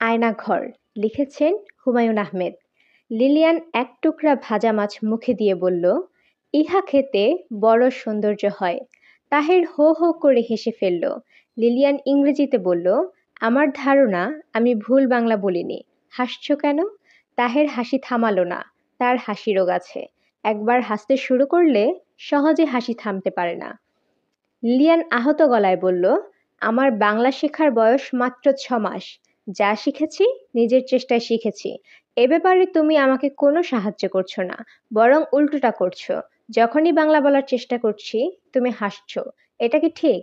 আয়নাঘর লিখেছেন হুমায়ুন আহমেদ। লিলিয়ান এক টুকরা ভাজা মাছ মুখে দিয়ে বলল, ইহা খেতে বড় সৌন্দর্য হয়। তাহের হো হো করে হেসে ফেলল। লিলিয়ান ইংরেজিতে বলল, আমার ধারণা আমি ভুল বাংলা বলিনি। হাসছ কেন? তাহের হাসি থামালো না। তার হাসি রোগ আছে। একবার হাসতে শুরু করলে সহজে হাসি থামতে পারে না। লিলিয়ান আহত গলায় বলল, আমার বাংলা শেখার বয়স মাত্র 6 মাস। যা শিখেছি নিজের চেষ্টায় শিখেছি। এ ব্যাপারে তুমি আমাকে কোনো সাহায্য করছো না, বরং উল্টোটা করছো। যখনই বাংলা বলার চেষ্টা করছি তুমি হাসছো। এটা কি ঠিক?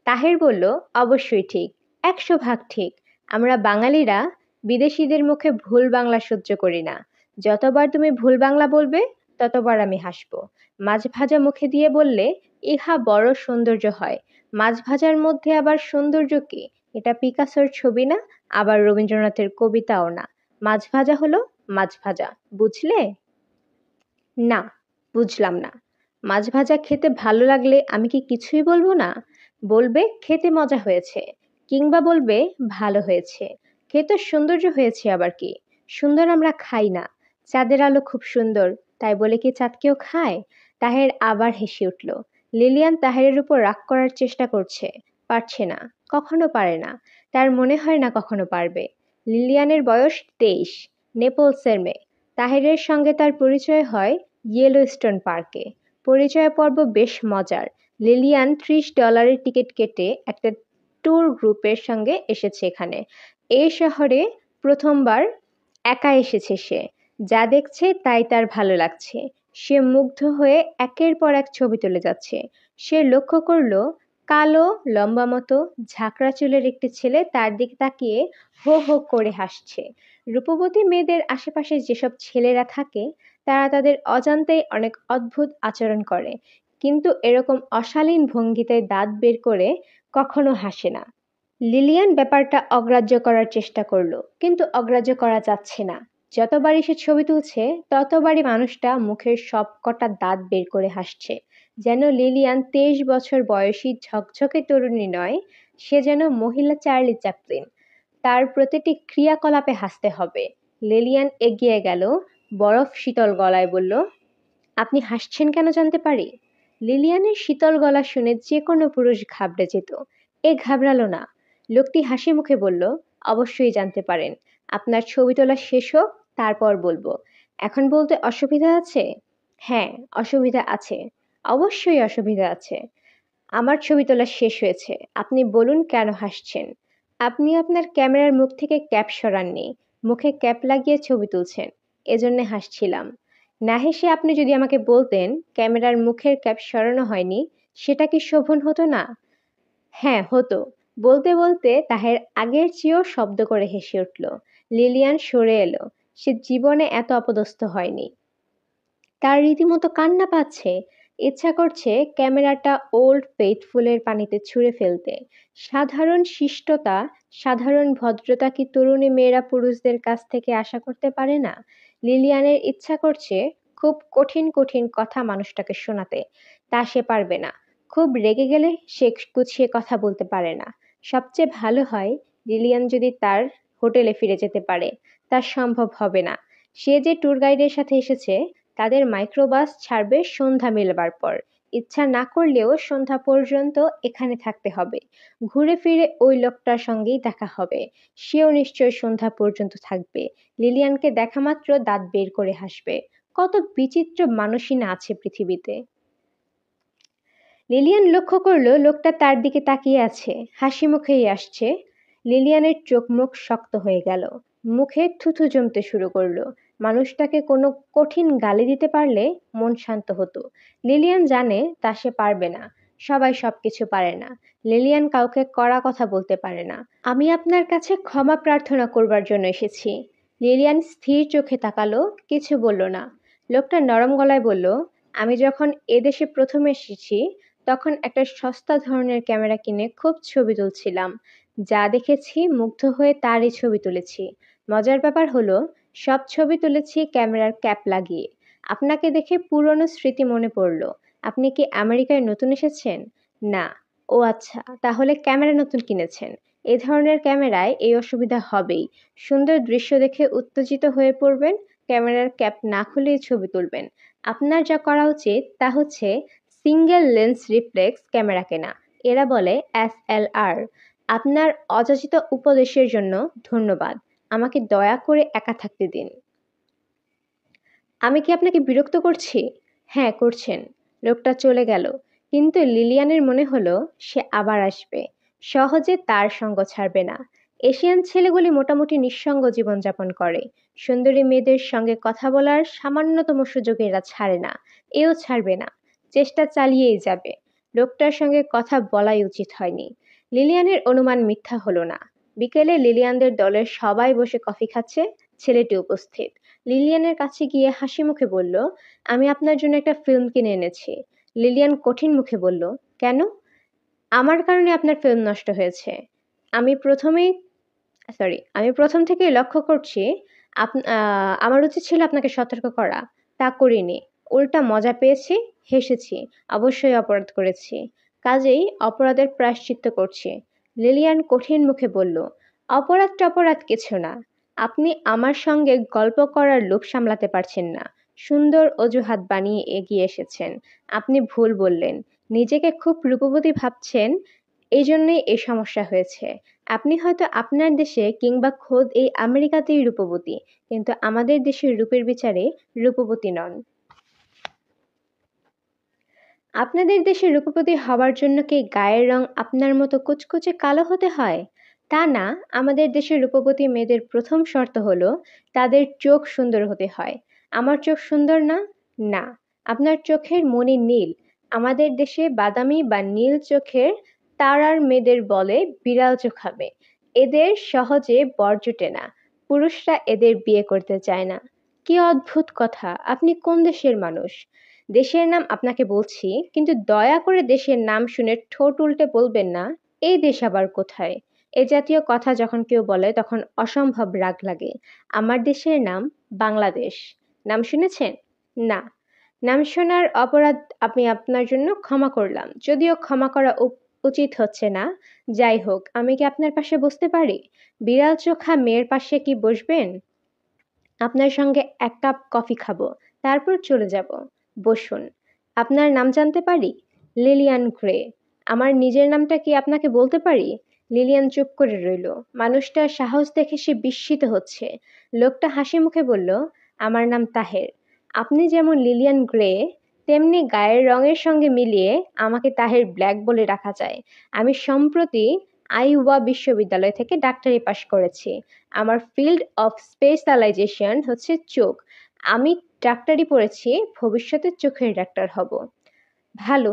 তাহের বলল, অবশ্যই ঠিক, 100 ভাগ ঠিক। আমরা বাঙালিরা বিদেশিদের মুখে ভুল বাংলা সহ্য করি না। যতবার তুমি ভুল বাংলা বলবে ততবার আমি হাসবো। মাছ ভাজা মুখে দিয়ে বললে, ইহা বড় সৌন্দর্য হয়। মাছ ভাজার মধ্যে আবার সৌন্দর্য কি? এটা পিকাসোর ছবি না, আবার রবীন্দ্রনাথের কবিতাও না। মাছ ভাজা হলো মাছ ভাজা, বুঝলে? না, বুঝলাম না। মাছ ভাজা খেতে ভালো লাগলে আমি কি কিছুই বলবো না? বলবে খেতে মজা হয়েছে, কিংবা বলবে ভালো হয়েছে। খেতে সৌন্দর্য হয়েছে আবার কি? সুন্দর আমরা খাই না। চাঁদের আলো খুব সুন্দর, তাই বলে কি চাঁদকেও খায়? তাহের আবার হেসে উঠল। লিলিয়ান তাহেরের উপর রাগ করার চেষ্টা করছে, পারছে না, কখনো পারে না। তার মনে হয় না কখনো পারবে। লিলিয়ানের বয়স 23, নেপলসের মেয়ে। তাহেরের সঙ্গে তার পরিচয় হয় ইয়েলোস্টোন পার্কে। পরিচয় পর্ব বেশ মজার। লিলিয়ান $30 টিকিট কেটে একটা ট্যুর গ্রুপের সঙ্গে এসেছে এখানে। এই শহরে প্রথমবার একা এসেছে সে। যা দেখছে তাই তার ভালো লাগছে। সে মুগ্ধ হয়ে একের পর এক ছবি তুলে যাচ্ছে। সে লক্ষ্য করল, কালো লম্বা মতো ঝাঁকড়া চুলের একটি ছেলে তার দিকে তাকিয়ে হো হো করে হাসছে। রূপবতী মেয়েদের আশেপাশে যেসব ছেলেরা থাকে তারা তাদের অজান্তেই অনেক অদ্ভুত আচরণ করে, কিন্তু এরকম অশালীন ভঙ্গিতে দাঁত বের করে কখনো হাসে না। লিলিয়ান ব্যাপারটা অগ্রাহ্য করার চেষ্টা করলো, কিন্তু অগ্রাহ্য করা যাচ্ছে না। যতবারই সে ছবি তুলছে ততবারই মানুষটা মুখের সব কটা দাঁত বের করে হাসছে। যেন লিলিয়ান 23 বছর বয়সী ঝকঝকে তরুণী নয়, সে যেন মহিলা চার্লি চ্যাপলিন। তার প্রতিটি ক্রিয়াকলাপে হাসতে হবে। লিলিয়ান এগিয়ে গেল, বরফ শীতল গলায় বলল, আপনি হাসছেন কেন জানতে পারি? লিলিয়ানের শীতল গলা শুনে যে কোনো পুরুষ ঘাবড়ে যেত। এ ঘাবড়ালো না। লোকটি হাসি মুখে বলল, অবশ্যই জানতে পারেন। আপনার ছবি তোলা শেষ হোক, তারপর বলবো। এখন বলতে অসুবিধা আছে? হ্যাঁ, অসুবিধা আছে। অবশ্যই অসুবিধা আছে। আমার ছবি তোলা শেষ হয়েছে। আপনি বলুন কেন হাসছেন? আপনি আপনার ক্যামেরার মুখ থেকে ক্যাপ সরাননি, মুখে ক্যাপ লাগিয়ে ছবি তুলছেন, এজন্যে হাসছিলাম। না হেসে আপনি যদি আমাকে বলতেন ক্যামেরার মুখের ক্যাপ সরানো হয়নি, সেটা কি শোভন হতো না? হ্যাঁ, হতো। বলতে বলতে তাহের আগের চেয়েও শব্দ করে হেসে উঠল। লিলিয়ান সরে এলো। সে জীবনে এত অপদস্থ হয়নি। তার রীতিমতো কান্না পাচ্ছে। ইচ্ছা করছে ক্যামেরাটা ওল্ড ফেইথফুলের পানিতে ছুঁড়ে ফেলতে। সাধারণ শিষ্টতা, সাধারণ ভদ্রতা কি তরুণী মেয়েরা পুরুষদের কাছ থেকে আশা করতে পারে না? লিলিয়ানের ইচ্ছা করছে খুব কঠিন কঠিন কথা মানুষটাকে শোনাতে। তা সে পারবে না। খুব রেগে গেলে সে গুছিয়ে কথা বলতে পারে না। সবচেয়ে ভালো হয় লিলিয়ান যদি তার হোটেলে ফিরে যেতে পারে। তা সম্ভব হবে না। সে যে ট্যুর গাইডের সাথে এসেছে তাদের মাইক্রোবাস ছাড়বে সন্ধ্যা মিলবার পর। ইচ্ছা না করলেও সন্ধ্যা পর্যন্ত এখানে থাকতে হবে। ঘুরে ফিরে ওই লোকটার সঙ্গেই দেখা হবে। সেও নিশ্চয় সন্ধ্যা পর্যন্ত থাকবে। লিলিয়ানকে দেখা মাত্র দাঁত বের করে হাসবে। কত বিচিত্র মানুষই না আছে পৃথিবীতে। লিলিয়ান লক্ষ্য করলো লোকটা তার দিকে তাকিয়ে আছে, হাসি মুখেই আসছে। লিলিয়ানের চোখ মুখ শক্ত হয়ে গেল। মুখে থুথু জমতে শুরু করলো। মানুষটাকে কোনো কঠিন গালি দিতে পারলে মন শান্ত হতো। লিলিয়ান জানে তা সে পারবে না। সবাই সবকিছু পারে না। লিলিয়ান কাউকে কড়া কথা বলতে পারে না। আমি আপনার কাছে ক্ষমা প্রার্থনা করবার জন্য এসেছি। লিলিয়ান স্থির চোখে তাকালো, কিছু বলল না। লোকটা নরম গলায় বলল, আমি যখন এদেশে প্রথম এসেছি তখন একটা সস্তা ধরনের ক্যামেরা কিনে খুব ছবি তুলছিলাম। যা দেখেছি মুগ্ধ হয়ে তারই ছবি তুলেছি। মজার ব্যাপার হলো, সব ছবি তুলেছি ক্যামেরার ক্যাপ লাগিয়ে। আপনাকে দেখে পুরনো স্মৃতি মনে পড়ল। আপনি কি আমেরিকায় নতুন এসেছেন? না। ও আচ্ছা, তাহলে ক্যামেরা নতুন কিনেছেন। এ ধরনের ক্যামেরায় এই অসুবিধা হবেই। সুন্দর দৃশ্য দেখে উত্তেজিত হয়ে পড়বেন, ক্যামেরার ক্যাপ না খুলেই ছবি তুলবেন। আপনার যা করা উচিত তা হচ্ছে সিঙ্গেল লেন্স রিফ্লেক্স ক্যামেরা কেনা। এরা বলে SLR। আপনার অযাচিত উপদেশের জন্য ধন্যবাদ। আমাকে দয়া করে একা থাকতে দিন। আমি কি আপনাকে বিরক্ত করছি? হ্যাঁ, করছেন। লোকটা চলে গেল, কিন্তু লিলিয়ানের মনে হলো সে আবার আসবে। সহজে তার সঙ্গ ছাড়বে না। এশিয়ান ছেলেগুলি মোটামুটি নিঃসঙ্গ জীবনযাপন করে। সুন্দরী মেয়েদের সঙ্গে কথা বলার সামান্যতম সুযোগ এরা ছাড়ে না, এও ছাড়বে না। চেষ্টা চালিয়েই যাবে। লোকটার সঙ্গে কথা বলাই উচিত হয়নি। লিলিয়ানের অনুমান মিথ্যা হলো না। বিকেলে লিলিয়ানদের দলের সবাই বসে কফি খাচ্ছে, ছেলেটি উপস্থিত। লিলিয়ানের কাছে গিয়ে হাসি মুখে বলল, আমি আপনার জন্য একটা ফিল্ম কিনে এনেছি। লিলিয়ান কঠিন মুখে বলল, কেন? আমার কারণে আপনার ফিল্ম নষ্ট হয়েছে। আমি প্রথম থেকেই লক্ষ্য করছি। আমার উচিত ছিল আপনাকে সতর্ক করা, তা করিনি। উল্টা মজা পেয়েছি, হেসেছি। অবশ্যই অপরাধ করেছি, কাজেই অপরাধের প্রায়শ্চিত্ত করছি। লিলিয়ান কঠিন মুখে বলল, অপরাধ টপরাধ কিছু না। আপনি আমার সঙ্গে গল্প করার লোভ সামলাতে পারছেন না। সুন্দর অজুহাত বানিয়ে এগিয়ে এসেছেন। আপনি ভুল বললেন। নিজেকে খুব রূপবতী ভাবছেন, এই জন্যই এই সমস্যা হয়েছে। আপনি হয়তো আপনার দেশে কিংবা খোদ এই আমেরিকাতেই রূপবতী, কিন্তু আমাদের দেশের রূপের বিচারে রূপবতী নন। আপনাদের দেশে রূপবতী হবার জন্য কি গায়ের রং আপনার মতো কুচকুচে কালো হতে হয়? তা না, আমাদের দেশের রূপবতী মেয়েদের প্রথম শর্ত হলো তাদের চোখ সুন্দর হতে হয়। আমার চোখ সুন্দর না? না। আপনার চোখের মণি নীল। আমাদের দেশে বাদামি বা নীল চোখের তারার মেয়েদের বলে বিড়াল চোখাবে। এদের সহজে বর জোটে না। পুরুষরা এদের বিয়ে করতে চায় না। কি অদ্ভুত কথা! আপনি কোন দেশের মানুষ? দেশের নাম আপনাকে বলছি, কিন্তু দয়া করে দেশের নাম শুনে ঠোঁট উল্টে বলবেন না, এই দেশ আবার কোথায়? এ জাতীয় কথা যখন কেউ বলে তখন অসম্ভব রাগ লাগে। আমার দেশের নাম বাংলাদেশ। নাম শুনেছেন? না। নাম শোনার অপরাধ আমি আপনার জন্য ক্ষমা করলাম, যদিও ক্ষমা করা উচিত হচ্ছে না। যাই হোক, আমি কি আপনার পাশে বসতে পারি? বিড়াল চোখা মেয়ের পাশে কি বসবেন? আপনার সঙ্গে এক কাপ কফি খাবো, তারপর চলে যাব। বসুন। আপনার নাম জানতে পারি? Lilian grey. আমার নিজের নামটা কি আপনাকে বলতে পারি? লিলিয়ান চুপ করে রইল। মানুষটার সাহস দেখে সে বিস্মিত হচ্ছে। লোকটা হাসি মুখে বলল, আমার নাম তাহের। আপনি যেমন লিলিয়ান গ্রে, তেমনি গায়ের রঙের সঙ্গে মিলিয়ে আমাকে তাহের ব্ল্যাক বলে রাখা যায়। আমি সম্প্রতি আইওয়া বিশ্ববিদ্যালয় থেকে ডাক্তারি পাশ করেছি। আমার ফিল্ড অফ স্পেশালাইজেশন হচ্ছে চোখ। আমি ডাক্তারি পড়েছি, ভবিষ্যতে চোখের ডাক্তার হব। ভালো।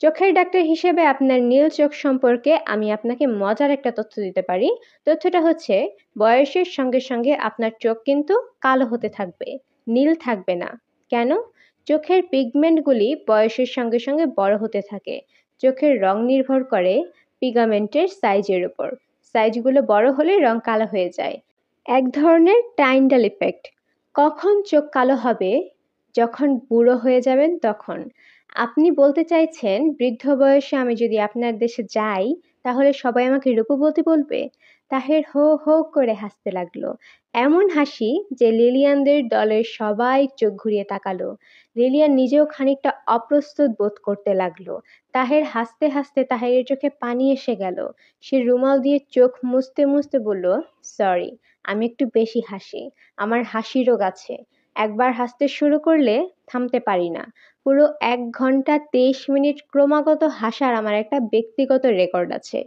চোখের ডাক্তার হিসেবে আপনার নীল চোখ সম্পর্কে আমি আপনাকে মজার একটা তথ্য দিতে পারি। তথ্যটা হচ্ছে, বয়সের সঙ্গে সঙ্গে আপনার চোখ কিন্তু কালো হতে থাকবে, নীল থাকবে না। কেন? চোখের পিগমেন্টগুলি বয়সের সঙ্গে সঙ্গে বড় হতে থাকে। চোখের রং নির্ভর করে পিগমেন্টের সাইজের উপর। সাইজগুলো বড় হলে রং কালো হয়ে যায়। এক ধরনের টাইন্ডাল ইফেক্ট। কখন চোখ কালো হবে? যখন বুড়ো হয়ে যাবেন তখন। আপনি বলতে চাইছেন বৃদ্ধ বয়সে আমি যদি আপনার দেশে যাই তাহলে সবাই আমাকে রূপবতী বলবে? তাহের হো হো করে হাসতে লাগলো, এমন হাসি যে লিলিয়ানদের দলের সবাই চোখ ঘুরিয়ে তাকালো। লিলিয়ান নিজেও খানিকটা অপ্রস্তুত বোধ করতে লাগলো। তাহের হাসতে হাসতে তাহেরের চোখে পানি এসে গেল। সে রুমাল দিয়ে চোখ মুছতে মুছতে বলল, সরি, আমি একটু বেশি হাসি। আমার হাসি রোগ আছে। একবার হাসতে শুরু করলে থামতে পারি না। পুরো 1 ঘন্টা 23 মিনিট ক্রমাগত হাসার আমার একটা ব্যক্তিগত রেকর্ড আছে।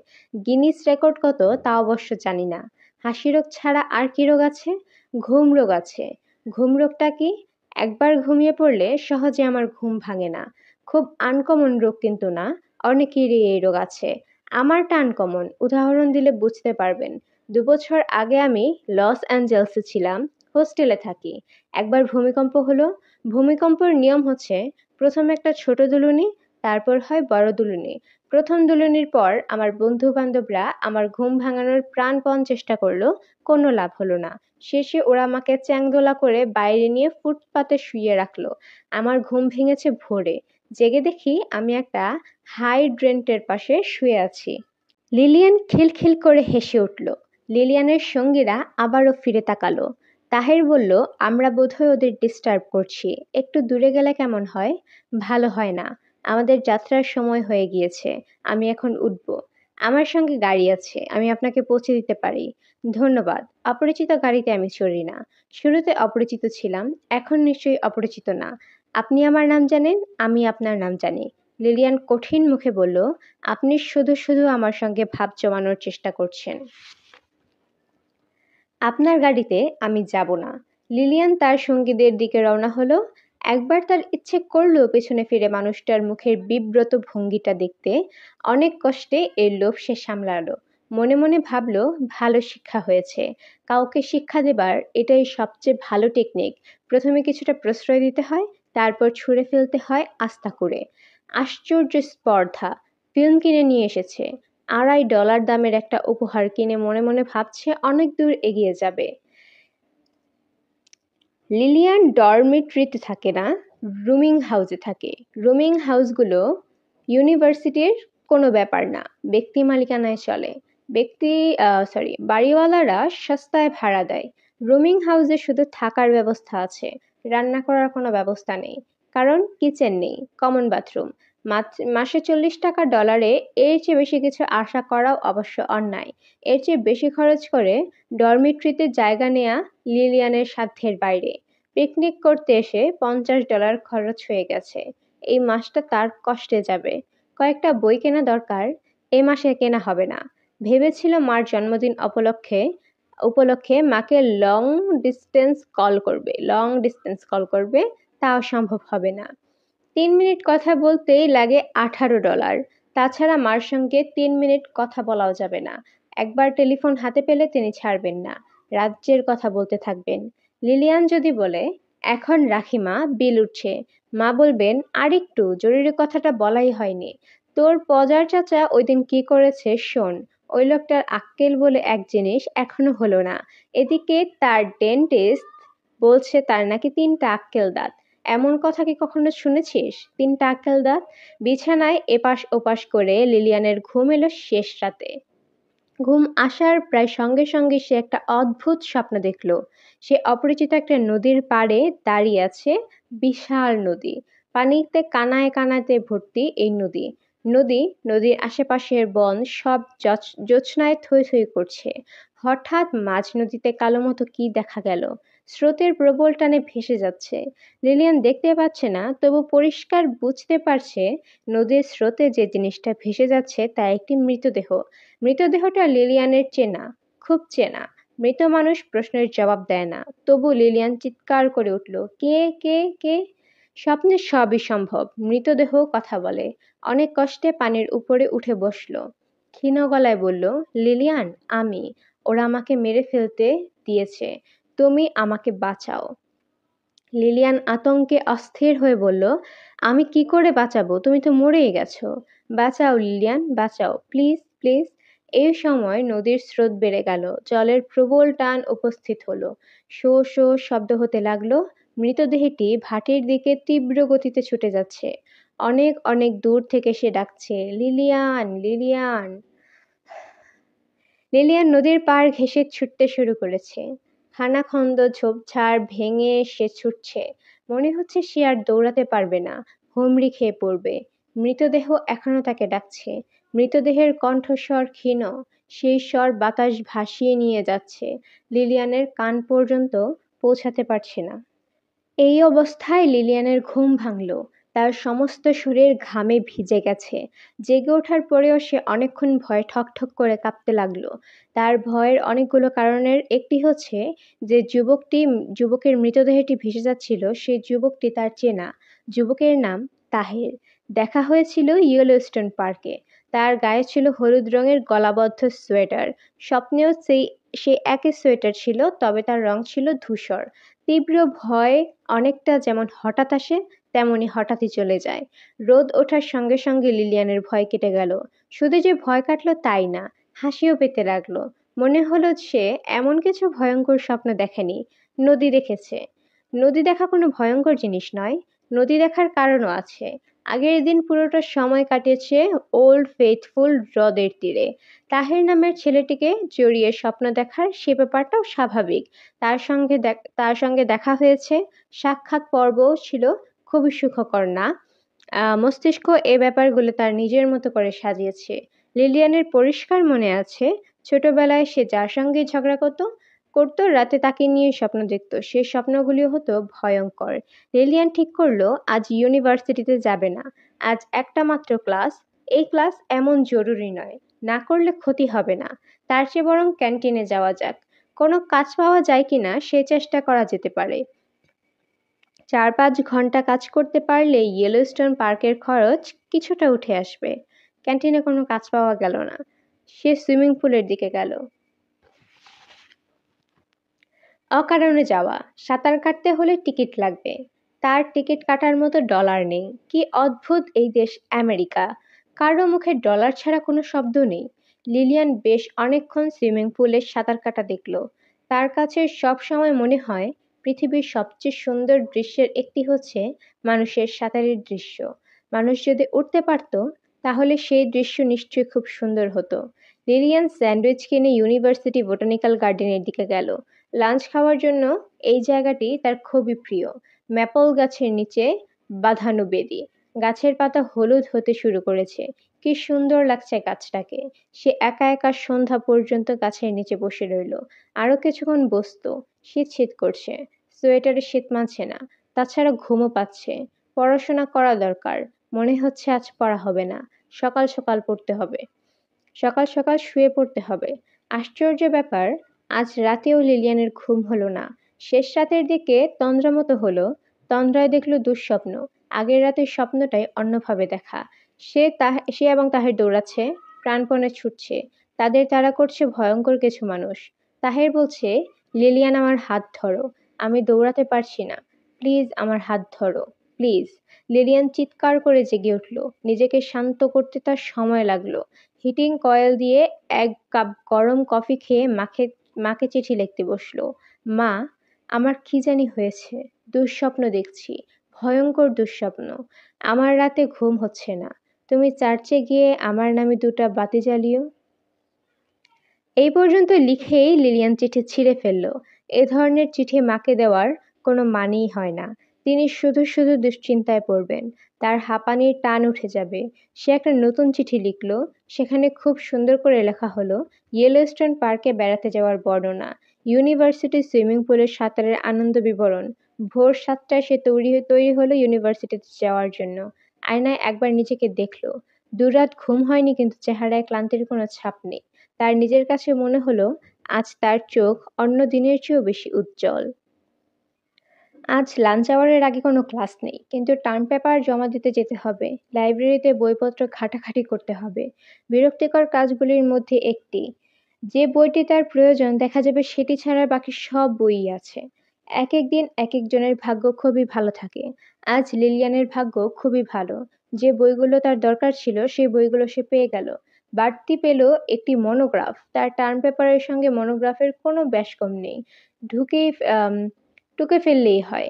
গিনিস রেকর্ড কত তা অবশ্য জানি না। হাসি রোগ ছাড়া আর কি রোগ আছে? ঘুম রোগ আছে। ঘুম রোগটা কি? একবার ঘুমিয়ে পড়লে সহজে আমার ঘুম ভাঙে না। খুব আনকমন রোগ কিন্তু না, অনেকেরই এই রোগ আছে। আমারটা আনকমন, উদাহরণ দিলে বুঝতে পারবেন। 2 বছর আগে আমি লস অ্যাঞ্জেলসে ছিলাম, হোস্টেলে থাকি। একবার ভূমিকম্প হলো। ভূমিকম্পের নিয়ম হচ্ছে, প্রথমে একটা ছোট দুলুনি, তারপর হয় বড় দুলুনি। প্রথম দুলুনির পর আমার বন্ধু বান্ধবরা আমার ঘুম ভাঙানোর প্রাণপণ চেষ্টা করলো, কোনো লাভ হলো না। শেষে ওরা আমাকে চ্যাংদোলা করে বাইরে নিয়ে ফুটপাতে শুইয়ে রাখলো। আমার ঘুম ভেঙেছে ভোরে। জেগে দেখি আমি একটা হাইড্রেন্টের পাশে শুয়ে আছি। লিলিয়ান খিলখিল করে হেসে উঠল। লিলিয়ানের সঙ্গীরা আবারও ফিরে তাকালো। তাহের বলল, আমরা বোধহয় ওদের ডিস্টার্ব করছি, একটু দূরে গেলে কেমন হয়? ভালো হয় না, আমাদের যাত্রার সময় হয়ে গিয়েছে, আমি এখন উঠব। আমার সঙ্গে গাড়ি আছে, আমি আপনাকে পৌঁছে দিতে পারি। ধন্যবাদ, অপরিচিত গাড়িতে আমি চড়ি না। শুরুতে অপরিচিত ছিলাম, এখন নিশ্চয়ই অপরিচিত না। আপনি আমার নাম জানেন, আমি আপনার নাম জানি। লিলিয়ান কঠিন মুখে বলল, আপনি শুধু শুধু আমার সঙ্গে ভাব জমানোর চেষ্টা করছেন। আপনার গাড়িতে আমি যাব না। লিলিয়ান তার সঙ্গীদের দিকে রওনা হলো। একবার তার ইচ্ছে করলো পেছনে ফিরে মানুষটার মুখের বিব্রত ভঙ্গিটা দেখতে। অনেক কষ্টে এর লোভ সে সামলালো। মনে মনে ভাবলো, ভালো শিক্ষা হয়েছে। কাউকে শিক্ষা দেবার এটাই সবচেয়ে ভালো টেকনিক। প্রথমে কিছুটা প্রশ্রয় দিতে হয়, তারপর ছুঁড়ে ফেলতে হয় আস্থা করে। আশ্চর্য স্পর্ধা! ফিল্ম কিনে নিয়ে এসেছে, $2.5 দামের একটা উপহার কিনে মনে মনে ভাবছে অনেক দূর এগিয়ে যাবে। লিলিয়ান ডরমিটরিতে থাকে না, রুমিং হাউসে থাকে। রুমিং হাউসগুলো ইউনিভার্সিটির কোনো ব্যাপার না, ব্যক্তি মালিকানায় চলে। বাড়িওয়ালারা সস্তায় ভাড়া দেয়। রুমিং হাউসে শুধু থাকার ব্যবস্থা আছে, রান্না করার কোনো ব্যবস্থা নেই, কারণ কিচেন নেই, কমন বাথরুম। মাসে $40 এর চেয়ে বেশি কিছু আশা করাও অবশ্য অন্যায়। এর চেয়ে বেশি খরচ করে ডরমিটরিতে জায়গা নেয়া লিলিয়ানের সাধ্যের বাইরে। পিকনিক করতে এসে $50 খরচ হয়ে গেছে। এই মাসটা তার কষ্টে যাবে। কয়েকটা বই কেনা দরকার, এ মাসে কেনা হবে না। ভেবেছিল মার জন্মদিন উপলক্ষে মাকে লং ডিস্টেন্স কল করবে, তাও সম্ভব হবে না। 3 মিনিট কথা বলতেই লাগে $18। তাছাড়া মার সঙ্গে 3 মিনিট কথা বলাও যাবে না। একবার টেলিফোন হাতে পেলে তিনি ছাড়বেন না, রাজ্যের কথা বলতে থাকবেন। লিলিয়ান যদি বলে, এখন রাখি মা, বিল উঠছে, মা বলবেন, আরেকটু, জরুরি কথাটা বলাই হয়নি। তোর পজার চাচা ওই দিন কি করেছে শোন। ওই লোকটার আক্কেল বলে এক জিনিস এখনো হলো না। এদিকে তার ডেন্টিস্ট বলছে তার নাকি 3টা আক্কেল দাঁত। এমন কথা কি কখনো শুনেছিস? 3টা আক্কেল দাঁত! বিছানায় এপাশ ওপাশ করে লিলিয়ানের ঘুম এলো শেষ রাতে। ঘুম আসার প্রায় সঙ্গে সঙ্গে সে একটা অদ্ভুত স্বপ্ন দেখল। সে অপরিচিত একটা নদীর পাড়ে দাঁড়িয়ে আছে। বিশাল নদী, পানিতে কানায় কানাতে ভর্তি এই নদীর আশেপাশের বন সব জোছনায় থই থই করছে। হঠাৎ মাঝ নদীতে কালো মতো কি দেখা গেল, স্রোতের প্রবল টানে ভেসে যাচ্ছে। লিলিয়ান দেখতে পাচ্ছে না, তবু পরিষ্কার বুঝতে পারছে নদীর স্রোতে যে জিনিসটা ভেসে যাচ্ছে তা একটি মৃতদেহ। মৃতদেহটা লিলিয়ানের চেনা, খুব চেনা। মৃত মানুষ প্রশ্নের জবাব দেয় না, তবু লিলিয়ান চিৎকার করে উঠল, কে কে কে? স্বপ্নে সবই সম্ভব, মৃতদেহ কথা বলে। অনেক কষ্টে পানির উপরে উঠে বসল। ক্ষীণ গলায় বলল, লিলিয়ান, আমি, ওরা আমাকে মেরে ফেলতে দিয়েছে, তুমি আমাকে বাঁচাও। লিলিয়ান আতঙ্কে অস্থির হয়ে বলল, আমি কি করে বাঁচাবো, তুমি তো মরেই গেছো। বাঁচাও লিলিয়ান, বাঁচাও, প্লিজ প্লিজ। এই সময় নদীর স্রোত বেড়ে গেল, জলের প্রবল টান উপস্থিত হলো। শো শো শব্দ হতে লাগলো। মৃতদেহটি ভাটির দিকে তীব্র গতিতে ছুটে যাচ্ছে। অনেক অনেক দূর থেকে সে ডাকছে, লিলিয়ান, লিলিয়ান। লিলিয়ান নদীর পাড় ঘেঁষে ছুটতে শুরু করেছে। খানাখন্দ ঝোপঝাড় ভেঙে সে ছুটছে। মনে হচ্ছে সে আর দৌড়াতে পারবে না, হুমড়ি খেয়ে পড়বে। মৃতদেহ এখনো তাকে ডাকছে। মৃতদেহের কণ্ঠস্বর ক্ষীণ, সেই স্বর বাতাস ভাসিয়ে নিয়ে যাচ্ছে, লিলিয়ানের কান পর্যন্ত পৌঁছাতে পারছে না। এই অবস্থায় লিলিয়ানের ঘুম ভাঙল। তার সমস্ত শরীর ঘামে ভিজে গেছে। জেগে ওঠার পরেও সে অনেকক্ষণ ভয়ে ঠকঠক করে কাঁপতে লাগলো। তার ভয়ের অনেকগুলো কারণের একটি হচ্ছে যে যুবকের মৃতদেহটি ভেসে যাচ্ছিল, সেই যুবকটি তার চেনা। যুবকের নাম তাহের। দেখা হয়েছিল ইয়েলোস্টোন পার্কে। তার গায়ে ছিল হলুদ রঙের গলাবদ্ধ সোয়েটার। স্বপ্নেও সেই একই সোয়েটার ছিল, তবে তার রং ছিল ধূসর। তীব্র ভয় অনেকটা যেমন হঠাৎ আসে, তেমনি হঠাৎই চলে যায়। রোদ ওঠার সঙ্গে সঙ্গে লিলিয়ানের ভয় কেটে গেল। শুধু যে ভয় কাটল তাই না, হাসিও পেতে লাগলো। মনে হলো সে এমন কিছু ভয়ঙ্কর স্বপ্ন দেখেনি, নদী দেখেছে। নদী দেখা কোনো ভয়ঙ্কর জিনিস নয়, নদী দেখার কারণও আছে। আগের দিন পুরোটা সময় কাটিয়েছে ওল্ড ফেথফুল হ্রদের তীরে। তাহের নামের ছেলেটিকে জড়িয়ে স্বপ্ন দেখার সে ব্যাপারটাও স্বাভাবিক। তার সঙ্গে দেখা হয়েছে, সাক্ষাৎ পর্বও ছিল খুবই সুখকর না? মস্তিষ্ক এ ব্যাপারগুলো তার নিজের মতো করে সাজিয়েছে। লিলিয়ানের পরিষ্কার মনে আছে, ছোটবেলায় সে যার সঙ্গে ঝগড়া করতো রাতে তাকে নিয়ে স্বপ্ন দেখতো। সে স্বপ্নগুলি হতো ভয়ঙ্কর। লিলিয়ান ঠিক করলো আজ ইউনিভার্সিটিতে যাবে না। আজ একটা মাত্র ক্লাস। এই ক্লাস এমন জরুরি নয়, না করলে ক্ষতি হবে না। তার চেয়ে বরং ক্যান্টিনে যাওয়া যাক। কোনো কাজ পাওয়া যায় কিনা সে চেষ্টা করা যেতে পারে। 4-5 ঘন্টা কাজ করতে পারলে ইয়েলোস্টোন পার্কের খরচ কিছুটা উঠে আসবে। ক্যান্টিনে কোনো কাজ পাওয়া গেল না। সে সুইমিং পুলের দিকে গেল। অকারণে যাওয়া। সাঁতার কাটতে হলে টিকিট লাগবে। তার টিকিট কাটার মতো ডলার নেই। কি অদ্ভুত এই দেশ আমেরিকা! কারো মুখে ডলার ছাড়া কোনো শব্দ নেই। লিলিয়ান বেশ অনেকক্ষণ সুইমিং পুলে সাঁতার কাটা দেখল। তার কাছে সব সময় মনে হয় পৃথিবীর সবচেয়ে সুন্দর দৃশ্যের একটি হচ্ছে মানুষের সাঁতারের দৃশ্য। মানুষ যদি উঠতে পারত তাহলে সেই দৃশ্য নিশ্চয়ই খুব সুন্দর হতো। লিলিয়ান স্যান্ডউইচ কিনে ইউনিভার্সিটি বোটানিক্যাল গার্ডেনের দিকে গেল। লাঞ্চ খাওয়ার জন্য এই জায়গাটি তার খুবই প্রিয়। ম্যাপল গাছের নিচে বাঁধানো বেদি। গাছের পাতা হলুদ হতে শুরু করেছে। কি সুন্দর লাগছে গাছটাকে। সে একা একা সন্ধ্যা পর্যন্ত গাছের নিচে বসে রইল। আরো কিছুক্ষণ বসতো। শীত করছে। সোয়েটারে শীত মানছে না। তাছাড়া ঘুমও পাচ্ছে। পড়াশোনা করা দরকার। মনে হচ্ছে আজ পড়া হবে না। সকাল সকাল পড়তে হবে। সকাল সকাল শুয়ে পড়তে হবে। আশ্চর্য ব্যাপার, আজ রাতেও লিলিয়ানের ঘুম হলো না। শেষ রাতের দিকে তন্দ্রামতো হলো। তন্দ্রায় দেখল দুঃস্বপ্ন। আগের রাতের স্বপ্নটাই অন্যভাবে দেখা। সে এবং তাহের দৌড়াচ্ছে, প্রাণপণে ছুটছে। তাদের তাড়া করছে ভয়ঙ্কর কিছু মানুষ। তাহের বলছে, লিলিয়ান আমার হাত ধরো। আমি দৌড়াতে পারছি না। প্লিজ আমার হাত ধরো। প্লিজ। লিলিয়ান চিৎকার করে জেগে উঠল। নিজেকে শান্ত করতে তার সময় লাগলো। হিটিং কয়েল দিয়ে 1 কাপ গরম কফি খেয়ে মাকে চিঠি লিখতে বসলো। মা, আমার কি জানি হয়েছে। দুঃস্বপ্ন দেখছি। ভয়ঙ্কর দুঃস্বপ্ন। আমার রাতে ঘুম হচ্ছে না। তুমি চার্চে গিয়ে আমার নামে 2টা বাতি জ্বালিও। এই পর্যন্ত লিখেই লিলিয়ান চিঠি ছিঁড়ে ফেলল। এ ধরনের চিঠি মাকে দেওয়ার কোনো মানেই হয় না। তিনি শুধু শুধু দুশ্চিন্তায় পড়বেন। তার হাঁপানির টান উঠে যাবে। সে একটা নতুন চিঠি লিখল। সেখানে খুব সুন্দর করে লেখা হলো, ইয়েলোস্টোন পার্কে বেড়াতে যাওয়ার বর্ণনা, ইউনিভার্সিটি সুইমিং পুলের সাঁতারের আনন্দ বিবরণ। ভোর 7টায় সে তৈরি হলো ইউনিভার্সিটিতে যাওয়ার জন্য। আয়নায় একবার নিজেকে দেখল। দুরাত ঘুম হয়নি, কিন্তু চেহারায় ক্লান্তির কোনো ছাপ নেই। তার নিজের কাছে মনে হলো আজ তার চোখ অন্য দিনের চেয়েও বেশি উজ্জ্বল। আজ লাঞ্চ আওয়ারের আগে কোনো ক্লাস নেই, কিন্তু টার্ম পেপার জমা দিতে যেতে হবে। লাইব্রেরিতে বইপত্র ঘাটাঘাটি করতে হবে। বিরক্তিকর কাজগুলির মধ্যে একটি, যে বইটি তার প্রয়োজন দেখা যাবে সেটি ছাড়া বাকি সব বইই আছে। এক দিন এক একজনের ভাগ্য খুবই ভালো থাকে। আজ লিলিয়ানের ভাগ্য খুবই ভালো। যে বইগুলো তার দরকার ছিল সেই বইগুলো সে পেয়ে গেল। বাড়তি পেল একটি মনোগ্রাফ। তার টার্ম পেপারের সঙ্গে মনোগ্রাফের কোনো ব্যাসকম নেই। ঢুকেই টুকে ফেললেই হয়।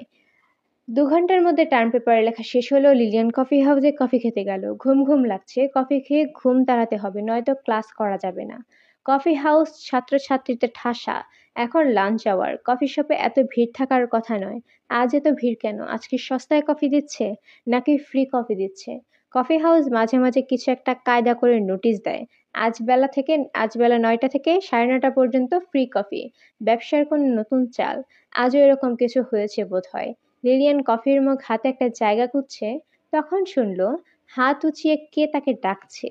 2 ঘন্টার মধ্যে টার্ম পেপারের লেখা শেষ হলো। লিলিয়ান কফি হাউসে কফি খেতে গেল। ঘুম লাগছে। কফি খেয়ে ঘুম তাড়াতে হবে, নয়তো ক্লাস করা যাবে না। কফি হাউস ছাত্রছাত্রীতে ঠাসা। এখন লাঞ্চ আওয়ার। কফি শপে এত ভিড় থাকার কথা নয়। আজ এত ভিড় কেন? আজ কি সস্তায় কফি দিচ্ছে, নাকি ফ্রি কফি দিচ্ছে? কফি হাউস মাঝে মাঝে কিছু একটা কায়দা করে নোটিশ দেয়। আজ বেলা 9টা থেকে 9:30 পর্যন্ত ফ্রি কফি। ব্যবসার কোনো নতুন চাল। আজও এরকম কিছু হয়েছে বোধহয়। লিলিয়ান কফির মগ হাতে একটা জায়গা খুঁজছে, তখন শুনল হাত উঁচিয়ে কে তাকে ডাকছে।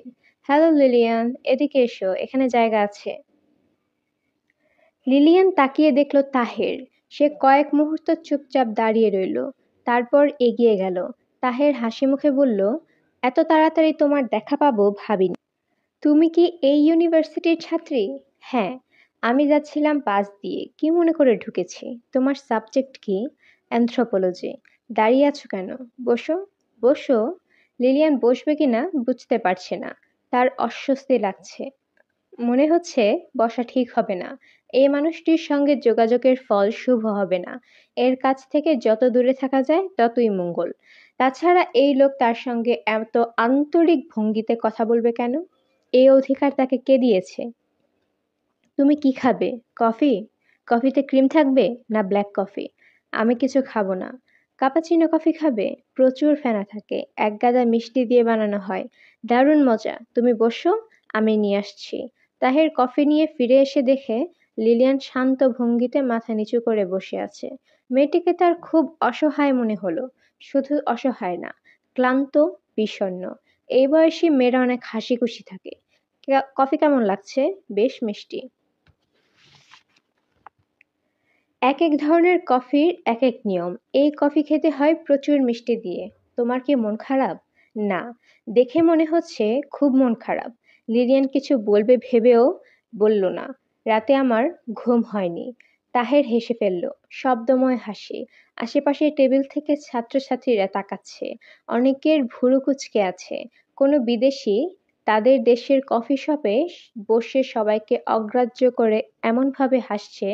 হ্যালো লিলিয়ান, এদিকে এসো, এখানে জায়গা আছে। লিলিয়ান তাকিয়ে দেখল তাহের। সে কয়েক মুহূর্ত চুপচাপ দাঁড়িয়ে রইল, তারপর এগিয়ে গেল। তাহের হাসি মুখে বলল, এত তাড়াতাড়ি তোমার দেখা পাবো ভাবিনি। তুমি কি এই ইউনিভার্সিটির ছাত্রী? হ্যাঁ, আমি যাচ্ছিলাম পাশ দিয়ে। কি মনে করে ঢুকেছি? তোমার সাবজেক্ট কি? অ্যানথ্রোপোলজি। দাঁড়িয়ে আছো কেন? বসো। বসো? লিলিয়ান বসবে কিনা বুঝতে পারছে না। তার অস্বস্তি লাগছে। মনে হচ্ছে বসা ঠিক হবে না। এই মানুষটির সঙ্গে যোগাযোগের ফল শুভ হবে না। এর কাছ থেকে যত দূরে থাকা যায় ততই মঙ্গল। তাছাড়া এই লোক তার সঙ্গে এত আন্তরিক ভঙ্গিতে কথা বলবে কেন? এই অধিকার তাকে কে দিয়েছে? তুমি কি খাবে? কফি? কফিতে ক্রিম থাকবে না ব্ল্যাক কফি? আমি কিছু খাবো না। কাপাচিনো কফি খাবে? প্রচুর ফেনা থাকে, এক গাদা মিষ্টি দিয়ে বানানো হয়, দারুণ মজা। তুমি বসো, আমি নিয়ে আসছি। তাহের কফি নিয়ে ফিরে এসে দেখে লিলিয়ান শান্ত ভঙ্গিতে মাথা নিচু করে বসে আছে। মেয়েটিকে তার খুব অসহায় মনে হলো। শুধু অসহায় না, ক্লান্ত, বিষণ্ণ। এই বয়সী মেয়েরা অনেক হাসি খুশি থাকে। কফি কেমন লাগছে? বেশ মিষ্টি। এক এক ধরনের কফির এক এক নিয়ম। এই কফি খেতে হয় প্রচুর মিষ্টি দিয়ে। তোমার কি মন খারাপ? না, দেখে মনে হচ্ছে খুব মন খারাপ। লিলিয়ান কিছু বলবে ভেবেও বলল না। রাতে আমার ঘুম হয়নি। তাহের হেসে ফেলল, শব্দময় হাসি। আশেপাশের টেবিল থেকে ছাত্রছাত্রীরা তাকাচ্ছে। অনেকের ভুরু কুঁচকে আছে। কোনো বিদেশি তাদের দেশের কফি শপে বসে সবাইকে অগ্রাহ্য করে এমনভাবে হাসছে,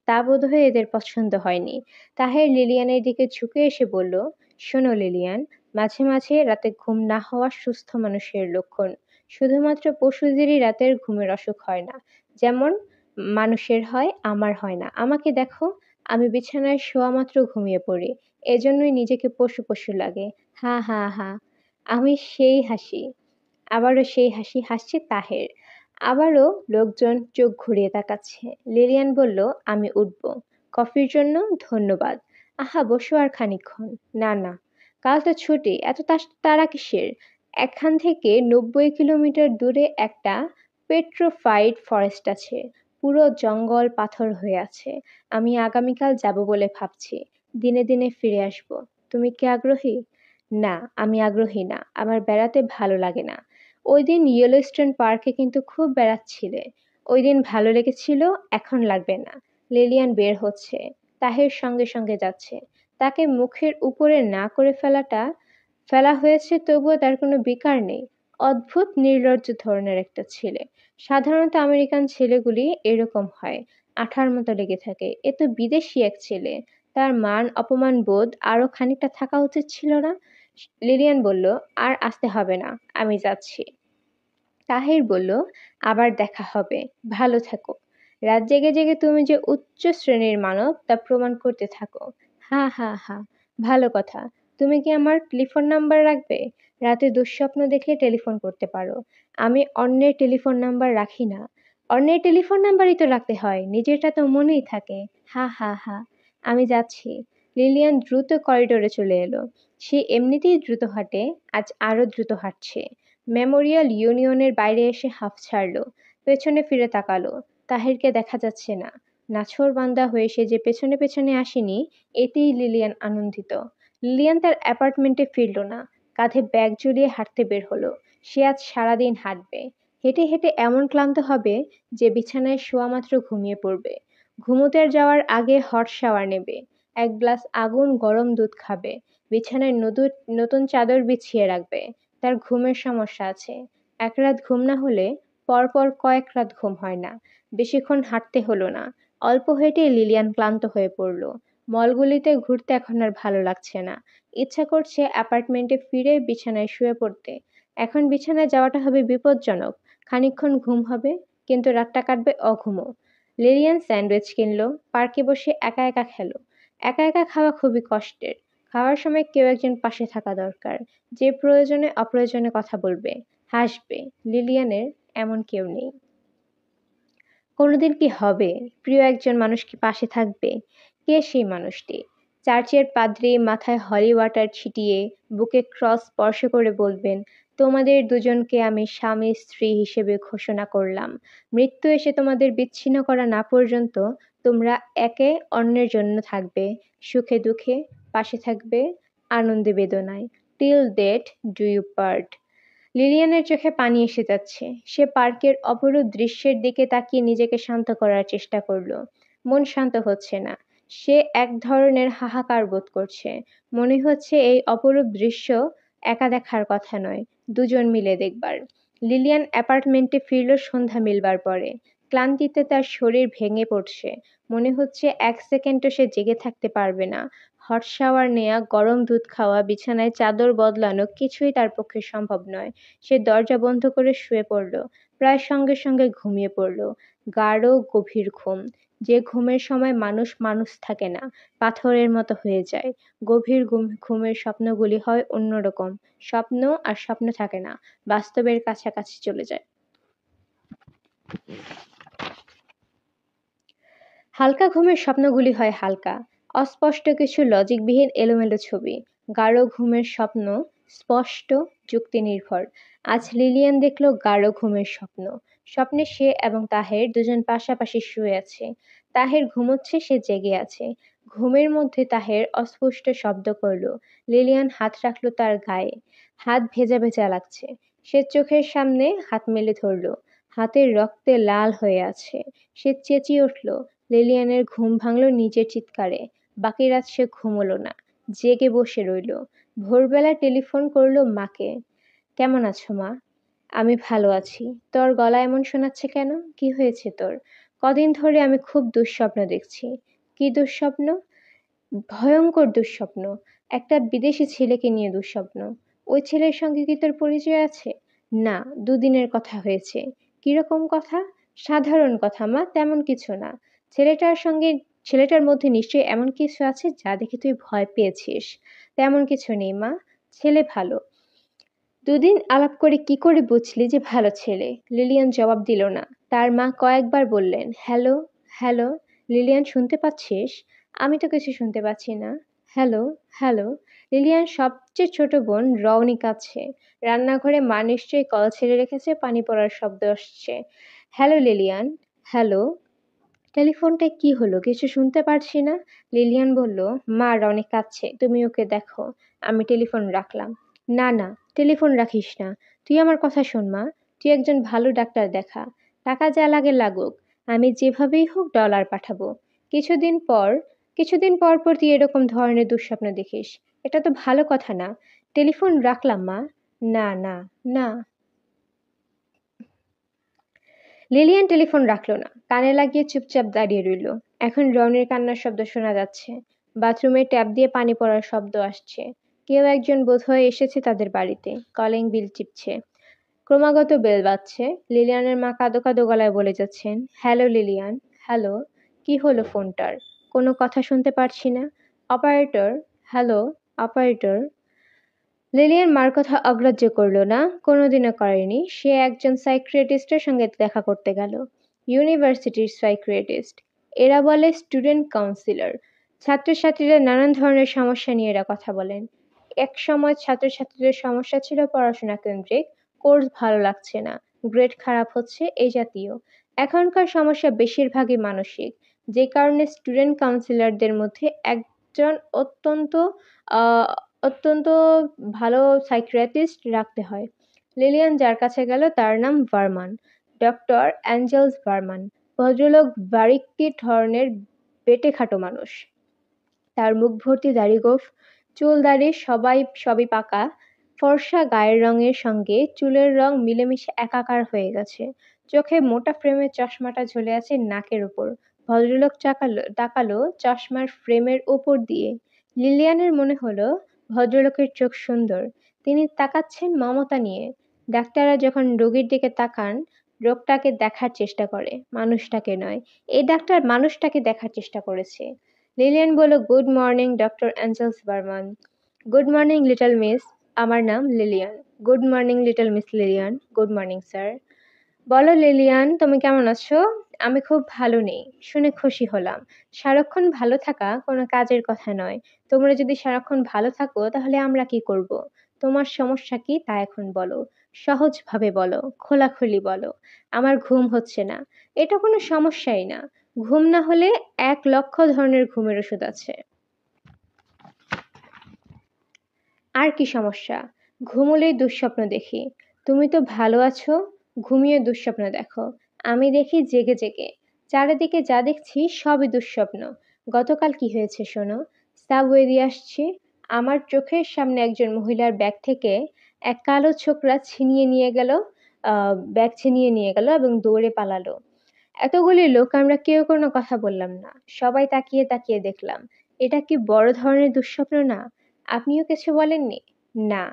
তা বোধহয় এদের পছন্দ হয়নি। তাহের লিলিয়ানের দিকে ঝুঁকে এসে বলল, শোনো লিলিয়ান, মাঝে মাঝে রাতে ঘুম না হওয়া সুস্থ মানুষের লক্ষণ। শুধুমাত্র পশুদেরই রাতের ঘুমের অসুখ হয় না, যেমন মানুষের হয়, আমার হয় না। আমাকে দেখো, আমি বিছানায় শোয়া মাত্র ঘুমিয়ে পড়ি। এজন্যই নিজেকে পশু পশু লাগে। হা হা হা। আমি সেই হাসি। আবারও সেই হাসি হাসছে তাহের। আবারও লোকজন চোখ ঘুরিয়ে তাকাচ্ছে। লিলিয়ান বলল, আমি উঠব। কফির জন্য ধন্যবাদ। আহা, বসো আর খানিকক্ষণ। না না, কাল তো ছুটি, এত তাড়া কিসের? এখান থেকে 90 কিলোমিটার দূরে একটা পেট্রোফাইট ফরেস্ট আছে। পুরো জঙ্গল পাথর হয়ে আছে। আমি আগামীকাল যাব বলে ভাবছি। দিনে দিনে ফিরে আসব। তুমি কি আগ্রহী? না, আমি আগ্রহী না। আমার বেড়াতে ভালো লাগে না। ওইদিন ইয়েলোস্টোন পার্কে কিন্তু খুব বেড়াচ্ছিলে। ওইদিন ভালো লেগেছিল, এখন লাগবে না। লিলিয়ান বের হচ্ছে। তাহের সঙ্গে সঙ্গে যাচ্ছে। তাকে মুখের উপরে না করে ফেলা হয়েছে, তবুও তার কোনো বিকার নেই। অদ্ভুত নির্লজ্জ ধরনের একটা ছেলে। সাধারণত আমেরিকান ছেলেগুলি এরকম হয়, আঠার মতো লেগে থাকে। এ তো বিদেশি এক ছেলে। তার মান অপমান বোধ আরো খানিকটা থাকা উচিত ছিল না? লিলিয়ান বলল, আর আসতে হবে না, আমি যাচ্ছি। তাহির বলল, আবার দেখা হবে। ভালো থেকো। রাত জেগে জেগে তুমি যে উচ্চ শ্রেণীর মানব তা প্রমাণ করতে থাকো। হা হা হা। ভালো কথা। তুমি কি আমার টেলিফোন নাম্বার রাখবে? রাতে দুঃস্বপ্ন দেখলে টেলিফোন করতে পারো। আমি অন্যের টেলিফোন নাম্বার রাখি না। অন্যের টেলিফোন নাম্বারই তো রাখতে হয়, নিজেরটা তো মনেই থাকে। হা হা হা। আমি যাচ্ছি। লিলিয়ান দ্রুত করিডোরে চলে এলো। সে এমনিতেই দ্রুত হাঁটে, আজ আরো দ্রুত হাঁটছে। মেমোরিয়াল ইউনিয়নের বাইরে এসে হাঁফ ছাড়ল। পেছনে ফিরে তাকালো। তাহিরকে দেখা যাচ্ছে না। নাছোড়বান্দা হয়ে সে যে পেছনে পেছনে আসেনি, এতেই লিলিয়ান আনন্দিত। লিলিয়ান তার অ্যাপার্টমেন্টে ফিরল না। কাঁধে ব্যাগ ঝুলিয়ে হাঁটতে বের হলো। সে আজ সারাদিন হাঁটবে। হেঁটে হেঁটে এমন ক্লান্ত হবে যে বিছানায় শোয়া মাত্র ঘুমিয়ে পড়বে। ঘুমোতে যাওয়ার আগে হট শাওয়ার নেবে। এক গ্লাস আগুন গরম দুধ খাবে। বিছানায় নতুন চাদর বিছিয়ে রাখবে। তার ঘুমের সমস্যা আছে। এক রাত ঘুম না হলে পরপর কয়েক রাত ঘুম হয় না। বেশিক্ষণ হাঁটতে হলো না। অল্প হেঁটেই লিলিয়ান ক্লান্ত হয়ে পড়ল। মলগুলিতে ঘুরতে এখন আর ভালো লাগছে না। ইচ্ছা করছে অ্যাপার্টমেন্টে ফিরে বিছানায় শুয়ে পড়তে। এখন বিছানায় যাওয়াটা হবে বিপজ্জনক। খানিকক্ষণ ঘুম হবে, কিন্তু রাতটা কাটবে অঘুমো। লিলিয়ান স্যান্ডউইচ কিনলো, পার্কে বসে একা একা খেলো। একা একা খাওয়া খুবই কষ্টের। খাওয়ার সময় কেউ একজন পাশে থাকা দরকার, যে প্রয়োজনে অপ্রয়োজনে কথা বলবে, হাসবে। লিলিয়ানের এমন কেউ নেই। কোনোদিন কি হবে? প্রিয় একজন মানুষ কি পাশে থাকবে? কে সেই মানুষটি? চার্চের পাদ্রী মাথায় হলি ওয়াটার ছিটিয়ে বুকে ক্রস স্পর্শ করে বলবেন, তোমাদের দুজনকে আমি স্বামী স্ত্রী হিসেবে ঘোষণা করলাম। মৃত্যু এসে তোমাদের বিচ্ছিন্ন করা না পর্যন্ত তোমরা একে অন্যের জন্য থাকবে, সুখে দুঃখে পাশে থাকবে, আনন্দে বেদনায়। Till death do you part. লিলিয়ানের চোখে পানি এসে যাচ্ছে। সে পার্কের অপরূপ দৃশ্যের দিকে তাকিয়ে নিজেকে শান্ত করার চেষ্টা করলো। মন শান্ত হচ্ছে না। সে এক ধরনের হাহাকার বোধ করছে। মনে হচ্ছে এই অপরূপ দৃশ্য একা দেখার কথা নয়, দুজন মিলে দেখবার। লিলিয়ান অ্যাপার্টমেন্টে ফিরল সন্ধ্যা মিলবার পরে। ক্লান্তিতে তার শরীর ভেঙে পড়ছে। মনে হচ্ছে এক সেকেন্ডও সে জেগে থাকতে পারবে না। হট শাওয়ার নেয়া, গরম দুধ খাওয়া, বিছানায় চাদর বদলানো কিছুই তার পক্ষে সম্ভব নয়। সে দরজা বন্ধ করে শুয়ে পড়ল। প্রায় সঙ্গে সঙ্গে ঘুমিয়ে পড়ল। গাঢ় গভীর ঘুম। যে ঘুমের সময় মানুষ থাকে না, পাথরের মতো হয়ে যায়। গভীর ঘুমের স্বপ্নগুলি হয় অন্যরকম। স্বপ্ন আর স্বপ্ন থাকে না, বাস্তবের কাছাকাছি চলে যায়। হালকা ঘুমের স্বপ্নগুলি হয় হালকা, অস্পষ্ট কিছু লজিকবিহীন এলোমেলো ছবি। গাঢ় ঘুমের স্বপ্ন স্পষ্ট, যুক্তি নির্ভর। আজ লিলিয়ান দেখল গাঢ় ঘুমের স্বপ্ন। স্বপ্নে সে এবং তাহের দুজন পাশাপাশি শুয়ে আছে। তাহের ঘুমোচ্ছে, সে জেগে আছে। ঘুমের মধ্যে তাহের অস্পষ্ট শব্দ করল। লিলিয়ান হাত রাখল তার গায়ে। হাত ভেজা ভেজা লাগছে। সে চোখের সামনে হাত মেলে ধরল। হাতের রক্তে লাল হয়ে আছে। সে চেঁচিয়ে উঠল। লিলিয়ানের ঘুম ভাঙল নিজের চিৎকারে। বাকি রাত সে ঘুমোলো না, জেগে বসে রইল। ভোরবেলা টেলিফোন করলো মাকে। কেমন আছো মা? আমি ভালো আছি। তোর গলা এমন শোনাচ্ছে কেন? কি হয়েছে তোর? কদিন ধরে আমি খুব দুঃস্বপ্ন দেখছি। কি দুঃস্বপ্ন? ভয়ঙ্কর দুঃস্বপ্ন। একটা বিদেশি ছেলেকে নিয়ে দুঃস্বপ্ন। ওই ছেলের সঙ্গে কি তোর পরিচয় আছে? না, দুদিনের কথা হয়েছে। কিরকম কথা? সাধারণ কথা মা, তেমন কিছু না। ছেলেটার মধ্যে নিশ্চয়ই এমন কিছু আছে যা দেখে তুই ভয় পেয়েছিস। তেমন কিছু নেই মা, ছেলে ভালো। দুদিন আলাপ করে কি করে বুঝলি যে ভালো ছেলে? লিলিয়ান জবাব দিল না। তার মা কয়েকবার বললেন, হ্যালো, হ্যালো। লিলিয়ান, শুনতে পাচ্ছিস? আমি তো কিছু শুনতে পাচ্ছি না। Hello, hello. লিলিয়ান সবচেয়ে ছোট বোন রওনি কাঁদছে। রান্নাঘরে মা নিশ্চয়ই কল ছেড়ে রেখেছে, পানি পড়ার শব্দ আসছে। Hello Lilian, hello. টেলিফোনটায় কি হলো? কিছু শুনতে পারছি না। লিলিয়ান বলল, মা রনি কাঁদছে, তুমি ওকে দেখো। আমি টেলিফোন রাখলাম। না না, টেলিফোন রাখিস না। তুই আমার কথা শোন মা, তুই একজন ভালো ডাক্তার দেখা। টাকা যা লাগে লাগুক, আমি যেভাবেই হোক ডলার পাঠাবো। কিছুদিন পর পর তুই এরকম ধরনের দুঃস্বপ্ন দেখিস, এটা তো ভালো কথা না। টেলিফোন রাখলাম মা। না না না। লিলিয়ান টেলিফোন রাখল না, কানে লাগিয়ে চুপচাপ দাঁড়িয়ে রইল। এখন রনির কান্নার শব্দ শোনা যাচ্ছে। বাথরুমে ট্যাপ দিয়ে পানি পড়ার শব্দ আসছে। কেউ একজন বোধহয় এসেছে তাদের বাড়িতে, কলিং বিল টিপছে। ক্রমাগত বেল বাজছে। লিলিয়ানের মা কাঁদো কাঁদো গলায় বলে যাচ্ছেন, হ্যালো লিলিয়ান, হ্যালো। কি হলো ফোনটার? কোনো কথা শুনতে পারছি না। Operator, hello, operator. লিলিয়ান মার কথা অগ্রাহ্য করল না, কোনোদিনও করেনি। সে একজন সাইকিয়াট্রিস্টের সঙ্গে দেখা করতে গেল। ইউনিভার্সিটির সাইকিয়াট্রিস্ট। এরা বলে স্টুডেন্ট কাউন্সিলর। ছাত্রছাত্রীরা নানান ধরনের সমস্যা নিয়ে এরা কথা বলেন। এক সময় ছাত্রছাত্রীদের সমস্যা ছিল পড়াশোনা কেন্দ্রিক, কোর্স ভালো লাগছে না, গ্রেড খারাপ হচ্ছে, এই জাতীয়। এখনকার সমস্যা বেশিরভাগই মানসিক, যে কারণে স্টুডেন্ট কাউন্সিলরদের মধ্যে একজন আহ অত্যন্ত ভালো সাইকিয়াট্রিস্ট রাখতে হয়। লিলিয়ান যার কাছে গেল তার নাম ভার্মান, ডক্টর অ্যাঞ্জেলস ভার্মান। ভদ্রলোক বারিকটি ধরনের, বেঁটেখাটো মানুষ। তার মুখ ভর্তি দাড়ি গোঁফ, চুল দাড়ি সবই পাকা। ফর্সা গায়ের রঙের সঙ্গে চুলের রং মিলেমিশে একাকার হয়ে গেছে। চোখে মোটা ফ্রেমের চশমাটা ঝুলে আছে নাকের উপর। ভদ্রলোক তাকালো চশমার ফ্রেমের উপর দিয়ে। লিলিয়ানের মনে হলো ভদ্রলোকের চোখ সুন্দর। তিনি তাকাচ্ছেন মমতা নিয়ে। ডাক্তাররা যখন রোগীর দিকে তাকান, রোগটাকে দেখার চেষ্টা করে, মানুষটাকে নয়। এই ডাক্তার মানুষটাকে দেখার চেষ্টা করেছে। লিলিয়ান বলল, good morning doctor Angels Barman. Good morning little miss, আমার নাম Lillian. Good morning little miss Lillian. Good morning sir. বলো লিলিয়ান, তুমি কেমন আছো? আমি খুব ভালো নেই, শুনে খুশি হলাম। সারাক্ষণ ভালো থাকা কোনো কাজের কথা নয়। তোমরা যদি সারাক্ষণ ভালো থাকো তাহলে আমরা কি করব? তোমার সমস্যা কি তা এখন বলো। সহজভাবে বলো, খোলাখুলি বলো। আমার ঘুম হচ্ছে না। এটা কোনো সমস্যাই না। ঘুম না হলে 1,00,000 ধরনের ঘুমের ওষুধ আছে। আর কি সমস্যা? ঘুমোলেই দুঃস্বপ্ন দেখি। তুমি তো ভালো আছো, ঘুমিয়ে দুঃস্বপ্ন দেখো। আমি দেখি জেগে জেগে। চারিদিকে যা দেখছি সবই দুঃস্বপ্ন। গতকাল কি হয়েছে শোনো। সাবওয়ে দিয়ে আসছি। আমার চোখের সামনে একজন মহিলার ব্যাগ থেকে এক কালো ছোকরা ব্যাগ ছিনিয়ে নিয়ে গেল এবং দৌড়ে পালালো। এতগুলি লোক, আমরা কেউ কোনো কথা বললাম না। সবাই তাকিয়ে তাকিয়ে দেখলাম। এটা কি বড় ধরনের দুঃস্বপ্ন না? আপনিও কিছু বলেননি? না,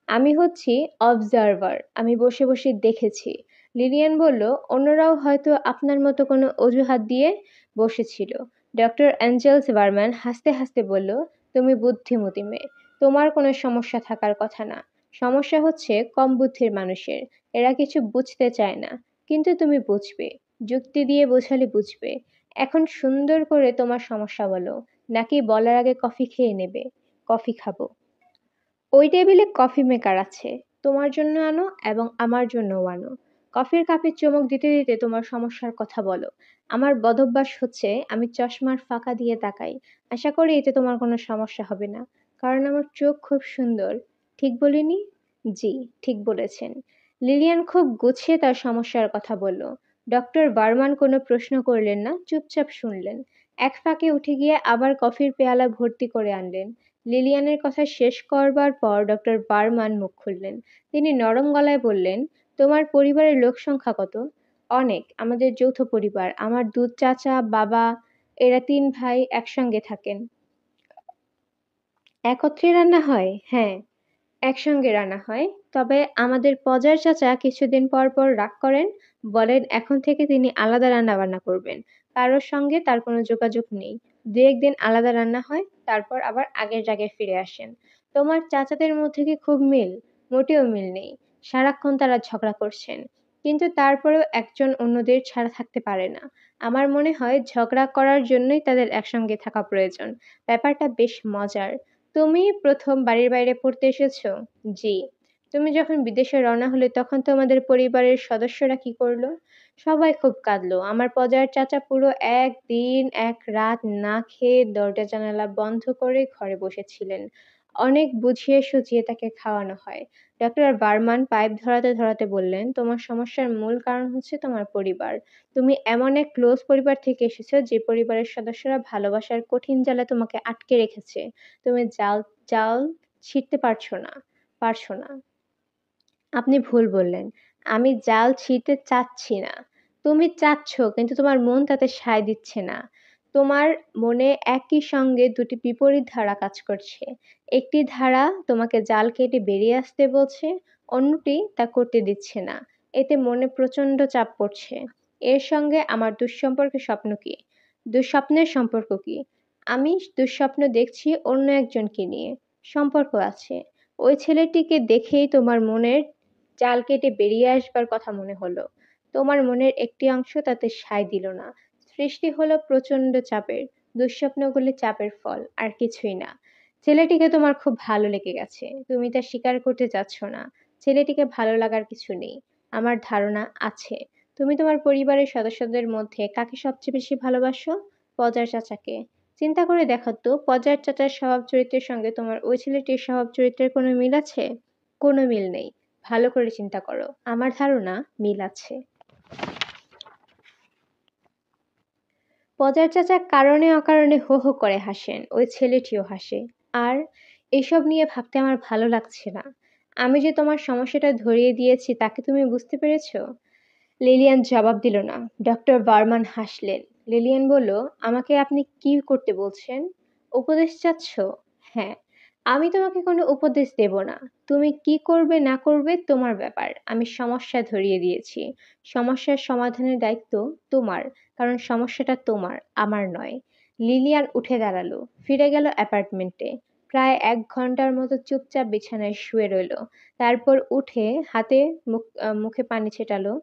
আমি হচ্ছি অবজারভার। আমি বসে বসে দেখেছি। লিলিয়ান বলল, অন্যরাও হয়তো আপনার মতো কোনো অজুহাত দিয়ে বসেছিল। ডক্টর অ্যাঞ্জেলস বার্মান হাসতে হাসতে বলল, তুমি বুদ্ধিমতী মেয়ে। তোমার কোনো সমস্যা থাকার কথা না। সমস্যা হচ্ছে কম বুদ্ধির মানুষের। এরা কিছু বুঝতে চায় না। কিন্তু তুমি বুঝবে। যুক্তি দিয়ে বোঝালে বুঝবে। এখন সুন্দর করে তোমার সমস্যা বলো, নাকি বলার আগে কফি খেয়ে নেবে? কফি খাবো। ওই টেবিলে কফি মেকার আছে। তোমার জন্য আনো এবং আমার জন্যও আনো। কফির কাপে চুমুক দিতে দিতে তোমার সমস্যার কথা বলো। আমার বদভ্যাস হচ্ছে আমি চশমার ফাঁকা দিয়ে তাকাই। আশা করি এতে তোমার কোনো সমস্যা হবে না। কারণ আমার চোখ খুব সুন্দর। ঠিক বলিনি? জি, ঠিক বলেছেন। লিলিয়ান খুব গুছিয়ে তার সমস্যার কথা বলল। ডক্টর বার্মান কোনো প্রশ্ন করলেন না, চুপচাপ শুনলেন। এক ফাঁকে উঠে গিয়ে আবার কফির পেয়ালা ভর্তি করে আনলেন। লিলিয়ানের কথা শেষ করবার পর ডক্টর বার্মান মুখ খুললেন। তিনি নরম গলায় বললেন, তোমার পরিবারের লোক সংখ্যা কত? অনেক। আমাদের যৌথ পরিবার। আমার দুধ চাচা, বাবা, এরা 3 ভাই একসঙ্গে থাকেন। একত্রে রান্না হয়? হ্যাঁ, একসঙ্গে রান্না হয়। তবে আমাদের পজার চাচা কিছুদিন পর পর রাগ করেন, বলেন এখন থেকে তিনি আলাদা রান্না বান্না করবেন। কারোর সঙ্গে তার কোনো যোগাযোগ নেই। 2-1 দিন আলাদা রান্না হয়, তারপর আবার আগের জায়গায় ফিরে আসেন। তোমার চাচাদের মধ্যে কি খুব মিল? মোটেও মিল নেই। সারাক্ষণ তারা ঝগড়া করছেন। কিন্তু তারপরেও একজন অন্যদের ছাড়া থাকতে পারে না। আমার মনে হয় ঝগড়া করার জন্যই তাদের একসঙ্গে থাকা প্রয়োজন। ব্যাপারটা বেশ মজার। তুমি প্রথম বাড়ির বাইরে পড়তে এসেছো? জি। তুমি যখন বিদেশে রওনা হলে তখন তোমাদের পরিবারের সদস্যরা কি করলো? সবাই খুব কাঁদলো। আমার পজার চাচা পুরো 1 দিন 1 রাত না খেয়ে দরজা জানালা বন্ধ করে ঘরে বসেছিলেন। অনেক বুঝিয়ে সুঝিয়ে তাকে খাওয়ানো হয়। ডক্টর বার্মান পাইপ ধরাতে ধরাতে বললেন, তোমার সমস্যার মূল কারণ হচ্ছে তোমার পরিবার। তুমি এমন এক ক্লোজ পরিবার থেকে এসেছো যে পরিবারের সদস্যরা ভালোবাসার কঠিন জালে তোমাকে আটকে রেখেছে। তুমি জাল ছিঁড়তে পারছো না। আপনি ভুল বললেন। আমি জাল ছিঁড়তে চাচ্ছি না। তুমি চাচ্ছ, কিন্তু তোমার মন তাতে সায় দিচ্ছে না। তোমার মনে একই সঙ্গে 2 টি বিপরীত ধারা কাজ করছে। একটি ধারা তোমাকে জাল কেটে বেরিয়ে আসতে বলছে, অন্যটি তা করতে দিচ্ছে না। এতে মনে প্রচণ্ড চাপ পড়ছে। এর সঙ্গে আমার দুঃস্বপ্নের সম্পর্ক কি? আমি দুঃস্বপ্ন দেখছি অন্য একজনকে নিয়ে। সম্পর্ক আছে। ওই ছেলেটিকে দেখেই তোমার মনের জাল কেটে বেরিয়ে আসবার কথা মনে হলো। তোমার মনের একটি অংশ তাতে সায় দিল না। সৃষ্টি হলো প্রচণ্ড চাপের। দুঃস্বপ্নগুলি চাপের ফল, আর কিছুই না। ছেলেটিকে তোমার খুব ভালো লেগে গেছে। তুমি তা স্বীকার করতে চাচ্ছ না। ছেলেটিকে ভালো লাগার কিছু নেই। আমার ধারণা আছে। তুমি তোমার পরিবারের সদস্যদের মধ্যে কাকে সবচেয়ে বেশি ভালোবাসো? পজার চাচাকে। চিন্তা করে দেখো তো, পজার চাচার স্বভাব চরিত্রের সঙ্গে তোমার ওই ছেলেটির স্বভাব চরিত্রের কোনো মিল আছে? কোনো মিল নেই। ভালো করে চিন্তা করো। আমার ধারণা মিল আছে। পজার চাচা কারণে অকারণে হো হো করে হাসেন। ওই ছেলেটিও হাসে। আর এসব নিয়ে ভাবতে আমার ভালো লাগছে না। আমি যে তোমার সমস্যাটা ধরিয়ে দিয়েছি তাকে তুমি বুঝতে পেরেছো? লিলিয়ান জবাব দিল না। ডক্টর বার্মান হাসলেন। লিলিয়ান বলল, আমাকে আপনি কি করতে বলছেন? উপদেশ চাচ্ছ? হ্যাঁ। আমি তোমাকে কোনো উপদেশ দেব না। তুমি কি করবে না করবে তোমার ব্যাপার। আমি সমস্যা ধরিয়ে দিয়েছি। সমস্যার সমাধানের দায়িত্ব তোমার। কারণ সমস্যাটা তোমার, আমার নয়। লিলিয়ান উঠে দাঁড়ালো। ফিরে গেল অ্যাপার্টমেন্টে। প্রায় 1 ঘন্টার মতো চুপচাপ বিছানায় শুয়ে রইল। তারপর উঠে মুখে পানি ছেটালো।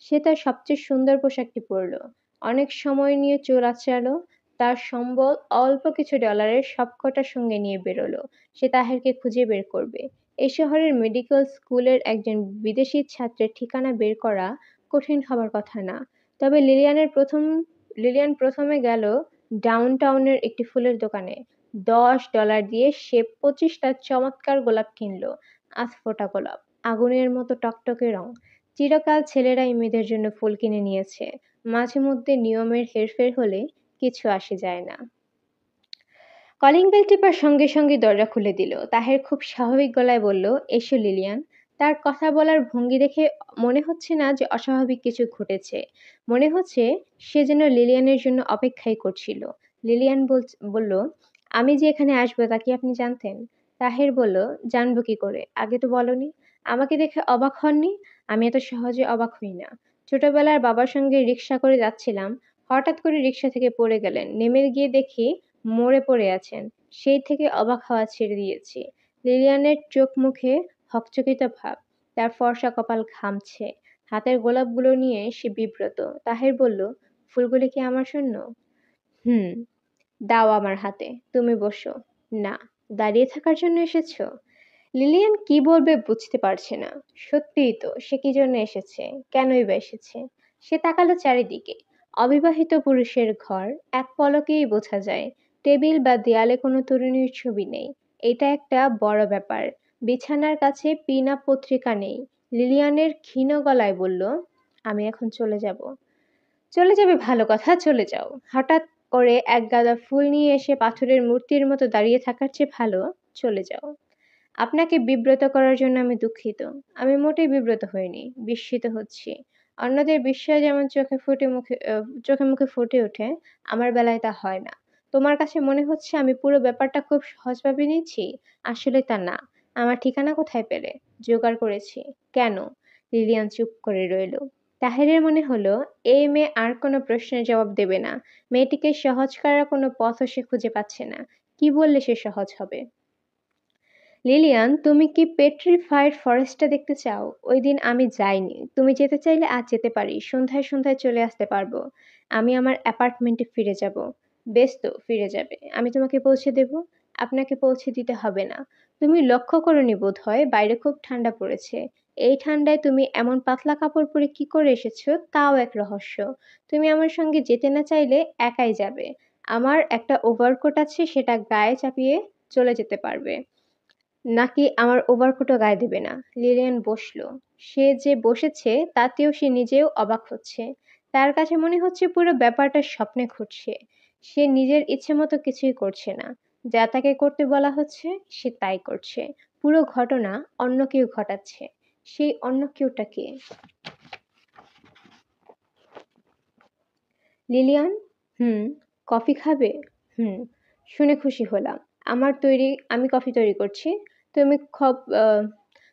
সে তার সবচেয়ে সুন্দর পোশাকটি পরল। অনেক সময় নিয়ে চুল আঁচড়ালো। তার সম্বল অল্প কিছু ডলারের সবকটা সঙ্গে নিয়ে বেরোলো। সে তাহেরকে খুঁজে বের করবে। এই শহরের মেডিকেল স্কুলের একজন বিদেশি ছাত্রের ঠিকানা বের করা কঠিন হবার কথা না। তবে লিলিয়ান প্রথমে গেল ডাউনটাউনের একটি ফুলের দোকানে। $10 দিয়ে সে 25টা চমৎকার গোলাপ কিনল। আধফোটা গোলাপ, আগুনের মতো টকটকে রং। চিরকাল ছেলেরাই মেয়েদের জন্য ফুল কিনে নিয়েছে। মাঝে মধ্যে নিয়মের হেরফের হলে কিছু আসে যায় না। কলিং বেল টিপার সঙ্গে সঙ্গে দরজা খুলে দিল। তাহের খুব স্বাভাবিক গলায় বলল, এসো লিলিয়ান। তার কথা বলার ভঙ্গি দেখে মনে হচ্ছে না যে অস্বাভাবিক কিছু ঘটেছে। মনে হচ্ছে সে যেন লিলিয়ানের জন্য অপেক্ষাই করছিল। লিলিয়ান বলল, আমি যে এখানে আসবো তা কি আপনি জানতেন? তাহের বলল, জানবো কি করে? আগে তো বলনি। আমাকে দেখে অবাক হননি? আমি এত সহজে অবাক হই না। ছোটবেলায় বাবার সঙ্গে রিক্সা করে যাচ্ছিলাম। হঠাৎ করে রিক্সা থেকে পড়ে গেলেন। নেমে গিয়ে দেখি মরে পড়ে আছেন। সেই থেকে অবাক হওয়া ছেড়ে দিয়েছি। লিলিয়ানের চোখ মুখে হকচকিত ভাব। তার ফর্সা কপাল ঘামছে। হাতের গোলাপগুলো নিয়ে সে বিব্রত। তাহের বলল, ফুলগুলি কি আমার জন্য? হুম। দাও আমার হাতে। তুমি বসো। না। দাঁড়িয়ে থাকার জন্য এসেছো? লিলিয়ান কি বলবে বুঝতে পারছে না। সত্যিই তো, সে কি জন্য এসেছে? কেনই বা এসেছে? সে তাকালো চারিদিকে। অবিবাহিত পুরুষের ঘর, এক পলকেই বোঝা যায়। টেবিল বা দেয়ালে কোনো তরুণীর ছবি নেই। এটা একটা বড় ব্যাপার। বিছানার কাছে পিন আপ পত্রিকা নেই। লিলিয়ানের ক্ষীণ গলায় বলল, আমি এখন চলে যাব। চলে যাবে ভালো কথা, চলে যাও। হঠাৎ করে এক গাদা ফুল নিয়ে এসে পাথরের মূর্তির মতো দাঁড়িয়ে থাকার চেয়ে ভালো চলে যাও। আপনাকে বিব্রত করার জন্য আমি দুঃখিত। আমি মোটেই বিব্রত হইনি, বিস্মিত হচ্ছি। অন্যদের বিস্ময় যেমন চোখে মুখে ফুটে ওঠে, আমার বেলায় তা হয় না। তোমার কাছে মনে হচ্ছে আমি পুরো ব্যাপারটা খুব সহজভাবে নিচ্ছি। আসলে তা না। আমার ঠিকানা কোথায় পেলে? জোগাড় করেছি। কেন? লিলিয়ান চুপ করে রইল। তাহেরের মনে হলো এই মেয়ে আর কোনো প্রশ্নের জবাব দেবে না। মেয়েটিকে সহজ করার কোনো পথও সে খুঁজে পাচ্ছে না। কি বললে সে সহজ হবে? লিলিয়ান, তুমি কি পেট্রিফাইড ফরেস্টটা দেখতে চাও? ওই দিন আমি যাইনি। তুমি যেতে চাইলে আজ যেতে পারি। সন্ধ্যায় সন্ধ্যায় চলে আসতে পারবো। আমি আমার অ্যাপার্টমেন্টে ফিরে যাব। বেশ তো, ফিরে যাবে। আমি তোমাকে পৌঁছে দেব। আপনাকে পৌঁছে দিতে হবে না। তুমি লক্ষ্য করোনি বোধহয় বাইরে খুব ঠান্ডা পড়েছে। এই ঠান্ডায় তুমি এমন পাতলা কাপড় পরে কি করে এসেছো তাও এক রহস্য। তুমি আমার সঙ্গে যেতে না চাইলে একাই যাবে। আমার একটা ওভারকোট আছে, সেটা গায়ে চাপিয়ে চলে যেতে পারবে। নাকি আমার ওভারকোটও গায়ে দেবে না? লিলিয়ান বসল। সে যে বসেছে তাতেও সে নিজেও অবাক হচ্ছে। তার কাছে মনে হচ্ছে পুরো ব্যাপারটা স্বপ্নে ঘটছে। সে নিজের ইচ্ছে মতো কিছুই করছে না। যা তাকে করতে বলা হচ্ছে সে তাই করছে। পুরো ঘটনা অন্য কেউ ঘটাচ্ছে। সেই অন্য কেউটা কে? লিলিয়ান? হুম। কফি খাবে? হুম। শুনে খুশি হলাম। আমি কফি তৈরি করছি। তুমি খব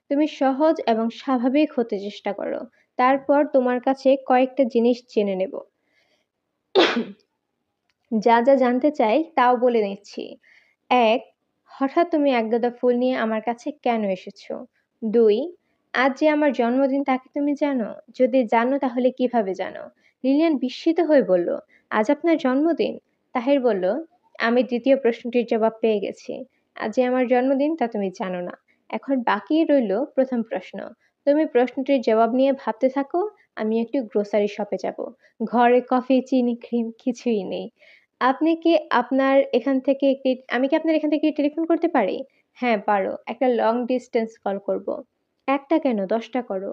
তুমি সহজ এবং স্বাভাবিক হতে চেষ্টা করো। তারপর তোমার কাছে কয়েকটা জিনিস জেনে নেব। যা যা জানতে চাই তাও বলে নিচ্ছি। ১. হঠাৎ তুমি একগাদা ফুল নিয়ে আমার কাছে কেন এসেছো? ২. আজ যে আমার জন্মদিন তা কি তুমি জানো? যদি জানো তাহলে কিভাবে জানো? লিলিয়ান বিস্মিত হয়ে বলল, আজ আপনার জন্মদিন? তাহের বলল, আমি দ্বিতীয় প্রশ্নটির জবাব পেয়ে গেছি। আজ যে আমার জন্মদিন তা তুমি জানো না। এখন বাকি রইল প্রথম প্রশ্ন। তুমি প্রশ্নটির জবাব নিয়ে ভাবতে থাকো, আমি একটু গ্রোসারি শপে যাব। ঘরে কফি, চিনি, ক্রিম কিছুই নেই। আপনি কি আপনার এখান থেকে একটি আমি কি আপনার এখান থেকে টেলিফোন করতে পারি? হ্যাঁ, পারো। একটা লং ডিসট্যান্স কল করব। একটা কেন, 10টা করো।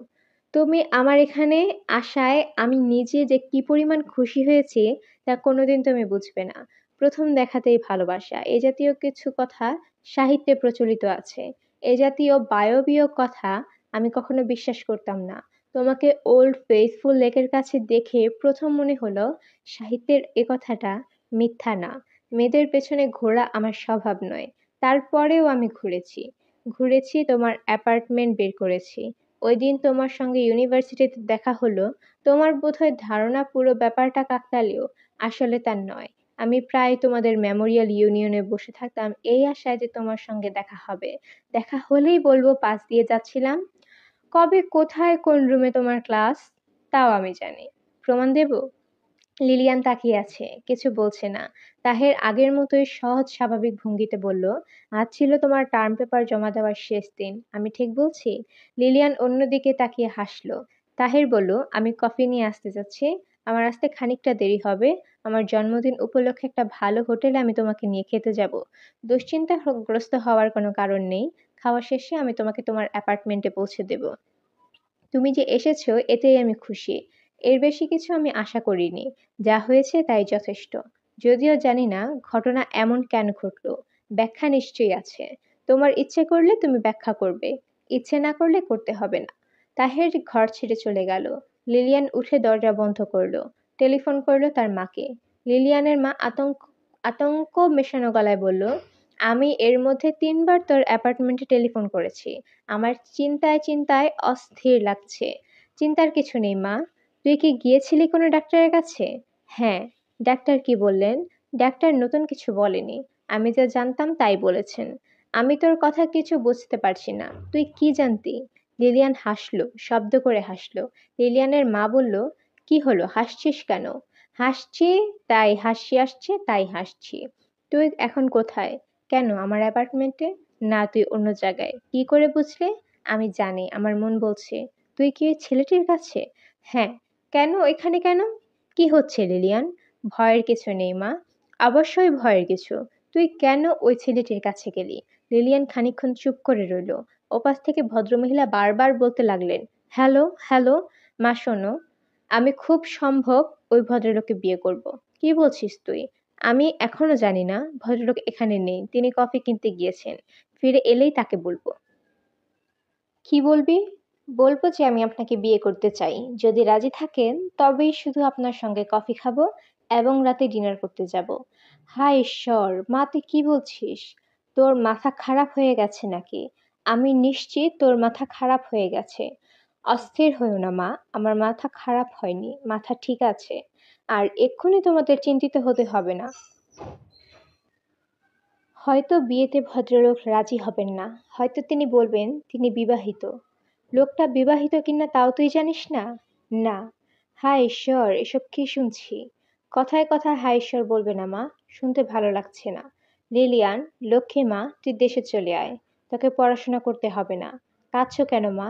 তুমি আমার এখানে আসায় আমি নিজে যে কি পরিমাণ খুশি হয়েছি তা কোনোদিন তুমি বুঝবে না। প্রথম দেখাতেই ভালোবাসা। এ জাতীয় কিছু কথা সাহিত্যে প্রচলিত আছে। এ জাতীয় বায়বীয় কথা আমি কখনো বিশ্বাস করতাম না। তোমাকে ওল্ড ফেইথফুল লেকের কাছে দেখে প্রথম মনে হলো সাহিত্যের এ কথাটা মিথ্যা না। মেয়েদের পেছনে ঘোরা আমার স্বভাব নয়। তারপরেও আমি ঘুরেছি। ঘুরেছি, তোমার অ্যাপার্টমেন্ট বের করেছি। ওইদিন তোমার সঙ্গে ইউনিভার্সিটিতে দেখা হলো। তোমার বোধহয় ধারণা পুরো ব্যাপারটা কাকতালীয়। আসলে তা নয়। আমি প্রায় তোমাদের মেমোরিয়াল ইউনিয়নে বসে থাকতাম এই আশায় যে তোমার সঙ্গে দেখা হবে। দেখা হলেই বলবো পাশ দিয়ে যাচ্ছিলাম। কবে, কোথায়, কোন রুমে তোমার ক্লাস তাও আমি জানি। প্রমাণ দেব? লিলিয়ান তাকিয়ে আছে, কিছু বলছে না। তাহের আগের মতোই সহজ স্বাভাবিক ভঙ্গিতে বলল, আজ ছিল তোমার টার্ম পেপার জমা দেওয়ার শেষ দিন। আমি ঠিক বলছি? লিলিয়ান অন্যদিকে তাকিয়ে হাসলো। তাহের বলল, আমি কফি নিয়ে আসতে যাচ্ছি। আমার আসতে খানিকটা দেরি হবে। আমার জন্মদিন উপলক্ষে একটা ভালো হোটেলে আমি তোমাকে নিয়ে খেতে যাব। দুশ্চিন্তাগ্রস্ত হওয়ার কোনো কারণ নেই। খাওয়া শেষে আমি তোমাকে তোমার অ্যাপার্টমেন্টে পৌঁছে দেব। তুমি যে এসেছো এতেই আমি খুশি। এর বেশি কিছু আমি আশা করিনি। যা হয়েছে তাই যথেষ্ট। যদিও জানি না ঘটনা এমন কেন ঘটলো। ব্যাখ্যা নিশ্চয়ই আছে। তোমার ইচ্ছে করলে তুমি ব্যাখ্যা করবে। ইচ্ছে না করলে করতে হবে না। তাহের ঘর ছেড়ে চলে গেল। লিলিয়ান উঠে দরজা বন্ধ করলো। টেলিফোন করলো তার মাকে। লিলিয়ানের মা আতঙ্ক মেশানো গলায় বলল, আমি এর মধ্যে ৩ বার তোর অ্যাপার্টমেন্টে টেলিফোন করেছি। আমার চিন্তায় চিন্তায় অস্থির লাগছে। চিন্তার কিছু নেই মা। তুই কি গিয়েছিলি কোনো ডাক্তারের কাছে? হ্যাঁ। ডাক্তার কি বললেন? ডাক্তার নতুন কিছু বলেনি। আমি যা জানতাম তাই বলেছেন। আমি তোর কথা কিছু বুঝতে পারছি না। তুই কি জানতি? লিলিয়ান হাসলো, শব্দ করে হাসলো। লিলিয়ানের মা বলল, কি হলো, হাসছিস কেন? হাসছি, তাই হাসি আসছে তাই হাসছি। তুই এখন কোথায়? কেন, আমার অ্যাপার্টমেন্টে? না, তুই অন্য জায়গায়। কি করে বুঝলে? আমি জানি, আমার মন বলছে। তুই কি ওই ছেলেটির কাছে? হ্যাঁ। কেন, এখানে কেন? কি হচ্ছে লিলিয়ান? ভয়ের কিছু নেই মা। অবশ্যই ভয়ের কিছু। তুই কেন ওই ছেলেটির কাছে গেলি? লিলিয়ান খানিকক্ষণ চুপ করে রইল। ওপাশ থেকে ভদ্রমহিলা বারবার বলতে লাগলেন, হ্যালো হ্যালো। মা শোনো, আমি খুব সম্ভব ওই ভদ্রলোককে বিয়ে করব। কি বলছিস তুই? আমি এখনো জানি না। ভদ্রলোক এখানে নেই, তিনি কফি কিনতে গিয়েছেন। ফিরে এলেই তাকে বলবো। কি বলবি? বলবো যে আমি আপনাকে বিয়ে করতে চাই। যদি রাজি থাকেন তবেই শুধু আপনার সঙ্গে কফি খাবো এবং রাতে ডিনার করতে যাব। হায় ঈশ্বর, মা তুই কি বলছিস? তোর মাথা খারাপ হয়ে গেছে নাকি? আমি নিশ্চিত তোর মাথা খারাপ হয়ে গেছে। অস্থির হইও না মা, আমার মাথা খারাপ হয়নি, মাথা ঠিক আছে। আর এক্ষুনি তোমাদের চিন্তিত হতে হবে না। হয়তো বিয়েতে ভদ্রলোক রাজি হবেন না, হয়তো তিনি বলবেন তিনি বিবাহিত। লোকটা বিবাহিত কিনা তাও তুই জানিস না? না। হায় ঈশ্বর, এসব কি শুনছি? কথায় কথায় হায় ঈশ্বর বলবে না মা, শুনতে ভালো লাগছে না। লিলিয়ান, লক্ষ্মী মা, তুই দেশে চলে আয়। তোকে পড়াশোনা করতে হবে না। কাঁদছো কেন মা?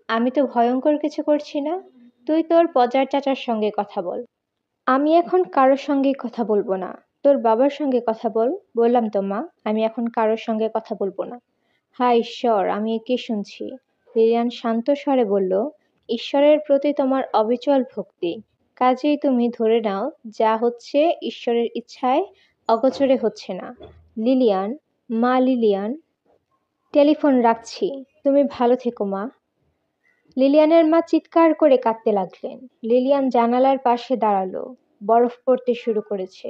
আমি তো ভয়ঙ্কর কিছু করছি না। তুই তোর পজার চাচার সঙ্গে কথা বল। আমি এখন কারোর সঙ্গেই কথা বলবো না। তোর বাবার সঙ্গে কথা বল। বললাম তো মা, আমি এখন কারোর সঙ্গে কথা বলবো না। হায় ঈশ্বর, আমি এ কি শুনছি? লিলিয়ান শান্ত স্বরে বলল, ঈশ্বরের প্রতি তোমার অবিচল ভক্তি। কাজেই তুমি ধরে নাও যা হচ্ছে ঈশ্বরের ইচ্ছায় অগোচরে হচ্ছে না। লিলিয়ান, মা লিলিয়ান, টেলিফোন রাখছি। তুমি ভালো থেকো মা। লিলিয়ানের মা চিৎকার করে কাঁদতে লাগলেন। লিলিয়ান জানালার পাশে দাঁড়ালো। বরফ পড়তে শুরু করেছে।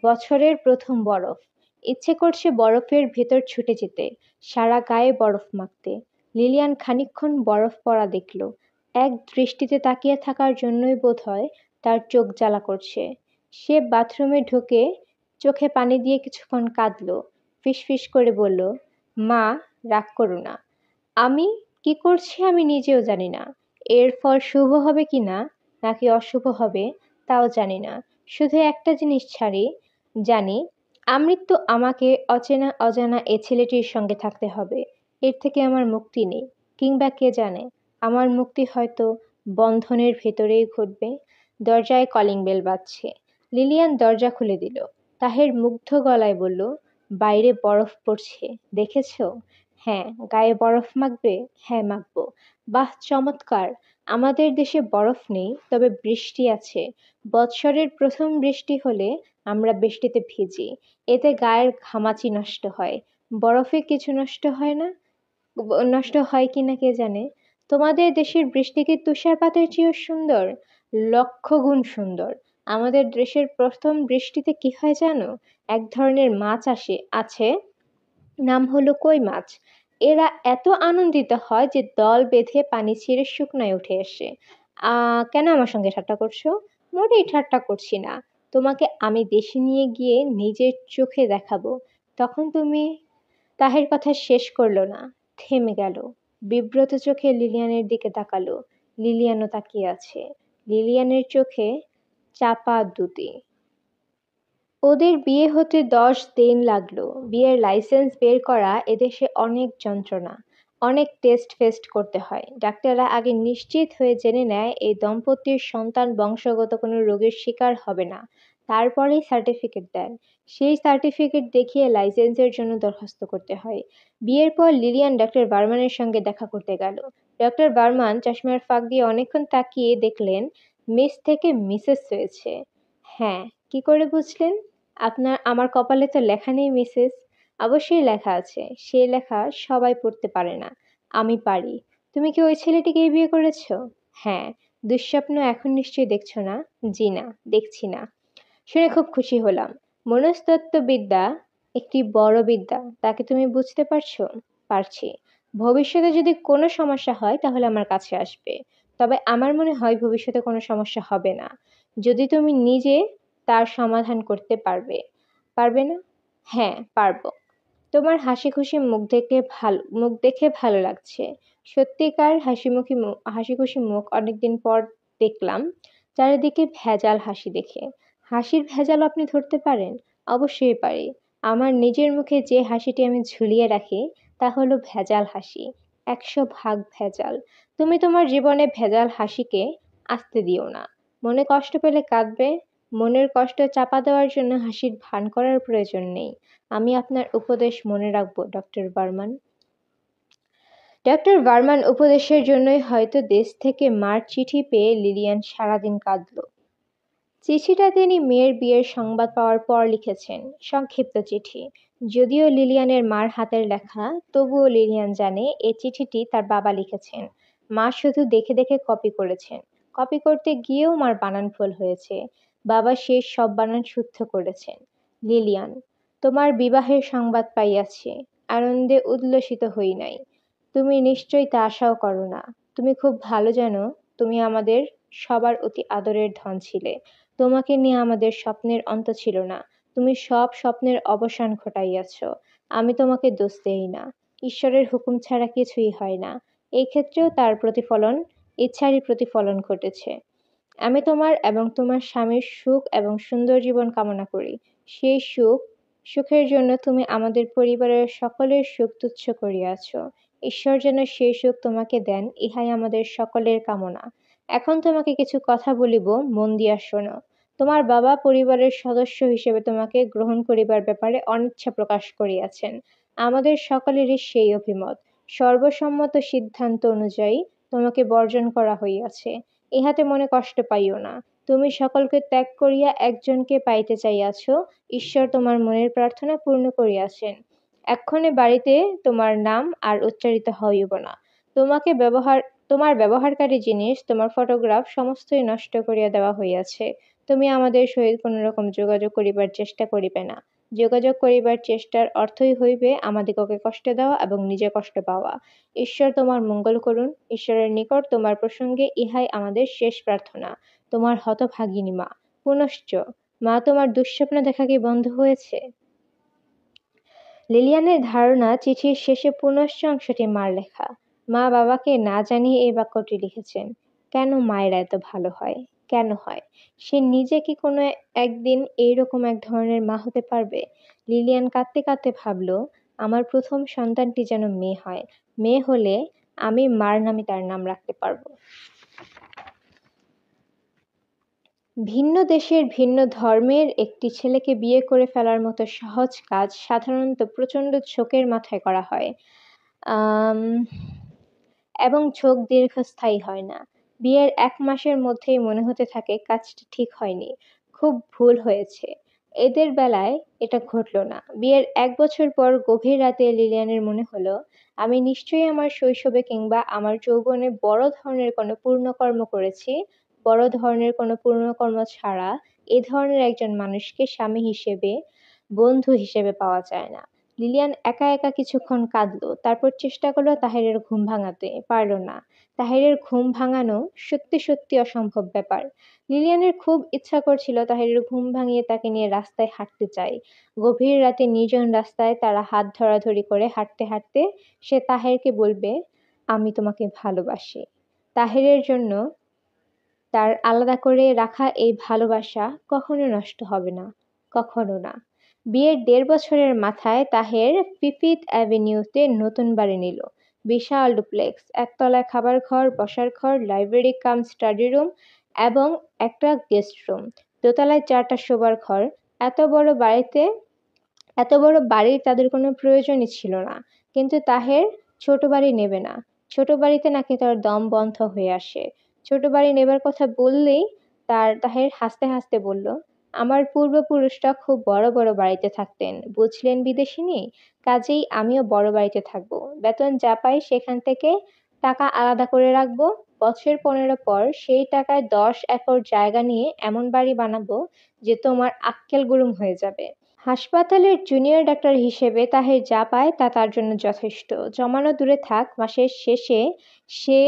বছরের প্রথম বরফ। ইচ্ছে করছে বরফের ভেতর ছুটে যেতে, সারা গায়ে বরফ মাখতে। লিলিয়ান খানিকক্ষণ বরফ পড়া দেখল। এক দৃষ্টিতে তাকিয়ে থাকার জন্যই বোধহয় তার চোখ জ্বালা করছে। সে বাথরুমে ঢুকে চোখে পানি দিয়ে কিছুক্ষণ কাঁদল। ফিসফিস করে বলল, মা, রাগ করো না। আমি কি করছি আমি নিজেও জানি না। এর ফল শুভ হবে কিনা নাকি অশুভ হবে তাও জানি না। শুধু একটা জিনিস জানি, আমৃত্যু আমাকে অচেনা অজানা এ ছেলেটির সঙ্গে থাকতে হবে। এর থেকে আমার মুক্তি নেই। কিংবা কে জানে, আমার মুক্তি হয়তো বন্ধনের ভেতরেই ঘটবে। দরজায় কলিং বেল বাজছে। লিলিয়ান দরজা খুলে দিল। তাহের মুগ্ধ গলায় বলল, বাইরে বরফ পড়ছে, দেখেছো? হ্যাঁ। গায়ে বরফ মাখবে? হ্যাঁ, মাখবো। বাহ, চমৎকার। আমাদের দেশে বরফ নেই, তবে বৃষ্টি আছে। বৎসরের প্রথম বৃষ্টি হলে আমরা বৃষ্টিতে ভিজি। এতে গায়ের ঘামাচি নষ্ট হয়। বরফে কিছু নষ্ট হয় না। নষ্ট হয় কিনা কে জানে। তোমাদের দেশের বৃষ্টি কি তুষারপাতের চেয়েও সুন্দর? লক্ষ গুণ সুন্দর। আমাদের দেশের প্রথম বৃষ্টিতে কি হয় জানো? এক ধরনের মাছ আছে, নাম হলো কই মাছ। এরা এত আনন্দিত হয় যে দল বেঁধে পানি ছেড়ে শুকনায় উঠে আসে। কেন আমার সঙ্গে ঠাট্টা করছো? মোটেই ঠাট্টা করছি না। তোমাকে আমি দেশে নিয়ে গিয়ে নিজের চোখে দেখাবো। তখন তুমি। তাহের কথা শেষ করলো না, থেমে গেল। বিব্রত চোখে লিলিয়ানের দিকে তাকালো। লিলিয়ানও তাকিয়ে আছে। লিলিয়ানের চোখে চাপা দুটি। ওদের বিয়ে হতে 10 দিন লাগলো। বিয়ের লাইসেন্স বের করা এদেশে অনেক যন্ত্রণা। অনেক টেস্ট ফেস্ট করতে হয়। ডাক্তাররা আগে নিশ্চিত হয়ে জেনে নেয় এই দম্পতির সন্তান বংশগত কোনো রোগের শিকার হবে না। তারপরেই সার্টিফিকেট দেন। সেই সার্টিফিকেট দেখিয়ে লাইসেন্সের জন্য দরখাস্ত করতে হয়। বিয়ের পর লিলিয়ান ডাক্তার বার্মানের সঙ্গে দেখা করতে গেল। ডক্টর বার্মান চশমার ফাঁক দিয়ে অনেকক্ষণ তাকিয়ে দেখলেন মিস থেকে মিসেস হয়েছে। হ্যাঁ, কি করে বুঝলেন? আমার কপালে তো লেখা নেই মিসেস। অবশ্যই লেখা আছে, সেই লেখা সবাই পড়তে পারে না। আমি পারি। তুমি কি ওই ছেলেটিকেই বিয়ে করেছ? হ্যাঁ। দুঃস্বপ্ন এখন নিশ্চয়ই দেখছো না? জি না, দেখছি না। শুনে খুব খুশি হলাম। মনস্তত্ত্ববিদ্যা একটি বড় বিদ্যা, তাকে তুমি বুঝতে পারছো? পারছি। ভবিষ্যতে যদি কোনো সমস্যা হয় তাহলে আমার কাছে আসবে। তবে আমার মনে হয় ভবিষ্যতে কোনো সমস্যা হবে না। যদি তুমি নিজে তার সমাধান করতে পারবে। পারবে না? হ্যাঁ, পারবো। তোমার হাসিখুশি মুখ দেখে ভালো লাগছে। সত্যিকার হাসিখুশি মুখ অনেকদিন পর দেখলাম। চারিদিকে ভেজাল হাসি দেখে। হাসির ভেজাল আপনি ধরতে পারেন? অবশ্যই পারি। আমার নিজের মুখে যে হাসিটি আমি ঝুলিয়ে রাখি তা হলো ভেজাল হাসি। ১০০ ভাগ ভেজাল। তুমি তোমার জীবনে ভেজাল হাসিকে আসতে দিও না। মনে কষ্ট পেলে কাঁদবে। মনের কষ্ট চাপা দেওয়ার জন্য হাসির ভান করার প্রয়োজন নেই। আমি আপনার উপদেশ মনে রাখব, ডক্টর বার্মান। ডক্টর বার্মান উপদেশের জন্যই হয়তো দেশ থেকে মার চিঠি পেয়ে লিলিয়ান সারাদিন কাঁদল। চিঠিটা তিনি মেয়ের বিয়ের সংবাদ পাওয়ার পর লিখেছেন, সংক্ষিপ্ত চিঠি। যদিও লিলিয়ানের মার হাতের লেখা, তবুও লিলিয়ান জানে এই চিঠিটি তার বাবা লিখেছেন। মা শুধু দেখে দেখে কপি করেছেন। কপি করতে গিয়েও মার বানান ভুল হয়েছে। বাবা শেষ সব বানান শুদ্ধ করেছেন। লিলিয়ান, তোমার বিবাহের সংবাদ পাইয়াছি, আনন্দে উল্লসিত হই নাই। তুমি নিশ্চয়ই তা আশাও করো না। তুমি খুব ভালো জানো তুমি আমাদের সবার অতি আদরের ধন ছিলে। তোমাকে নিয়ে আমাদের স্বপ্নের অন্ত ছিল না। তুমি সব স্বপ্নের অবসান ঘটাইয়াছ। আমি তোমাকে দোষ দেই না। ঈশ্বরের হুকুম ছাড়া কিছুই হয় না। এই ক্ষেত্রেও তার প্রতিফলন, ইচ্ছারই প্রতিফলন ঘটেছে। আমি তোমার এবং তোমার স্বামীর সুখ এবং সুন্দর জীবন কামনা করি। সেই সুখের জন্য তুমি আমাদের পরিবারের সকলের সুখ তুচ্ছ করিয়াছ। ঈশ্বর যেন সেই সুখ তোমাকে দেন, ইহাই আমাদের সকলের কামনা। এখন তোমাকে কিছু কথা বলিব, মন দিয়া শোনো। তোমার বাবা পরিবারের সদস্য হিসেবে তোমাকে গ্রহণ করিবার ব্যাপারে অনিচ্ছা প্রকাশ করিয়াছেন। আমাদের সকলেরই সেই অভিমত। সর্বসম্মত সিদ্ধান্ত অনুযায়ী তোমাকে বর্জন করা হইয়াছে। ইহাতে মনে কষ্ট পাইও না। তুমি সকলকে ত্যাগ করিয়া একজনকে পাইতে চাইয়াছ। ঈশ্বর তোমার মনের প্রার্থনা পূর্ণ করিয়াছেন। এক্ষণে বাড়িতে তোমার নাম আর উচ্চারিত হইব না। তোমার ব্যবহারকারী জিনিস, তোমার ফটোগ্রাফ সমস্তই নষ্ট করিয়া দেওয়া হইয়াছে। তুমি আমাদের সহিত কোন রকম যোগাযোগ করিবার চেষ্টা করিবে না। যোগাযোগ করিবার চেষ্টার অর্থই হইবে আমাদিগকে কষ্ট দেওয়া এবং নিজে কষ্ট পাওয়া। ঈশ্বর তোমার মঙ্গল করুন। ঈশ্বরের নিকট তোমার প্রসঙ্গে ইহাই আমাদের শেষ প্রার্থনা। তোমার হতভাগিনী মা। পুনশ্চ, মা, তোমার দুঃস্বপ্ন দেখা কি বন্ধ হয়েছে? লিলিয়ানের ধারণা চিঠির শেষে পুনশ্চ অংশটি মার লেখা। মা বাবাকে না জানিয়ে এই বাক্যটি লিখেছেন। কেন মায়েরা এত ভালো হয়? কেন হয়? সে নিজে কি কোনো একদিন এইরকম এক ধরনের মা হতে পারবে? লিলিয়ান কাঁদতে কাঁদতে ভাবল, আমার প্রথম সন্তানটি যেন মেয়ে হয়। মেয়ে হলে আমি মার নামে তার নাম রাখতে পারবো। ভিন্ন দেশের ভিন্ন ধর্মের একটি ছেলেকে বিয়ে করে ফেলার মতো সহজ কাজ সাধারণত প্রচণ্ড ঝোঁকের মাথায় করা হয়, এবং ঝোঁক দীর্ঘস্থায়ী হয় না। বিয়ের ১ মাসের মধ্যেই মনে হতে থাকে কাজটা ঠিক হয়নি, খুব ভুল হয়েছে। এদের বেলায় এটা ঘটল না। বিয়ের ১ বছর পর গভীর রাতে লিলিয়ানের মনে হলো, আমি নিশ্চয়ই আমার শৈশবে কিংবা আমার যৌবনে বড় ধরনের কোনো পুণ্যকর্ম করেছি। বড় ধরনের কোনো পুণ্যকর্ম ছাড়া এ ধরনের একজন মানুষকে স্বামী হিসেবে, বন্ধু হিসেবে পাওয়া যায় না। লিলিয়ান একা একা কিছুক্ষণ কাঁদল। তারপর চেষ্টা করলো তাহেরের ঘুম ভাঙাতে। পারল না। তাহেরের ঘুম ভাঙানো সত্যি সত্যি অসম্ভব ব্যাপার। লিলিয়ানের খুব ইচ্ছা করছিল তাহেরের ঘুম ভাঙিয়ে তাকে নিয়ে রাস্তায় হাঁটতে চায়। গভীর রাতে নির্জন রাস্তায় তারা হাত ধরাধরি করে হাঁটতে হাঁটতে সে তাহেরকে বলবে, আমি তোমাকে ভালোবাসি। তাহেরের জন্য তার আলাদা করে রাখা এই ভালোবাসা কখনো নষ্ট হবে না, কখনো না। বিয়ের ১.৫ বছরের মাথায় তাহের ফিফথ অ্যাভিনিউতে নতুন বাড়ি নিল। বিশাল ডুপ্লেক্স, একতলায় খাবার ঘর, বসার ঘর, লাইব্রেরি কাম স্টাডি রুম এবং একটা গেস্ট রুম। দোতলায় ৪টা শোবার ঘর। এত বড় বাড়ির তাদের কোনো প্রয়োজনই ছিল না। কিন্তু তাহের ছোট বাড়ি নেবে না। ছোট বাড়িতে নাকি তার দম বন্ধ হয়ে আসে। ছোট বাড়ি নেবার কথা বললেই তাহের হাসতে হাসতে বলল, আমার পূর্বপুরুষরা খুব বড় বড় বাড়িতে থাকতেন, বুঝলেন বিদেশিনী? কাজেই আমিও বড় বাড়িতে থাকবো। বেতন যা পাই সেখান থেকে টাকা আলাদা করে রাখবো। বছর 15 পর সেই টাকায় 10 একর জায়গা নিয়ে এমন বাড়ি বানাবো যে তোমার আক্কেল গুড়ুম হয়ে যাবে। হাসপাতালের জুনিয়র ডাক্তার হিসেবে তাহের যা পায় তা তার জন্য যথেষ্ট। জমানো দূরে থাক, মাসের শেষে সে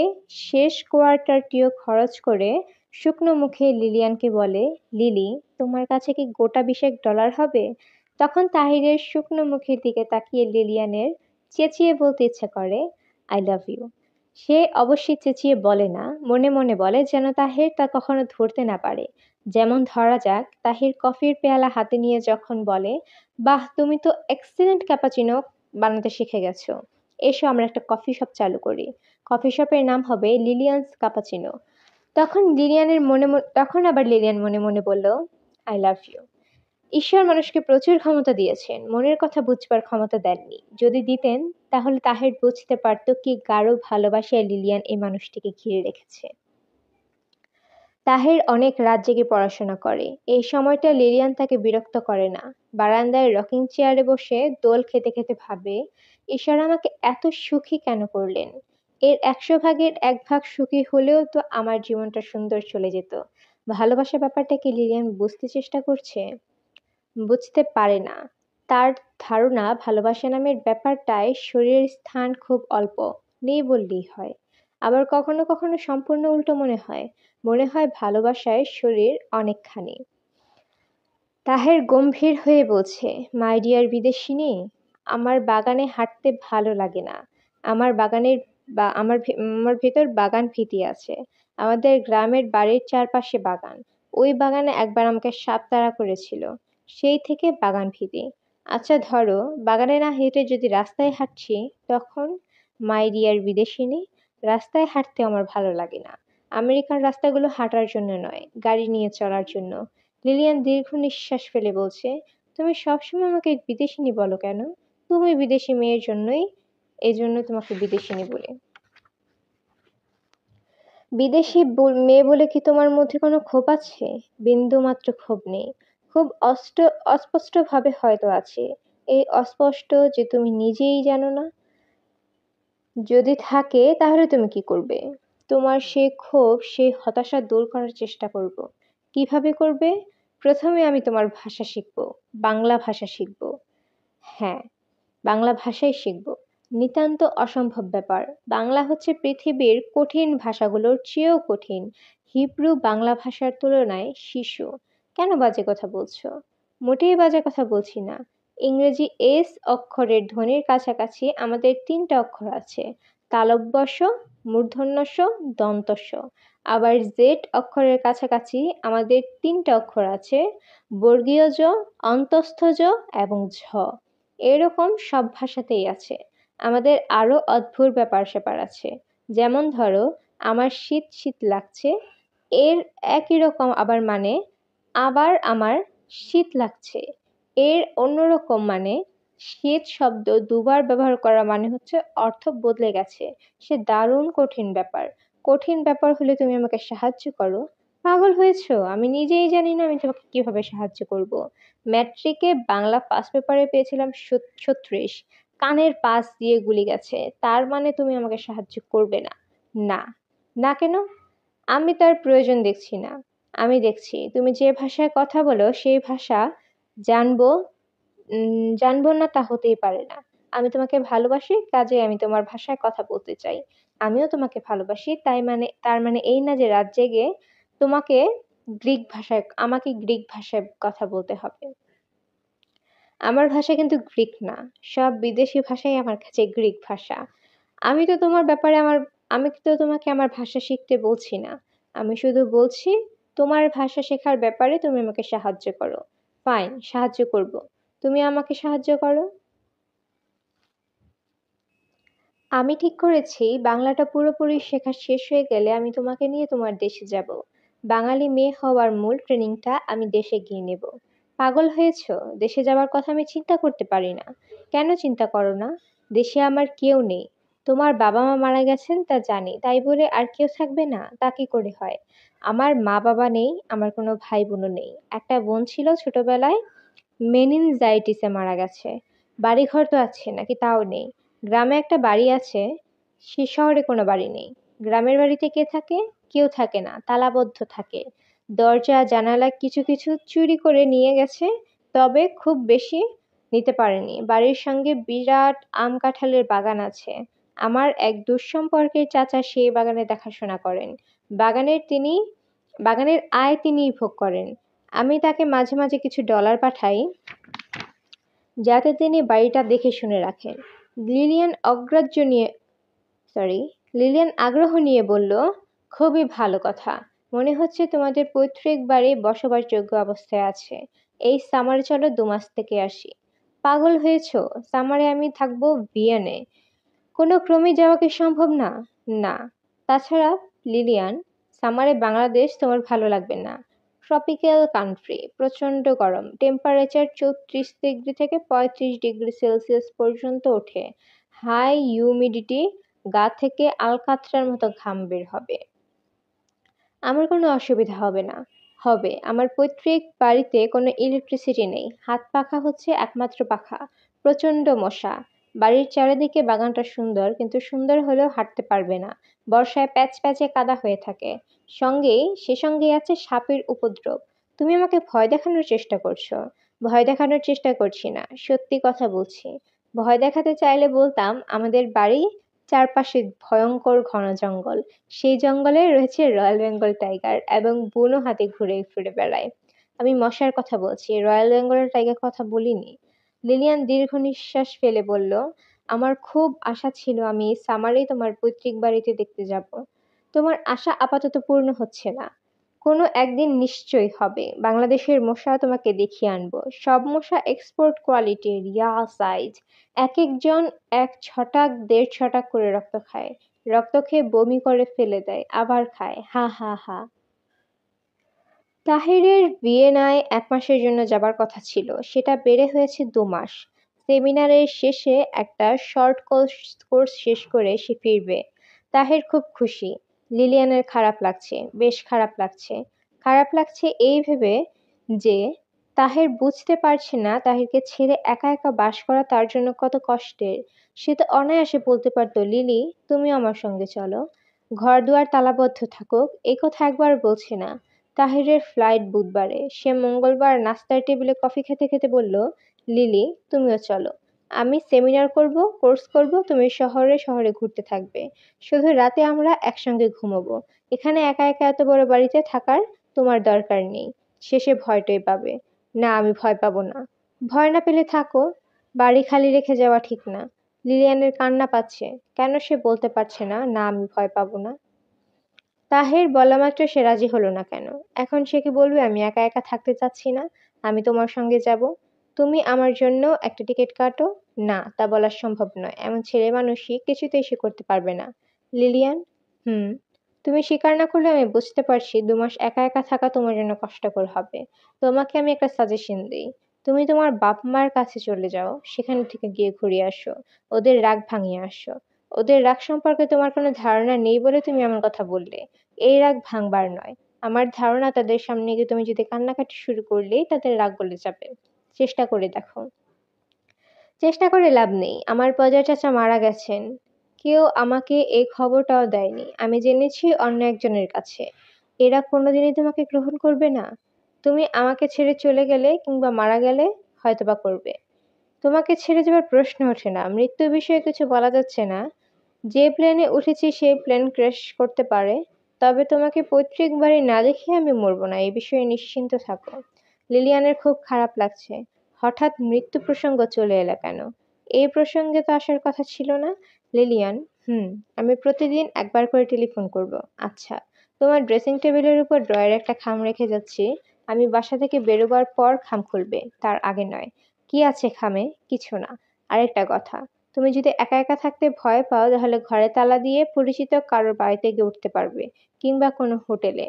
শেষ কোয়ার্টারটিও খরচ করে শুকনো মুখে লিলিয়ানকে বলে, লিলি, তোমার কাছে কি গোটা 20 ডলার হবে? তখন তাহিরের শুকনো মুখের দিকে তাকিয়ে লিলিয়ানের চেঁচিয়ে বলতে ইচ্ছে করে, আই লাভ ইউ। সে অবশ্যই চেঁচিয়ে বলে না, মনে মনে বলে, যেন তাহের তা কখনো ধরতে না পারে। যেমন ধরা যাক, তাহির কফির পেয়ালা হাতে নিয়ে যখন বলে, বাহ, তুমি তো এক্সিলেন্ট ক্যাপাচিনো বানাতে শিখে গেছো, এসো আমরা একটা কফি শপ চালু করি। কফি শপের নাম হবে লিলিয়ানস কাপাচিনো। তখন আবার লিলিয়ান মনে মনে বলল, আই লাভ ইউ। ঈশ্বর মানুষকে প্রচুর ক্ষমতা দিয়েছেন, মনের কথা বুঝবার ক্ষমতা দেননি। যদি দিতেন তাহলে তাহের বুঝতে পারত কি গাঢ় ভালোবাসায় লিলিয়ান এই মানুষটিকে ঘিরে রেখেছে। তাহের অনেক রাত জেগে পড়াশোনা করে। এই সময়টা লিলিয়ান তাকে বিরক্ত করে না। বারান্দায় রকিং চেয়ারে বসে দোল খেতে খেতে ভাবে, ঈশ্বর আমাকে এত সুখী কেন করলেন? এর 100 ভাগের 1 ভাগ সুখী হলেও তো আমার জীবনটা সুন্দর চলে যেত। ভালোবাসা ব্যাপারটা কি লিলিয়ান বুঝতে চেষ্টা করছে? বুঝতে পারে না। তার ধারণা ভালোবাসা নামের ব্যাপারটায় শরীরের স্থান খুব অল্প, নেই বললেই হয়। আবার কখনো কখনো সম্পূর্ণ উল্টো মনে হয়। মনে হয় ভালোবাসায় শরীর অনেকখানি। তাহের গম্ভীর হয়ে বলছে, মাই ডিয়ার বিদেশিনী, আমার বাগানে হাঁটতে ভালো লাগে না। আমার বাগানের বা আমার ভেতর বাগান ভীতি আছে। আমাদের গ্রামের বাড়ির চারপাশে বাগান। ওই বাগানে একবার আমাকে সাপ তাড়া করেছিল। সেই থেকে বাগান ভীতি। আচ্ছা ধরো, বাগানে না হেঁটে যদি রাস্তায় হাঁটছি, তখন? মাই ডিয়ার বিদেশিনী, রাস্তায় হাঁটতে আমার ভালো লাগে না। আমেরিকার রাস্তাগুলো হাঁটার জন্য নয়, গাড়ি নিয়ে চলার জন্য। লিলিয়ান দীর্ঘ নিঃশ্বাস ফেলে বলছে, তুমি সবসময় আমাকে বিদেশিনী বলো কেন? তুমি বিদেশি মেয়ের জন্যই, এজন্য তোমাকে বিদেশিনী বলে। বিদেশি মেয়ে বলে কি তোমার মধ্যে কোনো ক্ষোভ আছে? বিন্দু মাত্র ক্ষোভ নেই। খুব অস্পষ্ট ভাবে হয়তো আছে। এই অস্পষ্ট যে তুমি নিজেই জানো না। যদি থাকে তাহলে তুমি কি করবে? তোমার সেই ক্ষোভ, সেই হতাশা দূর করার চেষ্টা করব। কিভাবে করবে? প্রথমে আমি তোমার ভাষা শিখব, বাংলা ভাষা শিখব। হ্যাঁ, বাংলা ভাষাই শিখব। নিতান্ত অসম্ভব ব্যাপার। বাংলা হচ্ছে পৃথিবীর কঠিন ভাষাগুলোর চেয়েও কঠিন। হিব্রু বাংলা ভাষার তুলনায় শিশু। কেন বাজে কথা বলছো? মোটেই বাজে কথা বলছি না। ইংরেজি এস অক্ষরের ধ্বনির কাছাকাছি আমাদের 3টা অক্ষর আছে, তালব্য শ, মূর্ধন্য ষ, দন্ত স। আবার জেড অক্ষরের কাছাকাছি আমাদের 3টা অক্ষর আছে, বর্গীয় জ, অন্তস্থ জ এবং ঝ। এরকম সব ভাষাতেই আছে। আমাদের আরো অদ্ভুত ব্যাপার স্যাপার আছে। যেমন ধরো, আমার শীত শীত লাগছে, এর একই রকম আবার আমার শীত লাগছে এর অন্যরকম মানে। শীত শব্দ দুবার ব্যবহার করা মানে হচ্ছে অর্থ বদলে গেছে। সে দারুণ কঠিন ব্যাপার। কঠিন ব্যাপার হলে তুমি আমাকে সাহায্য করো? পাগল হয়েছো? আমি নিজেই জানি না আমি তোমাকে কিভাবে সাহায্য করব। ম্যাট্রিকে বাংলা ফার্স্ট পেপারে পেয়েছিলাম 36, কানের পাশ দিয়ে গুলি গেছে, তার মানে তুমি আমাকে সাহায্য করবে না? না। না কেন? আমি তার প্রয়োজন দেখছি না। আমি দেখছি তুমি যে ভাষায় কথা বলো সেই ভাষা জানবো জানবো না তা হতেই পারে না। আমি তোমাকে ভালোবাসি, কাজে আমি তোমার ভাষায় কথা বলতে চাই। আমিও তোমাকে ভালোবাসি, তার মানে এই না যে রাত জেগে আমাকে গ্রিক ভাষায় কথা বলতে হবে। আমার ভাষা কিন্তু গ্রিক না। সব বিদেশি ভাষাই আমার কাছে গ্রিক ভাষা। আমি তো তোমাকে আমার ভাষা শিখতে বলছি না। আমি শুধু বলছি, তোমার ভাষা শেখার ব্যাপারে তুমি আমাকে সাহায্য করো। ফাইন, সাহায্য করব। তুমি আমাকে সাহায্য করো। আমি ঠিক করেছি, বাংলাটা পুরোপুরি শেখা শেষ হয়ে গেলে আমি তোমাকে নিয়ে তোমার দেশে যাব। বাঙালি মেয়ে হওয়ার মূল ট্রেনিংটা আমি দেশে গিয়ে নেব। পাগল হয়েছো? দেশে যাওয়ার কথা আমি চিন্তা করতে পারি না। কেন চিন্তা করো না? দেশে আমার কেউ নেই। তোমার বাবা মা মারা গেছেন তা জানি, তাই বলে আর কেউ থাকবে না তা কি করে হয়? আমার মা বাবা নেই, আমার কোনো ভাই বোনও নেই। একটা বোন ছিল ছোটবেলায়, মেনিনজাইটিসে মারা গেছে। বাড়িঘর তো আছে নাকি তাও নেই। গ্রামে একটা বাড়ি আছে, সে শহরে কোনো বাড়ি নেই। গ্রামের বাড়িতে কে থাকে? কেউ থাকে না, তালাবদ্ধ থাকে। দরজা জানালা কিছু কিছু চুরি করে নিয়ে গেছে, তবে খুব বেশি নিতে পারেনি। বাড়ির সঙ্গে বিরাট আম কাঁঠালের বাগান আছে। আমার এক দুঃসম্পর্কের চাচা সেই বাগানে দেখাশোনা করেন। বাগানের আয় তিনিই ভোগ করেন। আমি তাকে মাঝে মাঝে কিছু ডলার পাঠাই, যাতে তিনি বাড়িটা দেখে শুনে রাখেন। লিলিয়ান অগ্রাহ্য নিয়ে লিলিয়ান আগ্রহ নিয়ে বলল, খুবই ভালো কথা। মনে হচ্ছে তোমাদের পৈতৃক বাড়ি বসবাসযোগ্য অবস্থায় আছে। এই সামারে চলো 2 মাস থেকে আসি। পাগল হয়েছো? সামারে আমি থাকবো ভিয়েনে। কোনো ক্রমে যাওয়া কি সম্ভব না? না। তাছাড়া লিলিয়ান, সামারে বাংলাদেশ তোমার ভালো লাগবে না। ট্রপিক্যাল কান্ট্রি, প্রচণ্ড গরম, টেম্পারেচার 34 ডিগ্রি থেকে 35 ডিগ্রি সেলসিয়াস পর্যন্ত ওঠে। হাই হিউমিডিটি, গা থেকে আলকাতরার মতো ঘাম বের হবে। আমার কোনো অসুবিধা হবে না। হবে। আমার পৈতৃক বাড়িতে কোনো ইলেকট্রিসিটি নেই। হাত পাখা হচ্ছে একমাত্র পাখা। প্রচণ্ড মশা। বাড়ির চারিদিকে বাগানটা সুন্দর, কিন্তু সুন্দর হলেও হাঁটতে পারবে না। বর্ষায় প্যাচপ্যাচে কাদা হয়ে থাকে। সে সঙ্গেই আছে সাপের উপদ্রব। তুমি আমাকে ভয় দেখানোর চেষ্টা করছো। ভয় দেখানোর চেষ্টা করছি না, সত্যি কথা বলছি। ভয় দেখাতে চাইলে বলতাম আমাদের বাড়ি চারপাশে ভয়ঙ্কর ঘন জঙ্গল। সেই জঙ্গলে রয়েছে রয়্যাল বেঙ্গল টাইগার এবং বুনো হাতি ঘুরে ফিরে বেড়ায়। আমি মশার কথা বলছি, রয়্যাল বেঙ্গল টাইগার কথা বলিনি। লিলিয়ান দীর্ঘ নিঃশ্বাস ফেলে বলল, আমার খুব আশা ছিল আমি এই সামারেই তোমার পৈতৃক বাড়িতে দেখতে যাব। তোমার আশা আপাতত পূর্ণ হচ্ছে না। কোনো একদিন নিশ্চয়ই হবে। বাংলাদেশের মশা তোমাকে দেখিয়ে আনবো। সব মশা এক্সপোর্ট কোয়ালিটির, ইয়া সাইজ। একেকজন 1 ছটাক 1.5 ছটাক করে রক্ত খায়। রক্ত খেয়ে বমি করে ফেলে দেয়, আবার খায়। হা হা হা। তাহিরের ভিয়েনায় 1 মাসের জন্য যাবার কথা ছিল, সেটা বেড়ে হয়েছে 2 মাস। সেমিনারের শেষে একটা শর্ট কোর্স শেষ করে সে ফিরবে। তাহির খুব খুশি। লিলিয়ানের খারাপ লাগছে, বেশ খারাপ লাগছে। খারাপ লাগছে এই ভেবে যে তাহির বুঝতে পারছে না তাহিরকে ছেড়ে একা একা বাস করা তার জন্য কত কষ্টের। সে তো অনায়াসে বলতে পারতো, লিলি তুমি আমার সঙ্গে চলো, ঘর দুয়ার তালাবদ্ধ থাকুক, এই কথা একবার বলছে না। তাহিরের ফ্লাইট বুধবারে। সে মঙ্গলবার নাস্তার টেবিলে কফি খেতে খেতে বলল, লিলি তুমিও চলো। আমি সেমিনার করব, কোর্স করব, তুমি শহরে শহরে ঘুরতে থাকবে। শুধু রাতে আমরা একসঙ্গে ঘুমোবো। এখানে একা একা এত বড় বাড়িতে থাকার তোমার দরকার নেই। শেষে ভয়টই পাবে। না, আমি ভয় পাবো না। ভয় না পেলে থাকো। বাড়ি খালি রেখে যাওয়া ঠিক না। লিলিয়ানের কান্না পাচ্ছে। কেন সে বলতে পারছে না, না আমি ভয় পাবো না। তাহের বলামাত্র সে রাজি হলো না কেন? এখন সে কি বলবে আমি একা একা থাকতে চাচ্ছি না, আমি তোমার সঙ্গে যাব? তুমি আমার জন্য একটা টিকিট কাটো। না, তা বলা সম্ভব নয়। এমন ছেলে মানুষই কিছুতেই সে করতে পারবে না। লিলিয়ান, হুম, তুমি স্বীকার না করলে আমি বুঝতে পারছি 2 মাস একা একা থাকা তোমার জন্য কষ্টকর হবে। তোমাকে আমি একটা সাজেশন দিই। তুমি তোমার বাপ মার কাছে চলে যাও, সেখান থেকে গিয়ে ঘুরে আসো, ওদের রাগ ভাঙিয়ে আসো। ওদের রাগ সম্পর্কে তোমার কোনো ধারণা নেই বলে তুমি এমন কথা বললে। এই রাগ ভাঙবার নয়। আমার ধারণা তাদের সামনে গিয়ে তুমি যদি কান্নাকাটি শুরু করলেই তাদের রাগ গলে যাবে। চেষ্টা করে দেখো। চেষ্টা করে লাভ নেই। আমার পজা চাচা মারা গেছেন। কেউ আমাকে এই খবরটাও দেয়নি। আমি জেনেছি অন্য একজনের কাছে। এরা কোনোদিনই তোমাকে গ্রহণ করবে না। তুমি আমাকে ছেড়ে চলে গেলে কিংবা মারা গেলে হয়তোবা করবে। তোমাকে ছেড়ে যাবার প্রশ্ন ওঠে না। মৃত্যু বিষয়ে কিছু বলা যাচ্ছে না। যে প্লেনে উঠেছি সেই প্লেন ক্র্যাশ করতে পারে। তবে তোমাকে পৈতৃক বাড়ি না দেখিয়ে আমি মরবো না, এই বিষয়ে নিশ্চিন্ত থাকো। লিলিয়ানের খুব খারাপ লাগছে। হঠাৎ মৃত্যু প্রসঙ্গ চলে এলো কেন? এই প্রসঙ্গে তো আসার কথা ছিল না। লিলিয়ান, আমি প্রতিদিন একবার করে টেলিফোন করব। আচ্ছা, তোমার ড্রেসিং টেবিলের উপর ড্রয়ারে একটা খাম রেখে যাচ্ছি। আমি বাসা থেকে বেরোবার পর খাম খুলবে, তার আগে নয়। কি আছে খামে? কিছু না। আরেকটা কথা, তুমি যদি একা একা থাকতে ভয় পাও তাহলে ঘরে তালা দিয়ে পরিচিত কারোর বাড়িতে গিয়ে উঠতে পারবে, কিংবা কোনো হোটেলে।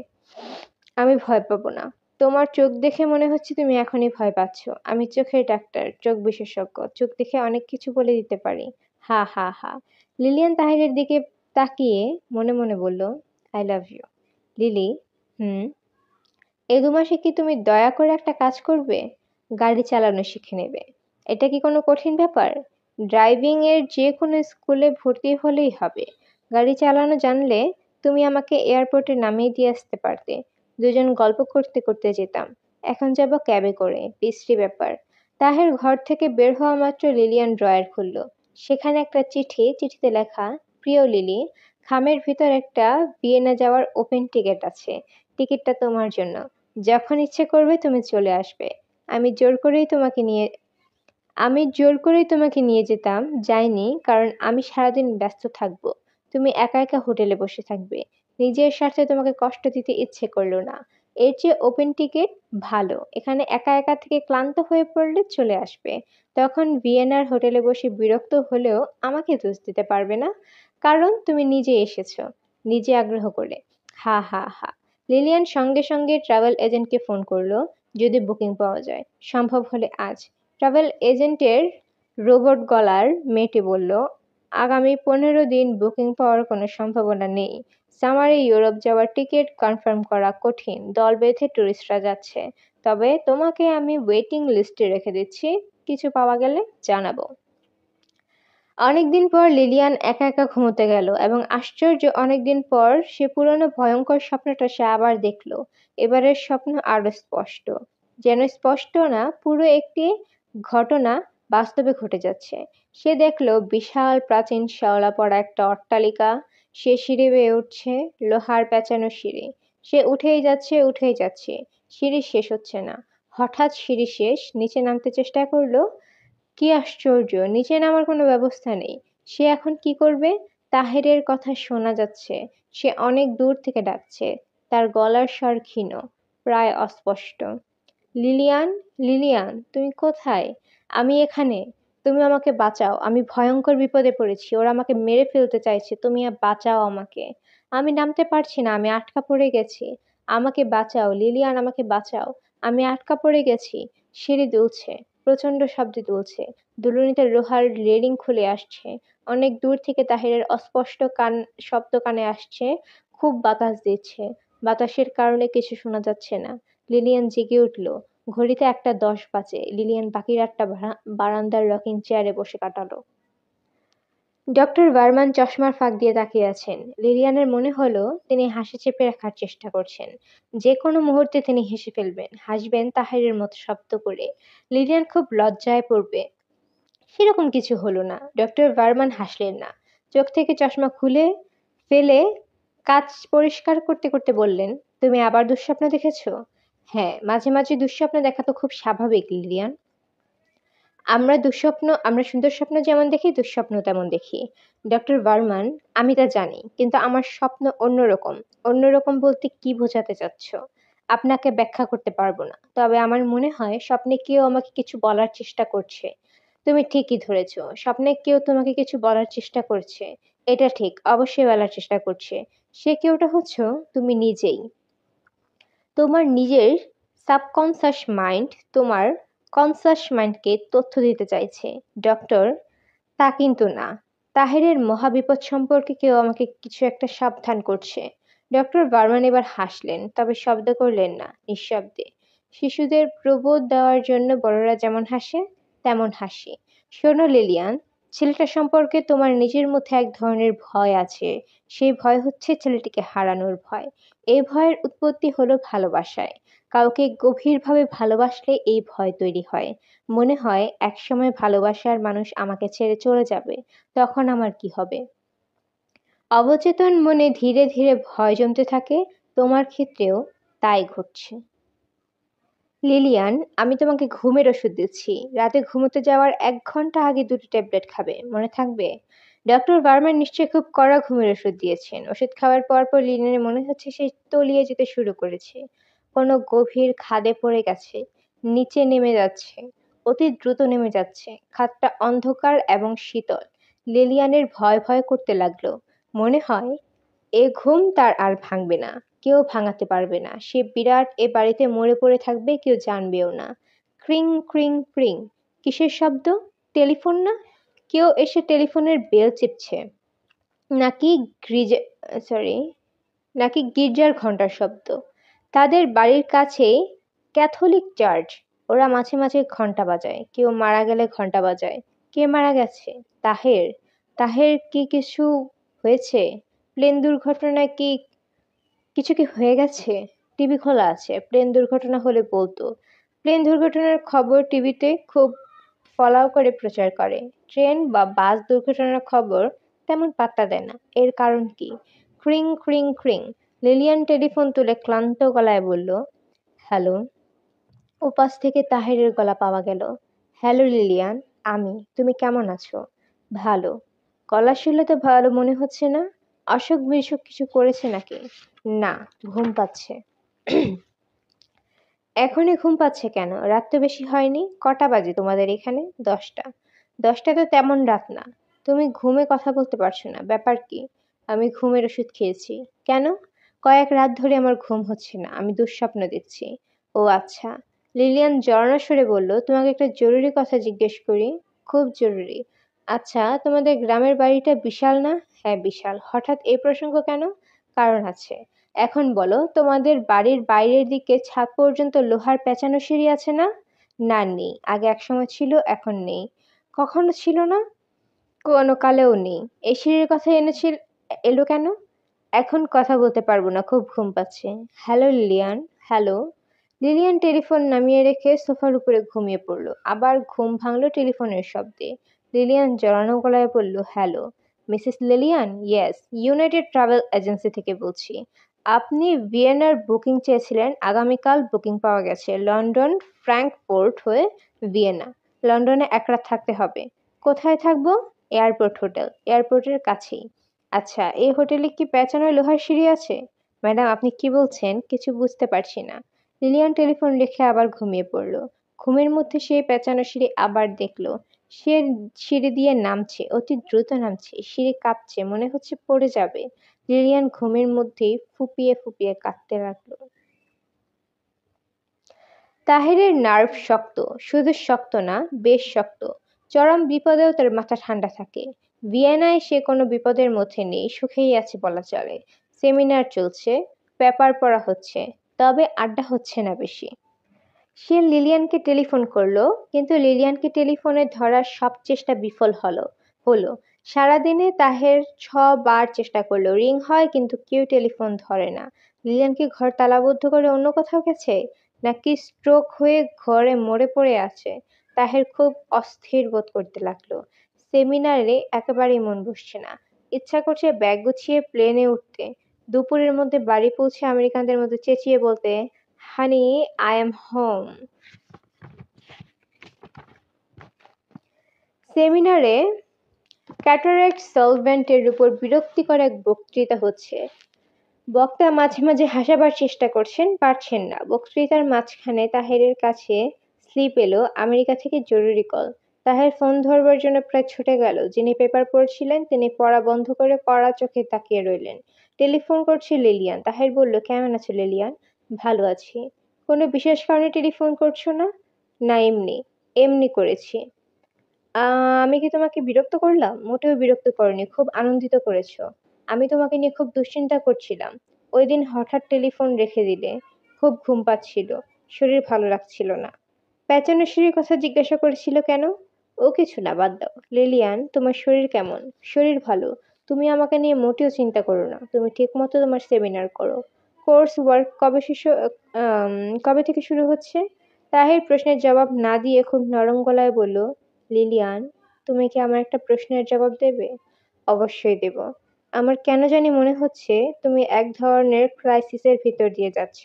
আমি ভয় পাবো না। তোমার চোখ দেখে মনে হচ্ছে তুমি এখনই ভয় পাচ্ছ। আমি চোখের ডাক্তার, চোখ বিশেষজ্ঞ। চোখ দেখে অনেক কিছু বলে দিতে পারি। হা হা হা। লিলিয়ান তাহিরের দিকে তাকিয়ে মনে মনে বলল, আই লাভ ইউ। লিলি, হুম, এই 2 মাসে কি তুমি দয়া করে একটা কাজ করবে? গাড়ি চালানো শিখে নেবে। এটা কি কোনো কঠিন ব্যাপার? ড্রাইভিং এর যে কোনো স্কুলে ভর্তি হলেই হবে। গাড়ি চালানো জানলে তুমি আমাকে এয়ারপোর্টে নামিয়ে দিয়ে আসতে পারতে। দুজন গল্প করতে করতে যেতাম। এখন যাব ক্যাবে করে। বিশ্রী ব্যাপার। তাহের ঘর থেকে বের হওয়া মাত্র লিলিয়ান ড্রয়ার খুলল। সেখানে একটা চিঠি, চিঠিতে লেখা, প্রিয় লিলি, খামের ভিতর একটা ভিয়েনা যাওয়ার ওপেন টিকিট আছে। টিকিটটা তোমার জন্য। যখন ইচ্ছে করবে তুমি চলে আসবে। আমি জোর করেই তোমাকে নিয়ে যেতাম, যাইনি, কারণ আমি সারাদিন ব্যস্ত থাকবো। তুমি একা একা হোটেলে বসে থাকবে। নিজের স্বার্থে তোমাকে কষ্ট দিতে ইচ্ছে করলো না। এর চেয়ে ওপেন টিকিট ভালো। এখানে একা একা থেকে ক্লান্ত হয়ে পড়লে চলে আসবে। তখন ভিয়েনার হোটেলে বসে বিরক্ত হলেও আমাকে দোষ দিতে পারবে না, কারণ তুমি নিজে এসেছো, নিজে আগ্রহ করে। হা হা হা। লিলিয়ান সঙ্গে সঙ্গে ট্রাভেল এজেন্টকে ফোন করলো, যদি বুকিং পাওয়া যায়, সম্ভব হলে আজ। ট্রাভেল এজেন্টের রোবট গলার মেয়েটি বলল, আগামী 15 দিন বুকিং পাওয়ার কোনো সম্ভাবনা নেই। সামারে ইউরোপ যাওয়ার টিকিট কনফার্ম করা কঠিন। দল বেঁধে টুরিস্টরা যাচ্ছে। তবে তোমাকে আমি ওয়েটিং লিস্টে রেখে দিচ্ছি। কিছু পাওয়া গেলে জানাবো। অনেকদিন পর লিলিয়ান একা একা ঘুমোতে গেল এবং আশ্চর্য, অনেকদিন পর সে পুরনো ভয়ঙ্কর স্বপ্নটা সে আবার দেখল। এবারের স্বপ্ন আরো স্পষ্ট। যেন স্পষ্ট না, পুরো একটি ঘটনা বাস্তবে ঘটে যাচ্ছে। সে দেখল বিশাল প্রাচীন শ্যাওলা পড়া একটা অট্টালিকা। সে সিঁড়ি বেয়ে উঠছে, লোহার পেঁচানো সিঁড়ি। সে উঠেই যাচ্ছে। সিঁড়ি শেষ হচ্ছে না। হঠাৎ সিঁড়ি শেষ, নিচে নামতে চেষ্টা করলো। কি আশ্চর্য, নিচে নামার কোনো ব্যবস্থা নেই। সে এখন কি করবে? তাহেরের কথা শোনা যাচ্ছে। সে অনেক দূর থেকে ডাকছে। তার গলার স্বর ক্ষীণ, প্রায় অস্পষ্ট। লিলিয়ান, লিলিয়ান, তুমি কোথায়? আমি এখানে। তুমি আমাকে বাঁচাও। আমি ভয়ঙ্কর বিপদে পড়েছি। ওরা আমাকে মেরে ফেলতে চাইছে। তুমি বাঁচাও আমাকে। আমি নামতে পারছি না। আমি আটকা পড়ে গেছি। আমাকে বাঁচাও, লিলিয়ান, আমাকে বাঁচাও। আমি আটকা পড়ে গেছি। সিঁড়ি দুলছে। প্রচণ্ড শব্দে দুলছে। দুলুনিতে লোহার রেলিং খুলে আসছে। অনেক দূর থেকে তাহিরের অস্পষ্ট শব্দ কানে আসছে। খুব বাতাস দিচ্ছে। বাতাসের কারণে কিছু শোনা যাচ্ছে না। লিলিয়ান জেগে উঠল। ঘড়িতে 1:10 বাজে। লিলিয়ান বাকি রাতটা বারান্দার রকিং চেয়ারে বসে কাটালো। ডক্টর বার্মান চশমার ফাঁক দিয়ে তাকিয়ে আছেন। লিলিয়ানের মনে হলো তিনি হাসি চেপে রাখার চেষ্টা করছেন। যে কোনো মুহূর্তে তিনি হেসে ফেলবেন, হাসবেন তাহেরের মতো শব্দ করে। লিলিয়ান খুব লজ্জায় পড়বে। সেরকম কিছু হলো না। ডক্টর বার্মান হাসলেন না। চোখ থেকে চশমা খুলে ফেলে কাঁচ পরিষ্কার করতে করতে বললেন, তুমি আবার দুঃস্বপ্ন দেখেছো? হ্যাঁ, মাঝে মাঝে দুঃস্বপ্ন দেখা তো খুব স্বাভাবিক, লিলিয়ান। আমরা সুন্দর স্বপ্ন যেমন দেখি, দুঃস্বপ্ন তেমন দেখি। ডক্টর বার্মান, আমি তা জানি, কিন্তু আমার স্বপ্ন অন্যরকম। অন্যরকম বলতে কি বোঝাতে চাচ্ছ? আপনাকে ব্যাখ্যা করতে পারবো না। তবে আমার মনে হয় স্বপ্নে কেউ আমাকে কিছু বলার চেষ্টা করছে। তুমি ঠিকই ধরেছ। স্বপ্নে কেউ তোমাকে কিছু বলার চেষ্টা করছে। এটা ঠিক, অবশ্যই বলার চেষ্টা করছে। সে কেউটা হচ্ছ তুমি নিজেই। তোমার নিজের সাবকনসাস মাইন্ড তোমার কনসাস মাইন্ডকে তথ্য দিতে চাইছে। ডক্টর, তা কিন্তু না। তাহেরের মহাবিপদ সম্পর্কে কেউ আমাকে কিছু একটা সাবধান করছে। ডক্টর বার্মান এবার হাসলেন, তবে শব্দ করলেন না, নিঃশব্দে। শিশুদের প্রবোধ দেওয়ার জন্য বড়রা যেমন হাসে, তেমন হাসি। শোনো লিলিয়ান, ছেলেটা সম্পর্কে তোমার নিজের মধ্যে এক ধরনের ভয় আছে। সেই ভয় হচ্ছে ছেলেটিকে হারানোর ভয়। এই ভয়ের উৎপত্তি হলো ভালোবাসায়। কাউকে গভীরভাবে ভালোবাসলে এই ভয় তৈরি হয়। মনে হয় একসময় ভালোবাসার মানুষ আমাকে ছেড়ে চলে যাবে। তখন আমার কি হবে? অবচেতন মনে ধীরে ধীরে ভয় জমতে থাকে। তোমার ক্ষেত্রেও তাই ঘটছে। লিলিয়ান, আমি তোমাকে ঘুমের ওষুধ দিচ্ছি। রাতে ঘুমোতে যাওয়ার 1 ঘন্টা আগে 2টি ট্যাবলেট খাবে। মনে থাকবে? ডক্টর বার্মান নিশ্চয়ই খুব কড়া ঘুমের ওষুধ দিয়েছেন। ওষুধ খাওয়ার পর লিলিয়ানের মনে হচ্ছে সে তলিয়ে যেতে শুরু করেছে। কোনো গভীর খাদে পড়ে গেছে। নিচে নেমে যাচ্ছে। অতি দ্রুত নেমে যাচ্ছে। খাদটা অন্ধকার এবং শীতল। লিলিয়ানের ভয় ভয় করতে লাগলো। মনে হয় এ ঘুম তার আর ভাঙবে না। কেউ ভাঙাতে পারবে না। সে বিরাট এ বাড়িতে মরে পড়ে থাকবে, কেউ জানবেও না। ক্রিং ক্রিং ক্রিং। কিসের শব্দ? টেলিফোন না? কেউ এসে টেলিফোনের বেল চিপছে। নাকি সরি নাকি গির্জার ঘন্টার শব্দ। তাদের বাড়ির কাছেই ক্যাথলিক চার্চ। ওরা মাঝে মাঝে ঘন্টা বাজায়। কেউ মারা গেলে ঘন্টা বাজায়। কে মারা গেছে? তাহের। তাহের কি কিছু হয়েছে? প্লেন দুর্ঘটনায় কিছু কি হয়ে গেছে? টিভি খোলা আছে, প্লেন দুর্ঘটনা হলে বলতো। প্লেন দুর্ঘটনার খবর টিভিতে খুব ফলাও করে প্রচার করে। ট্রেন বা বাস দুর্ঘটনার খবর তেমন পাত্তা দেয় না। এর কারণ কি? ক্রিং ক্রিং ক্রিং। লিলিয়ান টেলিফোন তুলে ক্লান্ত গলায় বলল, হ্যালো। ওপাশ থেকে তাহেরের গলা পাওয়া গেল। হ্যালো লিলিয়ান, আমি। তুমি কেমন আছো? ভালো। গলা শুনলে তো ভালো মনে হচ্ছে না। অসুখ বিসুখ কিছু করেছে নাকি? না, ঘুম পাচ্ছে। এখনই ঘুম পাচ্ছে কেন? রাত তো বেশি হয়নি। কটা বাজে তোমাদের এখানে? 10টা। 10টা তো তেমন রাত না। তুমি ঘুমে কথা বলতে পারছো না, ব্যাপার কি? আমি ঘুমের ওষুধ খেয়েছি। কেন? কয়েক রাত ধরে আমার ঘুম হচ্ছে না, আমি দুঃস্বপ্ন দেখছি। ও আচ্ছা। লিলিয়ান জড়ানো সুরে বলল, তোমাকে একটা জরুরি কথা জিজ্ঞেস করি। খুব জরুরি। আচ্ছা, তোমাদের গ্রামের বাড়িটা বিশাল না? হ্যাঁ বিশাল। হঠাৎ এই প্রসঙ্গ কেন? কারণ আছে। এখন বলো, তোমাদের বাড়ির বাইরের দিকে ছাদ পর্যন্ত লোহার পেঁচানো সিঁড়ি আছে না? না নেই। আগে একসময় ছিল, এখন নেই। কখনো ছিল না? কোনো কালেও নেই। এই সিঁড়ির কথা এলো কেন? এখন কথা বলতে পারবো না, খুব ঘুম পাচ্ছে। Hello Lilian. Hello. Lilian telephone নামিয়ে রেখে সোফার উপরে ঘুমিয়ে পড়ল। আবার ঘুম ভাঙল টেলিফোনের শব্দে। লিলিয়ান জড়ানো গলায় বলল, hello. Mrs Lilian? Yes, United travel agency থেকে বলছি। আপনি ভিয়েনার বুকিং চেয়েছিলেন, আগামীকাল বুকিং পাওয়া গেছে। লন্ডন ফ্র্যাঙ্কফুর্ট হয়ে ভিয়েনা। লন্ডনে এক রাত থাকতে হবে। কোথায় থাকবো? এয়ারপোর্ট হোটেল, এয়ারপোর্টের কাছেই। আচ্ছা, এই হোটেলে কি পেঁচানো লোহার সিঁড়ি আছে? ম্যাডাম, আপনি কি বলছেন? কিছু বুঝতে পারছি না। লিলিয়ান টেলিফোন রেখে আবার ঘুমিয়ে পড়ল। ঘুমের মধ্যে সে পেঁচানো সিঁড়ি আবার দেখল। সে সিঁড়ি দিয়ে নামছে, অতি দ্রুত নামছে। সিঁড়ি কাঁপছে, মনে হচ্ছে পড়ে যাবে। লিলিয়ান ঘুমের মধ্যেই ফুঁপিয়ে ফুঁপিয়ে কাঁদতে লাগলো। তাহেরের নার্ভ শক্ত, শুধু শক্ত না, বেশ শক্ত। চরম বিপদেও তার মাথা ঠান্ডা থাকে। ভিয়েনায় সে কোনো বিপদের মধ্যে নেই, সুখেই আছে বলা চলে। সেমিনার চলছে, পেপার পড়া হচ্ছে, তবে আড্ডা হচ্ছে না বেশি। সে লিলিয়ানকে টেলিফোন করলো, কিন্তু লিলিয়ানকে টেলিফোনে ধরার সব চেষ্টা বিফল হলো। সারাদিনে তাহের 6 বার চেষ্টা করলো, রিং হয় কিন্তু কেউ টেলিফোন ধরে না। লিলিয়ান কি ঘর তালাবদ্ধ করে অন্য কোথাও গেছে, নাকি স্ট্রোক হয়ে ঘরে মরে পড়ে আছে? তাহের খুব অস্থির বোধ করতে লাগলো। সেমিনারে একেবারেই মন বসছে না। ইচ্ছা করছে ব্যাগ গুছিয়ে প্লেনে উঠতে, দুপুরের মধ্যে বাড়ি পৌঁছে আমেরিকানদের মতো চেঁচিয়ে বলতে, হানি, আই এম হোম। সেমিনারে ক্যাটারেক্ট সলভেন্টের উপর বিরক্তিকর এক বক্তৃতা হচ্ছে। বক্তা মাঝে মাঝে হাসাবার চেষ্টা করছেন, পারছেন না। বক্তৃতার মাঝখানে তাহেরের কাছে স্লিপ এলো, আমেরিকা থেকে জরুরি কল। তাহের ফোন ধরবার জন্য প্রায় ছুটে গেল। যিনি পেপার পড়ছিলেন তিনি পড়া বন্ধ করে কড়া চোখে তাকিয়ে রইলেন। টেলিফোন করছে লিলিয়ান। তাহের বলল, কেমন আছো লিলিয়ান? ভালো আছি। কোনো বিশেষ কারণে টেলিফোন করছো না? না, এমনি। এমনি করেছি। আমি কি তোমাকে বিরক্ত করলাম? মোটেও বিরক্ত করনি, খুব আনন্দিত করেছো। আমি তোমাকে নিয়ে খুব দুশ্চিন্তা করছিলাম। ওই দিন হঠাৎ টেলিফোন রেখে দিলে। খুব ঘুম পাচ্ছিল, শরীর ভালো লাগছিল না। পেঁচানো সিঁড়ির কথা জিজ্ঞাসা করেছিল কেন? ও কিছু না, বাদ দাও। লিলিয়ান, তোমার শরীর কেমন? শরীর ভালো। তুমি আমাকে নিয়ে মোটেও চিন্তা করো না। তুমি ঠিক মতো তোমার সেমিনার করো। কোর্স ওয়ার্ক কবে থেকে শুরু হচ্ছে? তাহির প্রশ্নের জবাব না দিয়ে খুব নরম গলায় বলল, লিলিয়ান, তুমি কি আমার একটা প্রশ্নের জবাব দেবে? অবশ্যই দেব। আমার কেন জানি মনে হচ্ছে তুমি এক ধরনের ক্রাইসিসের ভিতর দিয়ে যাচ্ছ।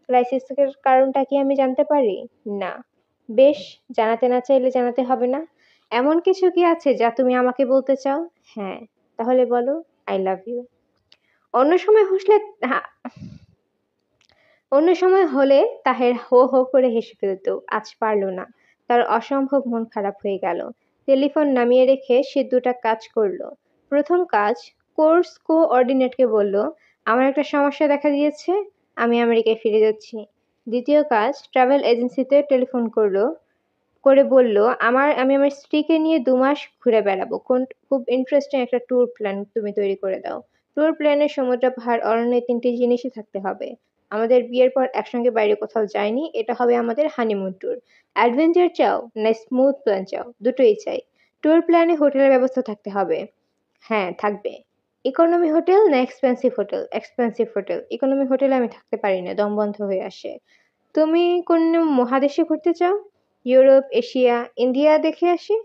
ক্রাইসিসের কারণটা কি আমি জানতে পারি? না। বেশ, জানাতে না চাইলে জানাতে হবে না। এমন কিছু কি আছে যা তুমি আমাকে বলতে চাও? হ্যাঁ। তাহলে বলো। I love you. অন্য সময় হলে অন্য সময় হলে তাহের হো হো করে হেসে ফেলত। আজ পারল না। তার অসম্ভব মন খারাপ হয়ে গেল। টেলিফোন নামিয়ে রেখে সে 2টা কাজ করলো। প্রথম কাজ, কোর্স কোঅর্ডিনেটকে বলল, আমার একটা সমস্যা দেখা দিয়েছে, আমি আমেরিকায় ফিরে যাচ্ছি। দ্বিতীয় কাজ, ট্রাভেল এজেন্সিতে টেলিফোন করে বলল, আমি আমার স্ত্রীকে নিয়ে 2 মাস ঘুরে বেড়াবো। খুব ইন্টারেস্টিং একটা ট্যুর প্ল্যান তুমি তৈরি করে দাও। ট্যুর প্ল্যানে সমুদ্র, পাহাড়, অরণ্য, 3টি জিনিসই থাকতে হবে। আমাদের বিয়ের পর একসঙ্গে বাইরে কোথাও যাইনি, এটা হবে আমাদের হানিমুন ট্যুর। অ্যাডভেঞ্চার চাও না স্মুথ প্ল্যান চাও? দুটোই চাই। ট্যুর প্ল্যানে হোটেলের ব্যবস্থা থাকতে হবে। হ্যাঁ, থাকবে। ইকোনমি হোটেল না expensive hotel? Expensive hotel. Economy হোটেলে আমি থাকতে পারি না, দম বন্ধ হয়ে আসে। তুমি কোন মহাদেশে ঘুরতে চাও? ইউরোপ, এশিয়া, ইন্ডিয়া দেখে আসি?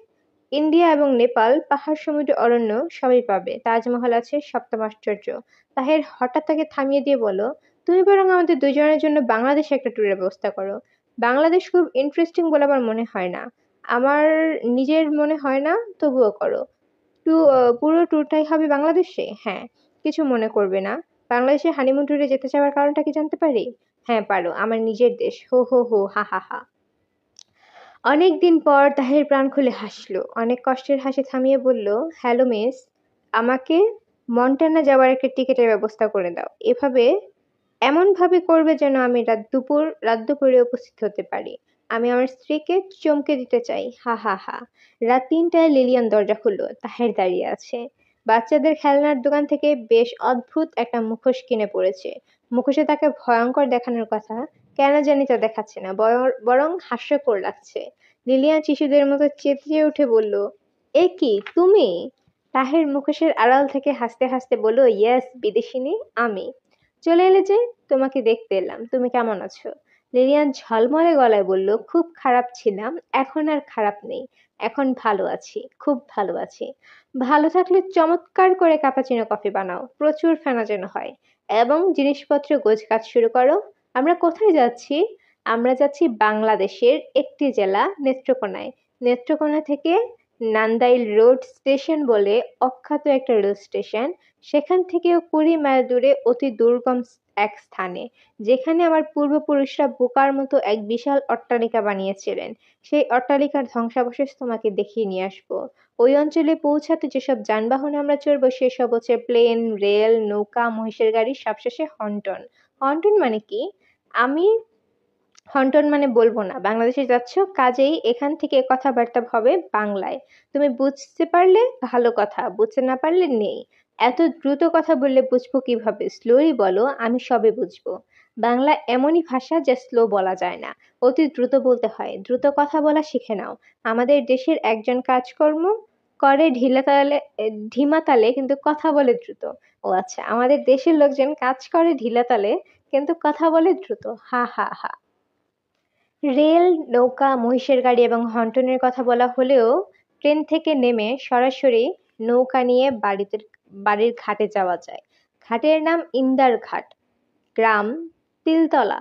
ইন্ডিয়া এবং নেপাল, পাহাড়, সমুদ্র, অরণ্য সবই পাবে। তাজমহল আছে, সপ্তম আশ্চর্য। তাহের হঠাৎ তাকে থামিয়ে দিয়ে বলো, তুমি বরং আমাদের দুজনের জন্য বাংলাদেশে একটা ট্যুরের ব্যবস্থা করো। বাংলাদেশ খুব ইন্টারেস্টিং বলে আমার মনে হয় না। আমার নিজের মনে হয় না, তবুও করো। পুরো ট্যুরটাই হবে বাংলাদেশে? হ্যাঁ। কিছু মনে করবে না। বাংলাদেশে হানিমুন ট্যুরে যেতে চাওয়ার কারণটা কি জানতে পারি? হ্যাঁ পারো, আমার নিজের দেশ। হো হো হো, হা হা হা। অনেকদিন পর তাহের প্রাণ খুলে হাসল। অনেক কষ্টের হাসি থামিয়ে বলল, হ্যালো মিস, আমাকে মন্টানা যাওয়ার একটা টিকেটের ব্যবস্থা করে দাও। এমনভাবে করবে যেন আমি রাত দুপুরে উপস্থিত হতে পারি। আমি আমার স্ত্রীকে চমকে দিতে চাই। হা হা হা। রাত ৩টায় লিলিয়ান দরজা খুলল। তাহের দাঁড়িয়ে আছে। বাচ্চাদের খেলনার দোকান থেকে বেশ অদ্ভুত একটা মুখোশ কিনে পড়েছে। মুখোশে তাকে ভয়ঙ্কর দেখানোর কথা, কেন জানি তা দেখাচ্ছে না, বরং হাস্যকর লাগছে। লিলিয়ান শিশুদের মতো চেঁচিয়ে উঠে বলল, এ কি তুমি? তাহের মুখোশের আড়াল থেকে হাসতে হাসতে বলল, ইয়েস বিদেশিনী, আমি। চলে এলে যে? তোমাকে দেখতে এলাম। তুমি কেমন আছো? লিলিয়ান ঝলমলে গলায় বলল, খুব খারাপ ছিলাম, এখন আর খারাপ নেই। এখন ভালো আছি, খুব ভালো আছি। ভালো থাকলে চমৎকার করে ক্যাপাচিনো কফি বানাও, প্রচুর ফেনা যেন হয়, এবং জিনিসপত্র গোছগাছ শুরু করো। আমরা কোথায় যাচ্ছি? আমরা যাচ্ছি বাংলাদেশের একটি জেলা, নেত্রকোনায়। নেত্রকোনা থেকে নান্দাইল রোড স্টেশন বলে অখ্যাত একটা রেল স্টেশন, সেখান থেকেও ২০ মাইল দূরে অতি দুর্গম এক স্থানে, যেখানে আমার পূর্বপুরুষরা বোকার মতো এক বিশাল অট্টালিকা বানিয়েছিলেন। সেই অট্টালিকার ধ্বংসাবশেষ তোমাকে দেখিয়ে নিয়ে আসবো। ওই অঞ্চলে পৌঁছাতে যেসব যানবাহনে আমরা চড়বো সেসব হচ্ছে প্লেন, রেল, নৌকা, মহিষের গাড়ি, সবশেষে হন্টন। হন্টন মানে কি? আমি হন্টন মানে বলবো না। বাংলাদেশে যাচ্ছ, কাজেই এখান থেকে কথাবার্তা হবে বাংলায়। তুমি বুঝতে পারলে ভালো কথা, বুঝতে না পারলে নেই। এত দ্রুত কথা বললে বুঝবো কিভাবে? স্লোই বলো, আমি সবে বুঝবো। বাংলা এমনই ভাষা যা স্লো বলা যায় না, অতি দ্রুত বলতে হয়। দ্রুত কথা বলা শিখে নাও। আমাদের দেশের একজন কাজকর্ম করে ধিমা তালে, কিন্তু কথা বলে দ্রুত। ও আচ্ছা, আমাদের দেশের লোকজন কাজ করে ঢিলা তালে, কিন্তু কথা বলে দ্রুত। হা হা হা। রেল, নৌকা, মহিষের গাড়ি এবং হন্টনের কথা বলা হলেও ট্রেন থেকে নেমে সরাসরি নৌকা নিয়ে বাড়ির ঘাটে যাওয়া যায়। ঘাটের নাম ইন্দার ঘাট, গ্রাম তিলতলা।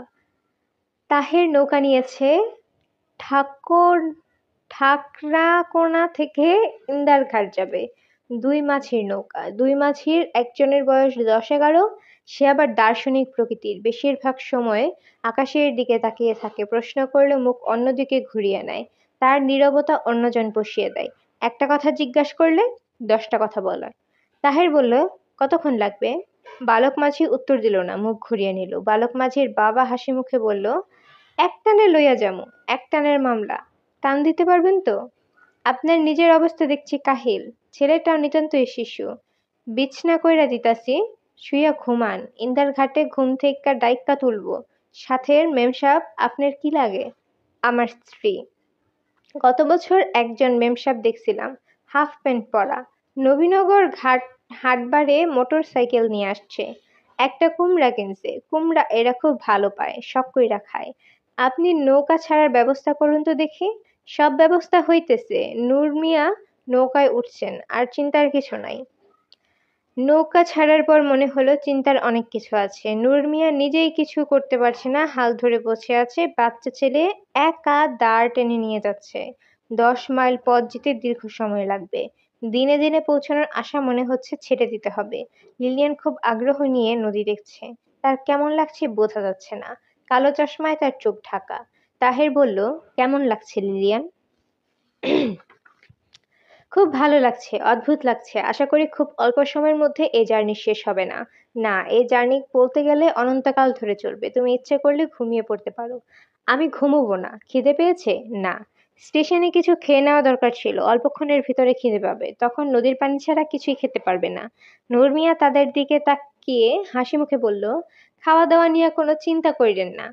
তাহের নৌকা নিয়েছে ঠাকুর ঠাকরাকোনা থেকে ইন্দার ঘাট যাবে। দুই মাঝির নৌকা। দুই মাঝির একজনের বয়স ১০-১১। সে আবার দার্শনিক প্রকৃতির, বেশিরভাগ সময় আকাশের দিকে তাকিয়ে থাকে, প্রশ্ন করলে মুখ অন্যদিকে ঘুরিয়ে নেয়। তার নীরবতা অন্যজন বসিয়ে দেয়। একটা কথা জিজ্ঞাসা করলে ১০টা কথা বলে। তাহের বলল, কতক্ষণ লাগবে? বালক মাঝি উত্তর দিল না, মুখ ঘুরিয়ে নিল। বালক মাঝির বাবা হাসি মুখে বলল, একটানে লইয়া যামু, একটানের মামলা। টান দিতে পারবেন তো? আপনার নিজের অবস্থা দেখছি কাহিল, ছেলেটাও নিতান্তই শিশু। বিছনা কইরা দিতাছি, শুইয়া ঘুমান। ইন্দার ঘাটে ঘুম থেইক্কা ডাইক্কা তুলবো। সাথের মেমসাহেব আপনার কি লাগে? আমার স্ত্রী। গত বছর একজন মেমসাহেব দেখছিলাম, হাফ প্যান্ট পরা, নবীনগর হাটবারে মোটর সাইকেল নিয়ে আসছে। একটা কুমড়া কিনছে। কুমড়া এরা খুব ভালো পায়, শখ কইরা খায়। আপনি নৌকা ছাড়ার ব্যবস্থা করুন তো দেখি। সব ব্যবস্থা হইতেছে, নূর মিয়া নৌকায় উঠছেন, আর চিন্তার কিছু নাই। নৌকা ছাড়ার পর মনে হলো চিন্তার অনেক কিছু আছে। নূর মিয়া নিজেই কিছু করতে পারছে না, হাল ধরে বসে আছে। বাচ্চা ছেলে একা দাঁড় টেনে নিয়ে যাচ্ছে। ১০ মাইল পথ যেতে দীর্ঘ সময় লাগবে। দিনে দিনে পৌঁছানোর আশা মনে হচ্ছে ছেড়ে দিতে হবে। লিলিয়ান খুব আগ্রহ নিয়ে নদী দেখছে। তার কেমন লাগছে বোঝা যাচ্ছে না। কালো চশমায় তার চোখ ঢাকা। তাহের বলল, কেমন লাগছে লিলিয়ান? খুব ভালো লাগছে, অদ্ভুত লাগছে। আশা করি খুব অল্প সময়ের মধ্যে এই জার্নি শেষ হবে না। না, এই জার্নি বলতে গেলে অনন্তকাল ধরে চলবে। তুমি ইচ্ছে করলে ঘুমিয়ে পড়তে পারো। আমি ঘুমোবো না। খিদে পেয়েছে? না। স্টেশনে কিছু খেয়ে নেওয়া দরকার ছিল। অল্পক্ষণের ভিতরে খিদে পাবে। তখন নদীর পানি ছাড়া কিছুই খেতে পারবে না। নূর মিয়া তাদের দিকে তাকিয়ে হাসি মুখে বলল, খাওয়া দাওয়া নিয়ে কোনো চিন্তা কইরেন না।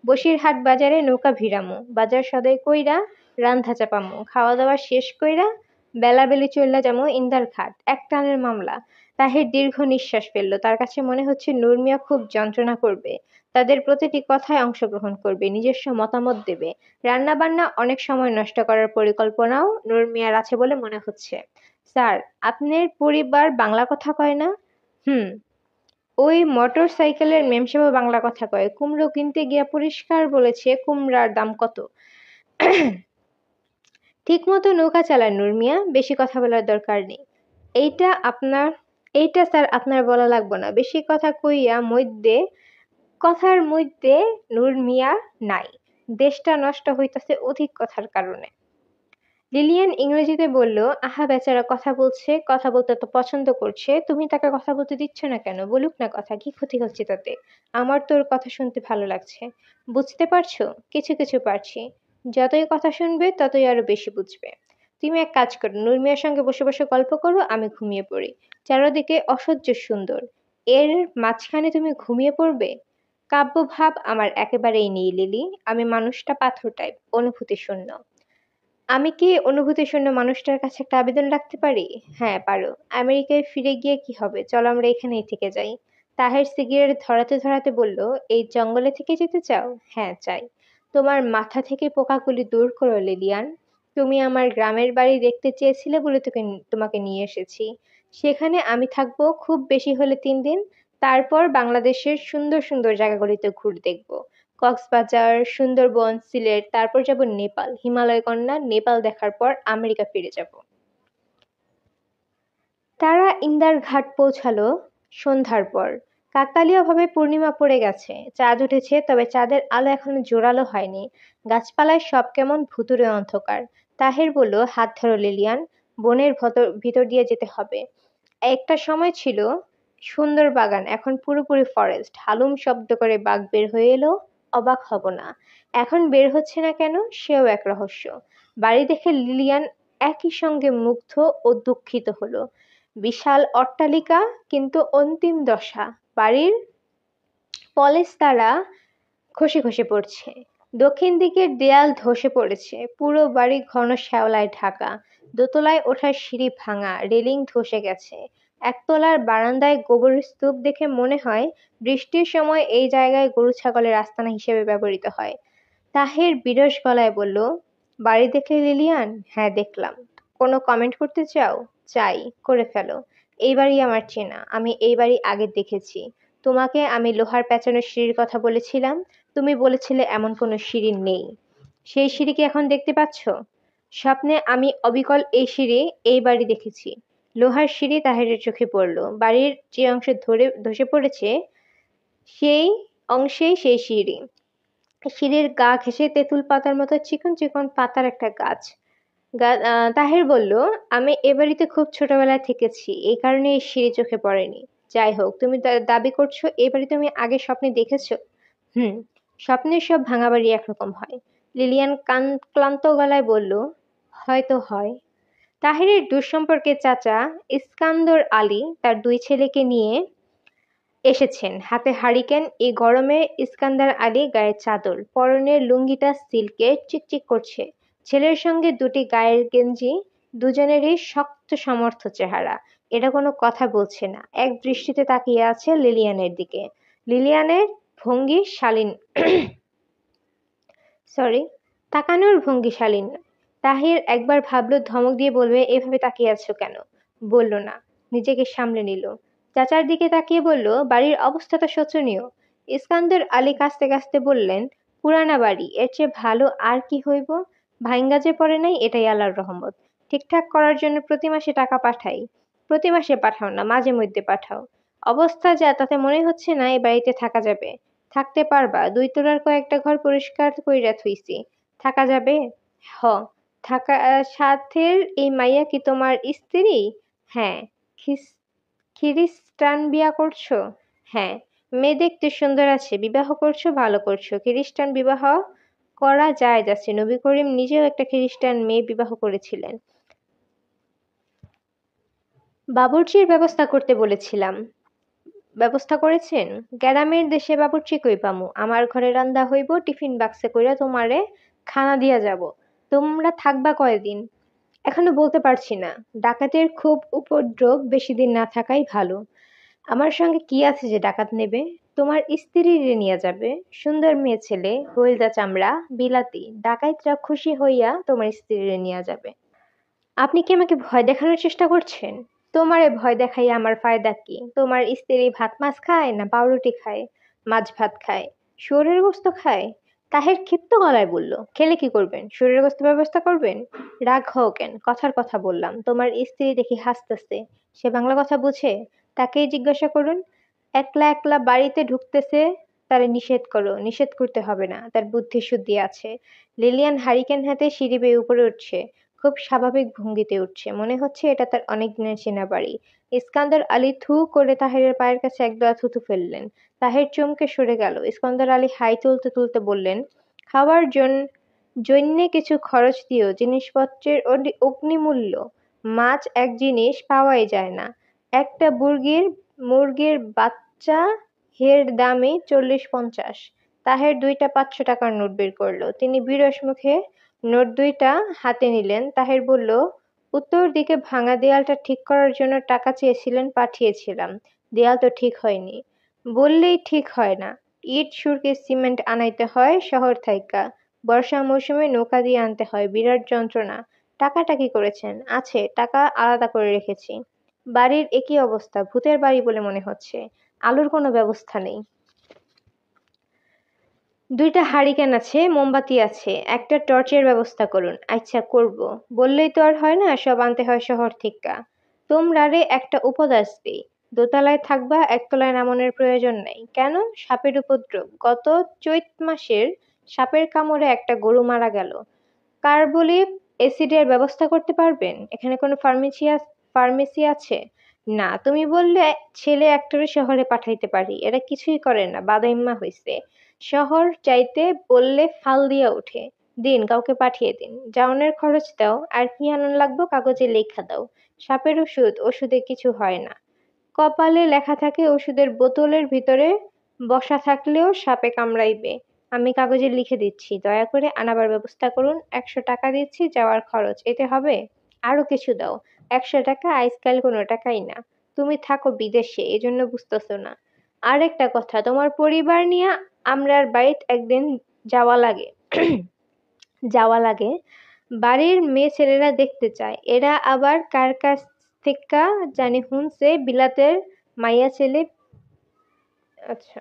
বসিরহাট বাজারে নৌকা ভিড়ামু, বাজার সদাই কইরা রান্ধা চাপামু, খাওয়া দাওয়া শেষ কইরা বেলাবেলি চইল্লা যামু ইন্দার ঘাট, এক টানের মামলা। তাহির দীর্ঘ নিঃশ্বাস ফেলল। তার কাছে মনে হচ্ছে নূর মিয়া খুব যন্ত্রণা করবে। তাদের প্রতিটি কথায় অংশগ্রহণ করবে, নিজস্ব মতামত দেবে। রান্নাবান্না অনেক সময় নষ্ট করার পরিকল্পনাও নূর মিয়ার আছে বলে মনে হচ্ছে। স্যার, আপনার পরিবার বাংলা কথা কয় না? হুম। ওই মোটর সাইকেলের মেমসাহেবও বাংলা কথা কয়। কুমড়ো কিনতে গিয়া পরিষ্কার বলেছে কুমড়ার দাম কত। ঠিকমতো নৌকা চালান নূর মিয়া, বেশি কথা বলার দরকার নেই। এইটা আপনার এইটা স্যার আপনার বলা লাগবো না। বেশি কথা কইয়া কথার মধ্যে নূর মিয়া নাই। দেশটা নষ্ট হইতাছে অধিক কথার কারণে। লিলিয়ান ইংরেজিতে বলল, আহা বেচারা কথা বলছে, কথা বলতে তো পছন্দ করছে, তুমি তাকে কথা বলতে দিচ্ছ না কেন? বলুক না কথা, কি ক্ষতি হচ্ছে তাতে? আমার তোর কথা শুনতে ভালো লাগছে। বুঝতে পারছো? কিছু কিছু পারছি। যতই কথা শুনবে ততই আরো বেশি বুঝবে। তুমি এক কাজ করো, নূর মিয়ার সঙ্গে বসে বসে গল্প করো, আমি ঘুমিয়ে পড়ি। চারদিকে অসহ্য সুন্দর, এর মাঝখানে তুমি ঘুমিয়ে পড়বে? কাব্যভাব আমার একেবারেই নেই লিলি। আমি মানুষটা পাথর টাইপ, অনুভূতি শূন্য। আমি কি অনুভূতিশূন্য মানুষটার কাছে একটা আবেদন রাখতে পারি? হ্যাঁ, পারো। আমেরিকায় ফিরে গিয়ে কি হবে? চলো আমরা এখানেই থেকে যাই। তাহের সিগারেট ধরাতে ধরাতে বলল, এই জঙ্গলে থেকে যেতে চাও? হ্যাঁ, চাই। তোমার মাথা থেকে পোকাগুলি দূর করো লিলিয়ান। তুমি আমার গ্রামের বাড়ি দেখতে চেয়েছিলে বলে তোমাকে নিয়ে এসেছি। সেখানে আমি থাকবো খুব বেশি হলে 3 দিন। তারপর বাংলাদেশের সুন্দর সুন্দর জায়গাগুলিতে ঘুরে দেখবো। কক্সবাজার, সুন্দরবন, সিলেট, তারপর যাব নেপাল, হিমালয় কন্যা, নেপাল দেখার পর আমেরিকা ফিরে যাব। তারা ইন্দার ঘাট পৌঁছালো সন্ধ্যার পর। কাকতালীয়ভাবে পূর্ণিমা পড়ে গেছে, চাঁদ উঠেছে, তবে চাঁদের আলো এখনো জোরালো হয়নি। গাছপালায় সব কেমন ভুতুড়ে অন্ধকার। তাহের বলল, হাত ধরো লিলিয়ান, বনের ভিতর দিয়ে যেতে হবে। একটা সময় ছিল সুন্দর বাগান, এখন পুরোপুরি ফরেস্ট। হালুম শব্দ করে বাঘ বের হয়ে এলো, অবাক হব না। এখন বের হচ্ছে না কেন, সেও এক রহস্য। বাড়ি দেখে লিলিয়ান একই সঙ্গে মুগ্ধ ও দুঃখিত হলো। বিশাল অট্টালিকা, কিন্তু অন্তিম দশা। বাড়ির পলেস্তারা খসে খসে পড়ছে। দক্ষিণ দিকের দেয়াল ধসে পড়েছে। পুরো বাড়ি ঘন শ্যাওলায় ঢাকা। দোতলায় ওঠার সিঁড়ি ভাঙা, রেলিং ধসে গেছে। একতলার বারান্দায় গোবরের স্তূপ দেখে মনে হয় বৃষ্টির সময় এই জায়গায় গরু ছাগলের আস্তানা হিসেবে ব্যবহৃত হয়। তাহের বিরস গলায় বলল, বাড়ি দেখলে লিলিয়ান? হ্যাঁ, দেখলাম। কোনো কমেন্ট করতে চাও? চাই, করে ফেলো। এই বাড়ি আমার চেনা, আমি এই বাড়ি আগে দেখেছি। তোমাকে আমি লোহার পেঁচানো সিঁড়ির কথা বলেছিলাম, তুমি বলেছিলে এমন কোনো সিঁড়ি নেই। সেই সিঁড়ি কি এখন দেখতে পাচ্ছ? স্বপ্নে আমি অবিকল এই সিঁড়ি, এই বাড়ি দেখেছি। লোহার সিঁড়ি তাহেরের চোখে পড়ল। বাড়ির যে অংশে ধসে পড়েছে সেই অংশেই সেই সিঁড়ি। সিঁড়ির গা ঘেঁষে তেঁতুল পাতার মতো চিকন চিকন পাতার একটা গাছ। তাহের বলল, আমি এ বাড়িতে খুব ছোটবেলায় থেকেছি, এই কারণে এই সিঁড়ি চোখে পড়েনি। যাই হোক, তুমি দাবি করছো এই বাড়ি তুমি আগে স্বপ্নে দেখেছো? হুম। স্বপ্নের সব ভাঙা বাড়ি একরকম হয়। লিলিয়ান ক্লান্ত গলায় বলল, হয়তো হয়। তাহিরের দুঃসম্পর্কের চাচা ইস্কান্দর আলী তার 2 ছেলেকে নিয়ে এসেছেন, হাতে হারিকেন। এই গরমে ইস্কান্দার আলী গায়ে চাদর, পরনের লুঙ্গিটা সিল্কের, চিকচিক করছে। ছেলের সঙ্গে 2টি গায়ের গেঞ্জি, দুজনেরই শক্ত সমর্থ চেহারা। এরা কোনো কথা বলছে না, এক দৃষ্টিতে তাকিয়ে আছে লিলিয়ানের দিকে। লিলিয়ানের ভঙ্গি শালীন সরি, তাকানোর ভঙ্গি শালীন। তাহির একবার ভাবল ধমক দিয়ে বলবে, এভাবে তাকিয়ে আছো কেন? বলল না, নিজেকে সামলে নিল। চাচার দিকে তাকিয়ে বলল, বাড়ির অবস্থা তো শোচনীয়। ইস্কান্দর আলী কাস্তে কাস্তে বললেন, পুরানা বাড়ি, এর চেয়ে ভালো আর কি হইব? ভাইঙ্গা যে পড়ে নাই, এটাই আল্লাহর রহমত। ঠিকঠাক করার জন্য প্রতি মাসে টাকা পাঠাই। প্রতি মাসে পাঠাও না, মাঝে মধ্যে পাঠাও। অবস্থা যা, তাতে মনে হচ্ছে না এই বাড়িতে থাকা যাবে। থাকতে পারবা? 2 তলার কয়েকটা ঘর পরিষ্কার কইরা থুইছি। থাকা যাবে? হ। থাকা সাথের এই মাইয়া কি তোমার স্ত্রী? হ্যাঁ। খ্রিস্টান বিয়া করছো? হ্যাঁ। মেয়ে দেখতে সুন্দর আছে, বিবাহ করছো, ভালো করছো। খ্রিস্টান বিবাহ করা জায়েজ আছে, নবী করিম নিজেও একটা খ্রিস্টান মেয়ে বিবাহ করেছিলেন। বাবুর্চির ব্যবস্থা করতে বলেছিলাম, ব্যবস্থা করেছেন? গ্যারামের দেশে বাবুর্চি কই পামু? আমার ঘরে রান্দা হইব, টিফিন বাক্সে কইরা তোমারে খানা দিয়া যাব। তোমরা থাকবা কয়দিন? এখনো বলতে পারছি না। ডাকাতের খুব উপদ্রব বেশি দিন না থাকাই ভালো। আমার সঙ্গে কি আছে যে ডাকাত নেবে? তোমার স্ত্রীরে নিয়া যাবে। সুন্দর মেয়ে ছেলে, হইলদা চামড়া, বিলাতি। ডাকাইতরা খুশি হইয়া তোমার স্ত্রীরে নিয়া যাবে। আপনি কি আমাকে ভয় দেখানোর চেষ্টা করছেন? তোমারে ভয় দেখাইয়া আমার ফায়দা কি? তোমার স্ত্রী ভাত মাছ খায় না পাউরুটি খায়, মাছ ভাত খায়, শুয়োরের গোস্ত খায়? তাহের ক্ষিপ্ত গলায় বলল, খেলে কি করবেন? শুয়োরের গোস্ত ব্যবস্থা করবেন? রাগ হও কেন? কথার কথা বললাম। তোমার স্ত্রী দেখি হাসতেছে। সে বাংলা কথা বুঝে? তাকেই জিজ্ঞাসা করুন। একলা একলা বাড়িতে ঢুকতেছে, তারে নিষেধ করো। নিষেধ করতে হবে না, তার বুদ্ধি শুদ্ধি আছে। লিলিয়ান হারিকেন হাতে সিঁড়ি বেয়ে উপরে উঠছে। খুব স্বাভাবিক ভঙ্গিতে উঠছে, মনে হচ্ছে এটা তার অনেক দিনের চেনা বাড়ি। ইস্কান্দার আলী থু করে তাহেরের পায়ের কাছে একদলা থুতু ফেললেন। তাহের চমকে সরে গেল। ইস্কান্দার আলী হাই তুলতে তুলতে বললেন, খাওয়ার জন্যে কিছু খরচ দিও, জিনিসপত্রের অগ্নিমূল্য। মাছ এক জিনিস পাওয়াই যায় না। একটা মুরগির বাচ্চা হের দামই 40-50। তাহের 2টা 500 টাকার নোট বের করলো। তিনি বিরস মুখে নোট 2টা হাতে নিলেন। তাহের বলল, উত্তর দিকে ভাঙা দেয়ালটা ঠিক করার জন্য টাকা চেয়েছিলেন, পাঠিয়েছিলাম। দেয়াল তো ঠিক হয়নি। বললেই ঠিক হয় না। ইট সুরকি সিমেন্ট আনাইতে হয় শহর থাইকা। বর্ষা মৌসুমে নৌকা দিয়ে আনতে হয়, বিরাট যন্ত্রণা। টাকাটা কি করেছেন? আছে, টাকা আলাদা করে রেখেছি। বাড়ির একই অবস্থা, ভূতের বাড়ি বলে মনে হচ্ছে। আলোর কোনো ব্যবস্থা নেই। 2টা হারিকেন আছে, মোমবাতি আছে, একটা টর্চের ব্যবস্থা করুন। আচ্ছা, করব। বললেই তো আর হয় না, সব আনতে হয় শহর থিকা। তোমরারে একটা উপদেশ দিই, দোতলায় থাকবা, একতলায় নামানোর প্রয়োজন নেই। কেন? সাপের উপদ্রব। গত চৈত মাসের সাপের কামড়ে একটা গরু মারা গেল। কার্বলিক অ্যাসিডের ব্যবস্থা করতে পারবেন? এখানে কোনো ফার্মেসি আছে? না, তুমি বললে ছেলে একটারে শহরে পাঠাইতে পারি। এরা কিছুই করে না, বাদাইম্মা হইছে। শহর চাইতে বললে ফাল দিয়া ওঠে। দিন, কাউকে পাঠিয়ে দিন। যাওনের খরচ দাও, আর কি আনান লাগবো কাগজে লেখা দাও। সাপের ওষুধে কিছু হয় না। কপালে লেখা থাকে ওষুধের বোতলের ভিতরে বসা থাকলেও সাপে কামড়াইবে। আমি কাগজে লিখে দিচ্ছি, দয়া করে আনাবার ব্যবস্থা করুন। 100 টাকা দিচ্ছি যাওয়ার খরচ, এতে হবে? আরো কিছু দাও। 100 টাকা আজকাল কোনো টাকাই না। তুমি থাকো বিদেশে, এজন্য বুঝতেছো না। আর একটা কথা, তোমার পরিবার নিয়ে আমরার বাড়িত একদিন যাওয়া লাগে। যাওয়া লাগে। বাড়ির মেয়ে ছেলেরা দেখতে চায়। এরা আবার কার কাছ থেক্কা জানি হুনছে বিলাতের মাইয়া ছেলে। আচ্ছা।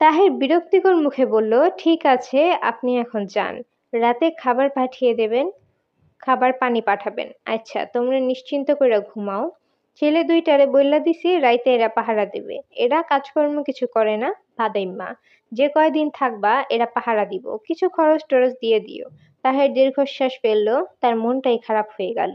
তাহের বিরক্তিকর মুখে বলল, ঠিক আছে, আপনি এখন যান। রাতে খাবার পাঠিয়ে দেবেন, খাবার পানি পাঠাবেন। আচ্ছা, তোমরা নিশ্চিন্ত কইরা ঘুমাও। ছেলে 2টারে বইল্লা দিছি রাইতে এরা পাহারা দেবে। এরা কাজকর্ম কিছু করে না, ভাদাইম্মা। যে কয়দিন থাকবা এরা পাহারা দিব। কিছু খরচ টরচ দিয়ে দিও। তাহের দীর্ঘশ্বাস ফেললো, তার মনটাই খারাপ হয়ে গেল।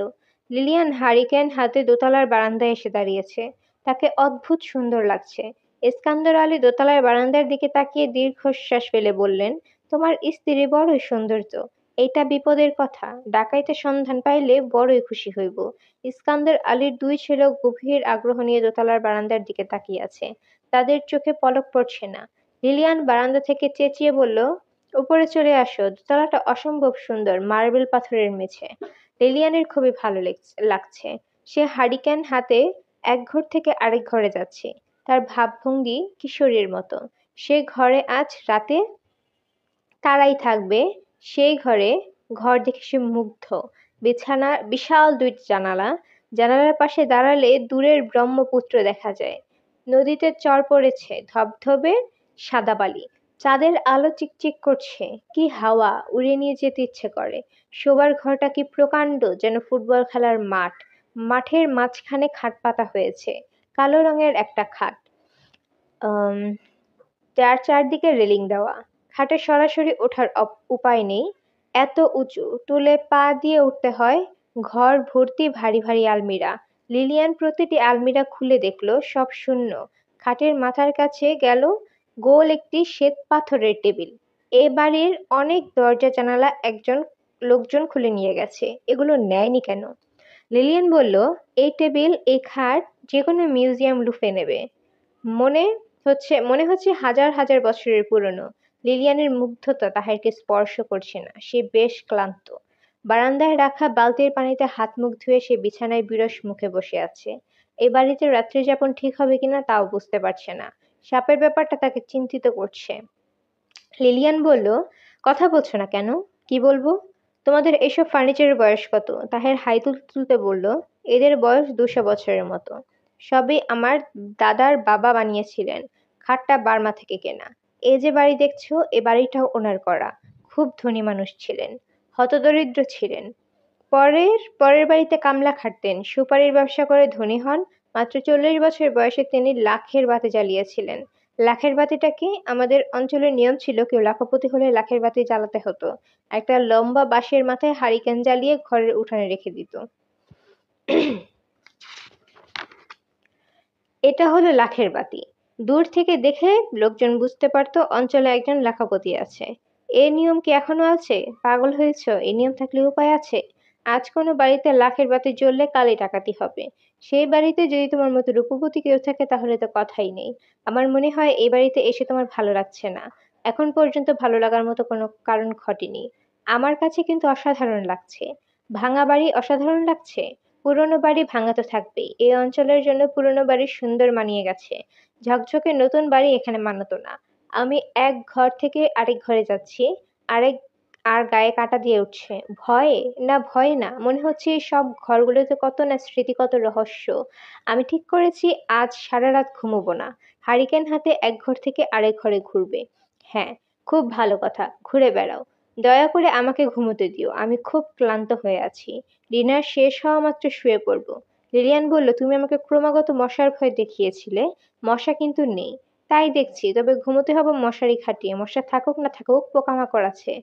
লিলিয়ান হারিকেন হাতে দোতলার বারান্দায় এসে দাঁড়িয়েছে। তাকে অদ্ভুত সুন্দর লাগছে। ইস্কান্দর আলী দোতলার বারান্দার দিকে তাকিয়ে দীর্ঘশ্বাস ফেলে বললেন, তোমার স্ত্রী বড়ই সৌন্দর্য। এইটা বিপদের কথা। ডাকাইতে সন্ধান পাইলে বড়ই খুশি হইব। ইস্কান্দর আলীর 2 ছেলে গভীর আগ্রহ নিয়ে দোতলার বারান্দার দিকে তাকিয়ে আছে। তাদের চোখে পলক পড়ছে না। লিলিয়ান বারান্দা থেকে চেঁচিয়ে বলল, উপরে চলে আসো। দোতলাটা অসম্ভব সুন্দর, মার্বেল পাথরের মেঝে। লিলিয়ানের খুবই ভালো লাগছে। সে হারিকেন হাতে এক ঘর থেকে আরেক ঘরে যাচ্ছে। তার ভাবভঙ্গি কিশোরীর মতো। সে ঘরে আজ রাতে তারাই থাকবে। সেই ঘর দেখে সে মুগ্ধ। বিছানা বিশাল 2টি জানালা। জানালার পাশে দাঁড়ালে দূরের ব্রহ্মপুত্র দেখা যায়। নদীতে চর পড়েছে ধবধবে সাদা বালি। চাঁদের আলো চিকচিক করছে। কি হাওয়া! উড়ে নিয়ে যেতে ইচ্ছে করে। শোবার ঘরটা কি প্রকাণ্ড, যেন ফুটবল খেলার মাঠ। মাঠের মাঝখানে খাট পাতা হয়েছে। কালো রঙের একটা খাট। আম যার চারদিকে রেলিং দেওয়া। খাটে সরাসরি ওঠার উপায় নেই, এত উঁচু। টুলে পা দিয়ে উঠতে হয়। ঘর ভর্তি ভারী ভারী আলমিরা। লিলিয়ান প্রতিটি আলমিরা খুলে দেখল, সব শূন্য। খাটের মাথার কাছে গেল, গোল একটি শ্বেত পাথরের টেবিল। এ বাড়ির অনেক দরজা জানালা লোকজন খুলে নিয়ে গেছে। এগুলো নেয়নি কেন? লিলিয়ান বলল, এই টেবিল, এই খাট যেকোনো মিউজিয়াম লুফে নেবে। মনে মনে হচ্ছে হাজার হাজার বছরের পুরনো। লিলিয়ানের মুগ্ধতা তাহারকে স্পর্শ করছে না। সে বেশ ক্লান্ত। বারান্দায় রাখা বালতির পানিতে হাত মুখ ধুয়ে সে বিছানায় বিরস মুখে বসে আছে। এই বাড়িতে রাত্রি যাপন ঠিক হবে কিনা তাও বুঝতে পারছে না। সাপের ব্যাপারটা তাকে চিন্তিত করছে। লিলিয়ান বলল, কথা বলছো না কেন? কি বলবো? তোমাদের এসব ফার্নিচারের বয়স কত? তাহের হাই তুলতে তুলতে বলল, এদের বয়স 200 বছরের মতো। সবই আমার দাদার বাবা বানিয়েছিলেন। খাটটা বার্মা থেকে কেনা। এই যে বাড়ি দেখছো, এ বাড়িটাও ওনার করা। খুব ধনী মানুষ ছিলেন। হতদরিদ্র ছিলেন। পরের পরের বাড়িতে কামলা খাটতেন, সুপারির ব্যবসা করে ধনী হন। মাত্র 40 বছর বয়সে তিনি লাখের বাতি জ্বালিয়েছিলেন। লাখের বাতিটা কি? আমাদের অঞ্চলের নিয়ম ছিল কেউ লাখপতি হলে লাখের বাতি জ্বালাতে হতো। একটা লম্বা বাঁশের মাথায় হারিকেন জ্বালিয়ে ঘরের উঠানে রেখে দিত। এটা হলো লাখের বাতি। দূর থেকে দেখে লোকজন বুঝতে পারত অঞ্চলে একজন লাখপতি আছে। এ নিয়ম কি এখনো আছে? পাগল হয়েছ? এই নিয়ম থাকলে উপায় আছে। আজ কোনো বাড়িতে লাখের বাতি জ্বললে কালই ডাকাতি হবে। সেই বাড়িতে যদি তোমার মতো রূপবতী কেউ থাকে তাহলে তো কথাই নেই। আমার মনে হয় এই বাড়িতে এসে তোমার ভালো লাগছে না। এখন পর্যন্ত ভালো লাগার মতো কোনো কারণ ঘটেনি। আমার কাছে কিন্তু অসাধারণ লাগছে। ভাঙা বাড়ি অসাধারণ লাগছে? পুরোনো বাড়ি ভাঙা তো থাকবেই। এই অঞ্চলের জন্য পুরোনো বাড়ি সুন্দর মানিয়ে গেছে। ঝকঝকে নতুন বাড়ি এখানে মানাতো না। আমি এক ঘর থেকে আরেক ঘরে যাচ্ছি, আরেক আর গায়ে কাঁটা দিয়ে উঠছে। ভয়ে? না ভয়ে না। মনে হচ্ছে এই সব ঘরগুলোতে কত না স্মৃতি, কত রহস্য। আমি ঠিক করেছি আজ সারা রাত ঘুমোবো না। হারিকেন হাতে এক ঘর থেকে আরেক ঘরে ঘুরবে। হ্যাঁ, খুব ভালো কথা। ঘুরে বেড়াও। দয়া করে আমাকে ঘুমোতে দিও। আমি খুব ক্লান্ত হয়ে আছি। ডিনার শেষ হওয়া মাত্র শুয়ে পড়ব। লিলিয়ান বলল, তুমি আমাকে ক্রমাগত মশার ভয় দেখিয়েছিলে। মশা কিন্তু নেই। তাই দেখছি, তবে ঘুমোতে হবে মশারি খাটিয়ে। মশা থাকুক না থাকুক, পোকামাকড় আছে।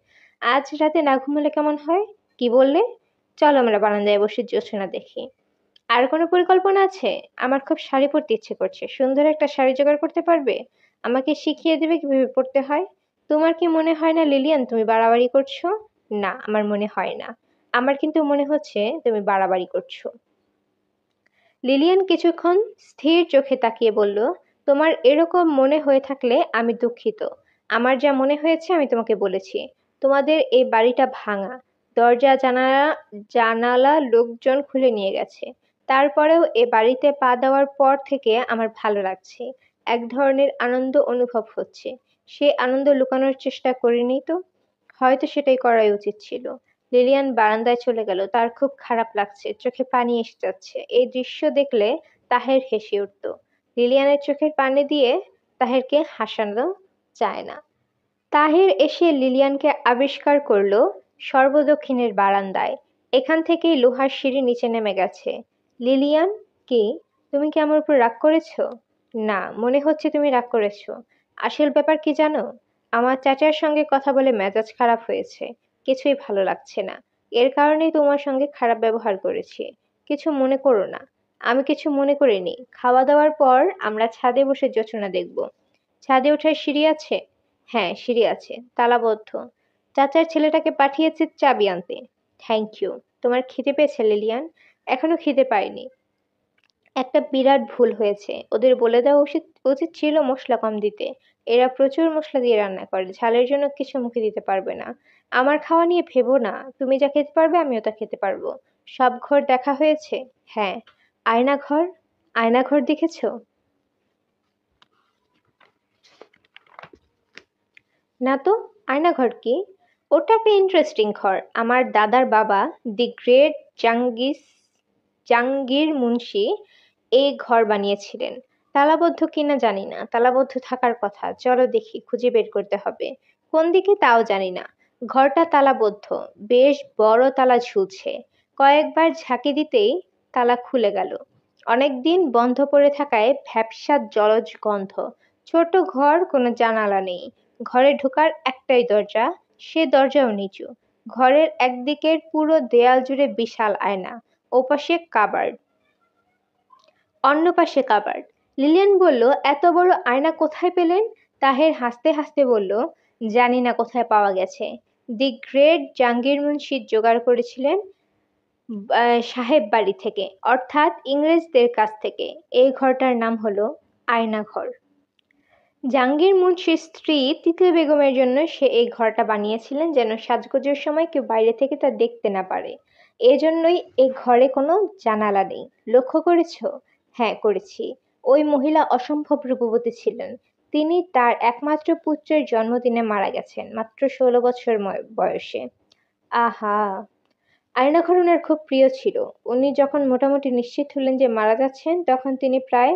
আজ রাতে না ঘুমোলে কেমন হয়? কি বললে? চলো আমরা বারান্দায় বসে জ্যোৎস্না দেখি। আর কোনো পরিকল্পনা আছে? আমার খুব শাড়ি পরতে ইচ্ছে করছে। সুন্দর একটা শাড়ি জোগাড় করতে পারবে? আমাকে শিখিয়ে দেবে কিভাবে পরতে হয়? তোমার কি মনে হয় না লিলিয়ান তুমি বাড়াবাড়ি করছো? না, আমার মনে হয় না। আমার কিন্তু মনে হচ্ছে তুমি বাড়াবাড়ি করছো। লিলিয়ান কিছুক্ষণ স্থির চোখে তাকিয়ে বলল, তোমার এরকম মনে হয়ে থাকলে আমি দুঃখিত। আমার যা মনে হয়েছে আমি তোমাকে বলেছি। তোমাদের এই বাড়িটা ভাঙা। দরজা জানালা জানালা লোকজন খুলে নিয়ে গেছে। তারপরেও এ বাড়িতে পা দেওয়ার পর থেকে আমার ভালো লাগছে। এক ধরনের আনন্দ অনুভব হচ্ছে। সে আনন্দ লুকানোর চেষ্টা করিনি তো। হয়তো সেটাই করাই উচিত ছিল। লিলিয়ান বারান্দায় চলে গেল। তার খুব খারাপ লাগছে। চোখে পানি এসে যাচ্ছে। এই দৃশ্য দেখলে তাহের হেসে উঠত। লিলিয়ানের চোখের পানি দিয়ে তাহেরকে হাসানো যায় না। তাহির এসে লিলিয়ানকে আবিষ্কার করলো সর্বদক্ষিণের বারান্দায়। এখান থেকেই লোহার সিঁড়ি নিচে নেমে গেছে। লিলিয়ান, কি? তুমি কি আমার উপর রাগ করেছো? না, মনে হচ্ছে তুমি রাগ করেছো। আসল ব্যাপার কি জানো? আমার চাচার সঙ্গে কথা বলে মেজাজ খারাপ হয়েছে। কিছুই ভালো লাগছে না। এর কারণেই তোমার সঙ্গে খারাপ ব্যবহার করেছি। কিছু মনে করো না। আমি কিছু মনে করিনি। খাওয়া দাওয়ার পর আমরা ছাদে বসে জ্যোৎস্না দেখব। ছাদে ওঠার সিঁড়ি আছে? হ্যাঁ, সিঁড়ি আছে, তালাবদ্ধ। চাচার ছেলেটাকে পাঠিয়েছে চাবি আনতে। Thank you. তোমার খিদে পেয়েছে লিলিয়ান? এখনো খিদে পাইনি। একটা বিরাট ভুল হয়েছে। ওদের বলে দেওয়া উচিত উচিত ছিল মশলা কম দিতে। এরা প্রচুর মশলা দিয়ে রান্না করে। ঝালের জন্য কিছু মুখে দিতে পারবে না। আমার খাওয়া নিয়ে ভেবো না। তুমি যা খেতে পারবে আমিও তা খেতে পারবো। সব ঘর দেখা হয়েছে? হ্যাঁ। আয়নাঘর? আয়নাঘর দেখেছো? না তো। আয়নাঘর কি? ওটা একটা ইন্টারেস্টিং ঘর। আমার দাদার বাবা, দি গ্রেট জাহাঙ্গীর মুন্সি, এই ঘর বানিয়েছিলেন। তালাবদ্ধ কিনা জানি না। তালাবদ্ধ থাকার কথা। চলো দেখি, খুঁজে বের করতে হবে। কোন দিকে তাও জানি না। ঘরটা তালাবদ্ধ। বেশ বড় তালা ঝুলছে। কয়েকবার ঝাঁকি দিতেই তালা খুলে গেল। অনেকদিন বন্ধ পড়ে থাকায় ভ্যাপসা জলজ গন্ধ। ছোট ঘর, কোনো জানালা নেই। ঘরে ঢোকার একটাই দরজা, সে দরজাও নিচু। ঘরের একদিকের পুরো দেয়াল জুড়ে বিশাল আয়না, ওপাশে কাবার্ড, অন্য পাশে কাবার্ড। লিলিয়ান বলল, এত বড় আয়না কোথায় পেলেন? তাহের হাসতে হাসতে বলল, জানি না কোথায় পাওয়া গেছে। দি গ্রেট জাহাঙ্গীর মুন্সি জোগাড় করেছিলেন সাহেব বাড়ি থেকে, অর্থাৎ ইংরেজদের কাছ থেকে। এই ঘরটার নাম হলো আয়না ঘর। জাহাঙ্গীর মুন্সির স্ত্রী তিতির বেগমের জন্য সে এই ঘরটা বানিয়েছিলেন যেন সাজগোজের সময় কেউ বাইরে থেকে তা দেখতে না পারে। এজন্যই এই ঘরে কোনো জানালা নেই। লক্ষ্য করেছো? হ্যাঁ, করেছি। ওই মহিলা অসম্ভব রূপবতী ছিলেন। তিনি তার একমাত্র পুত্রের জন্মদিনে মারা গেছেন, মাত্র 16 বছর বয়সে। আহা! আয়নাঘর উনার খুব প্রিয় ছিল। উনি যখন মোটামুটি নিশ্চিত হলেন যে মারা যাচ্ছেন, তখন তিনি প্রায়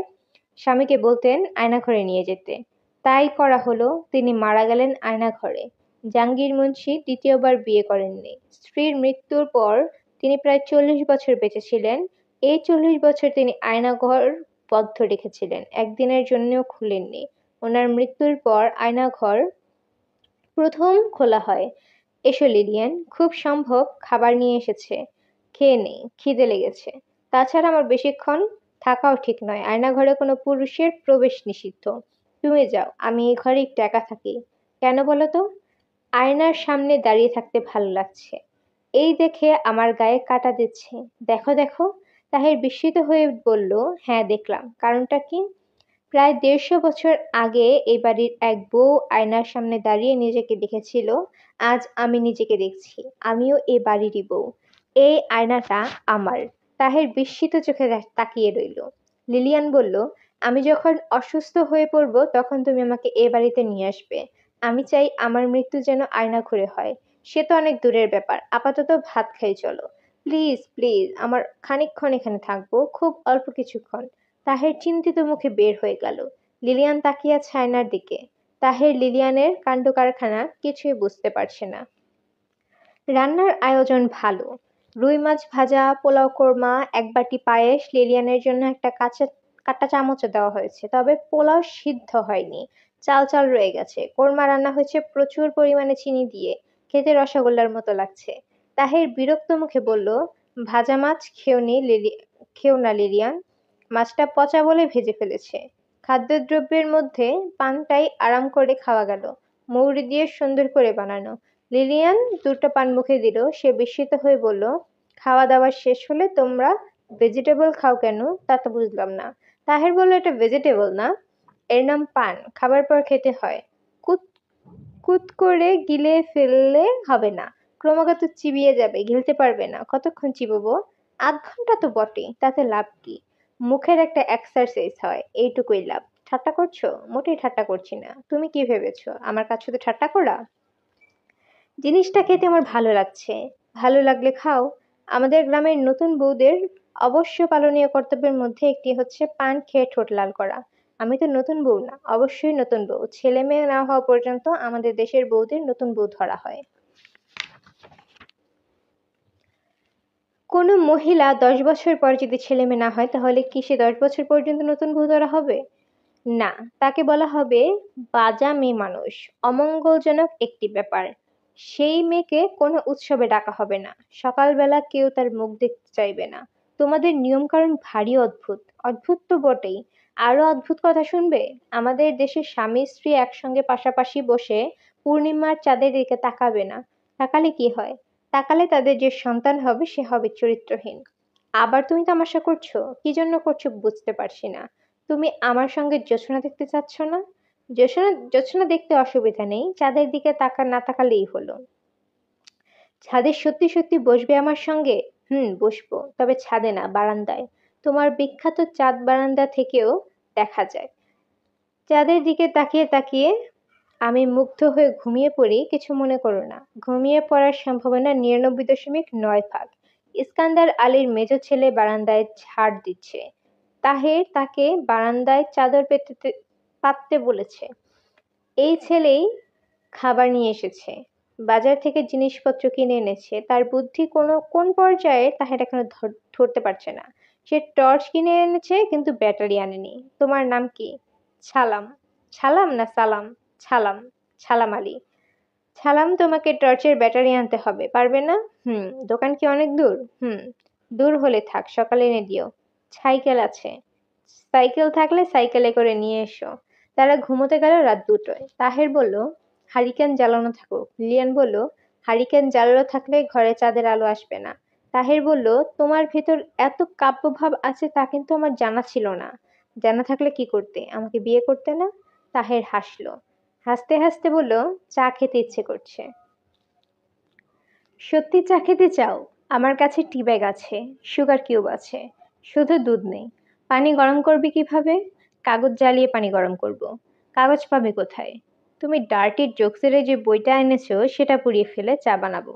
স্বামীকে বলতেন আয়নাঘরে নিয়ে যেতে। তাই করা হলো, তিনি মারা গেলেন আয়নাঘরে। জাহাঙ্গীর মুন্সি দ্বিতীয়বার বিয়ে করেননি। স্ত্রীর মৃত্যুর পর তিনি প্রায় 40 বছর বেঁচে ছিলেন। এই 40 বছর তিনি আয়নাঘর বন্ধ রেখেছিলেন, একদিনের জন্যও খুলেননি। ওনার মৃত্যুর পর আয়নাঘর প্রথম খোলা হয়। এসো লিলিয়ান, খুব সম্ভব খাবার নিয়ে এসেছে। খেয়ে নে, খিদে লেগেছে। তাছাড়া আমার বেশিক্ষণ থাকাও ঠিক নয়। আয়নাঘরে কোনো পুরুষের প্রবেশ নিষিদ্ধ। তুমি যাও, আমি এই ঘরে একটু একা থাকি। কেন বলো তো? আয়নার সামনে দাঁড়িয়ে থাকতে ভালো লাগছে। এই দেখে আমার গায়ে কাঁটা দিচ্ছে। দেখো দেখো। তাহির বিস্মিত হয়ে বলল, হ্যাঁ দেখলাম। কারণটা কি? প্রায় 150 বছর আগে এই বাড়ির এক বউ আয়নার সামনে দাঁড়িয়ে নিজেকে দেখেছিল। আজ আমি নিজেকে দেখছি। আমিও এ বাড়িরই বউ। এই আয়নাটা আমার। তাহের বিস্মিত চোখে তাকিয়ে রইল। লিলিয়ান বলল, আমি যখন অসুস্থ হয়ে পড়ব তখন তুমি আমাকে এ বাড়িতে নিয়ে আসবে। আমি চাই আমার মৃত্যু যেন আয়না ঘুরে হয়। সে তো অনেক দূরের ব্যাপার। আপাতত ভাত খাই চলো। প্লিজ প্লিজ, আমার খানিকক্ষণ এখানে থাকবো, খুব অল্প কিছুক্ষণ। তাহের চিন্তিত মুখে বের হয়ে গেল। লিলিয়ান তাকিয়ে আছে আয়নার দিকে। তাহের লিলিয়ানের কাণ্ডকারখানা কিছুই বুঝতে পারছে না। রান্নার আয়োজন ভালো। রুই মাছ ভাজা, পোলাও কোরমা, এক বাটি পায়েস, লিলিয়ানের জন্য একটা কাঁটা চামচও দেওয়া হয়েছে। তবে পোলাও সিদ্ধ হয়নি, চাল চাল রয়ে গেছে। কোরমা রান্না হয়েছে প্রচুর পরিমাণে চিনি দিয়ে, খেতে রসগোল্লার মতো লাগছে। তাহের বিরক্ত মুখে বলল, ভাজা মাছ খেও না লিলিয়ান। মাছটা পচা বলে ভেজে ফেলেছে। খাদ্যদ্রব্যের মধ্যে পানটাই আরাম করে খাওয়া গেল, মৌরি দিয়ে সুন্দর করে বানানো। লিলিয়ান দুটো পান মুখে দিল। সে বিস্মিত হয়ে বলল, খাওয়া দাওয়া শেষ হলে তোমরা ভেজিটেবল খাও কেন? তা তো বুঝলাম না। তাহের বলল, এটা ভেজিটেবল না, এর নাম পান। খাবার পর খেতে হয়। কুত কুত করে গিলে ফেললে হবে না, ক্রমাগত চিবিয়ে যাবে, গিলতে পারবে না। কতক্ষণ চিবোবো? আধ ঘন্টা তো বটেই, তাতে লাভ কি? মুখের একটা এক্সারসাইজ হয়, এইটুকুই লাভ। ঠাট্টা করছো? মোটেই ঠাট্টা করছি না। তুমি কি ভেবেছো আমার কাছে শুধু ঠাট্টা করা? জিনিসটা খেতে আমার ভালো লাগছে। ভালো লাগলে খাও। আমাদের গ্রামের নতুন বউদের অবশ্য পালনীয় কর্তব্যের মধ্যে একটি হচ্ছে পান খেয়ে ঠোঁট লাল করা। আমি তো নতুন বউ না, অবশ্যই নতুন বউ। ছেলে মেয়ে না হওয়া পর্যন্ত আমাদের দেশের বউদের নতুন বউ ধরা হয়। কোনো মহিলা 10 বছর পর যদি ছেলে মেয়ে না হয়, তাহলে কি সে 10 বছর পর্যন্ত নতুন বউ ধরা হবে? না, তাকে বলা হবে বাজা মেয়ে মানুষ, অমঙ্গলজনক একটি ব্যাপার। সেই মেয়েকে কোনো উৎসবে ডাকা হবে না। সকালবেলা কেউ তার মুখ দেখতে চাইবে না। তোমাদের নিয়মকানুন ভারী অদ্ভুত। অদ্ভুত তো বটেই। আরো অদ্ভুত কথা শুনবে? আমাদের দেশে স্বামী স্ত্রী একসঙ্গে পাশাপাশি বসে পূর্ণিমার চাঁদের দিকে তাকাবে না। তাকালে কি হয়? তাকালে তাদের যে সন্তান হবে সে হবে চরিত্রহীন। আবার তুমি তামাশা করছো? কি জন্য করছো বুঝতে পারছি না। তুমি আমার সঙ্গে জোছনা দেখতে চাচ্ছ না? জোছনা দেখতে অসুবিধা নেই, চাঁদের দিকে না তাকালেই হলো। ছাদে সত্যি সত্যি বসবে আমার সঙ্গে? হুম, বসবো, তবে ছাদে না, বারান্দায়। তোমার বিখ্যাত চাঁদ বারান্দা থেকেও দেখা যায়। চাঁদের দিকে তাকিয়ে তাকিয়ে আমি মুগ্ধ হয়ে ঘুমিয়ে পড়ি। কিছু মনে করো না। ঘুমিয়ে পড়ার সম্ভাবনা 99.9 ভাগ। ইস্কান্দার আলীর মেজ ছেলে বারান্দায় ঝাড় দিচ্ছে। তাহের তাকে বারান্দায় চাদর পাততে বলেছে। এই ছেলেই খাবার নিয়ে এসেছে, বাজার থেকে জিনিসপত্র কিনে এনেছে। তার বুদ্ধি কোন পর্যায়ে তাহের এখনো ধরতে পারছে না। সে টর্চ কিনে এনেছে কিন্তু ব্যাটারি আনেনি। তোমার নাম কি? ছালাম। ছালাম না সালাম? ছালাম। ছালাম আলী। ছালাম, তোমাকে টর্চের ব্যাটারি আনতে হবে, পারবে না? হুম। দোকান কি অনেক দূর? হুম। দূর হলে থাক, সকালে এনে দিও। সাইকেল আছে? সাইকেল থাকলে সাইকেলে করে নিয়ে এসো। তারা ঘুমোতে গেল রাত 2টায়। তাহের বলল, হারিকেন জ্বালানো থাকুক। লিলিয়ান বলল, হারিকেন জ্বালানো থাকলে ঘরে চাঁদের আলো আসবে না। তাহের বলল, তোমার ভেতর এত কাব্যভাব আছে তা কিন্তু আমার জানা ছিল না। জানা থাকলে কি করতে? আমাকে বিয়ে করতে না? তাহের হাসল। হাসতে হাসতে বলল, চা খেতে ইচ্ছে করছে। সত্যি চা খেতে চাও? আমার কাছে টি ব্যাগ আছে, সুগার কিউব আছে, শুধু দুধ নেই। পানি গরম করবি কিভাবে? কাগজ জ্বালিয়ে পানি গরম করব। কাগজ পাবে কোথায়? তুমি ডার্টি জোকসের যে বইটা এনেছো সেটা পুড়িয়ে ফেলে চা বানাবো।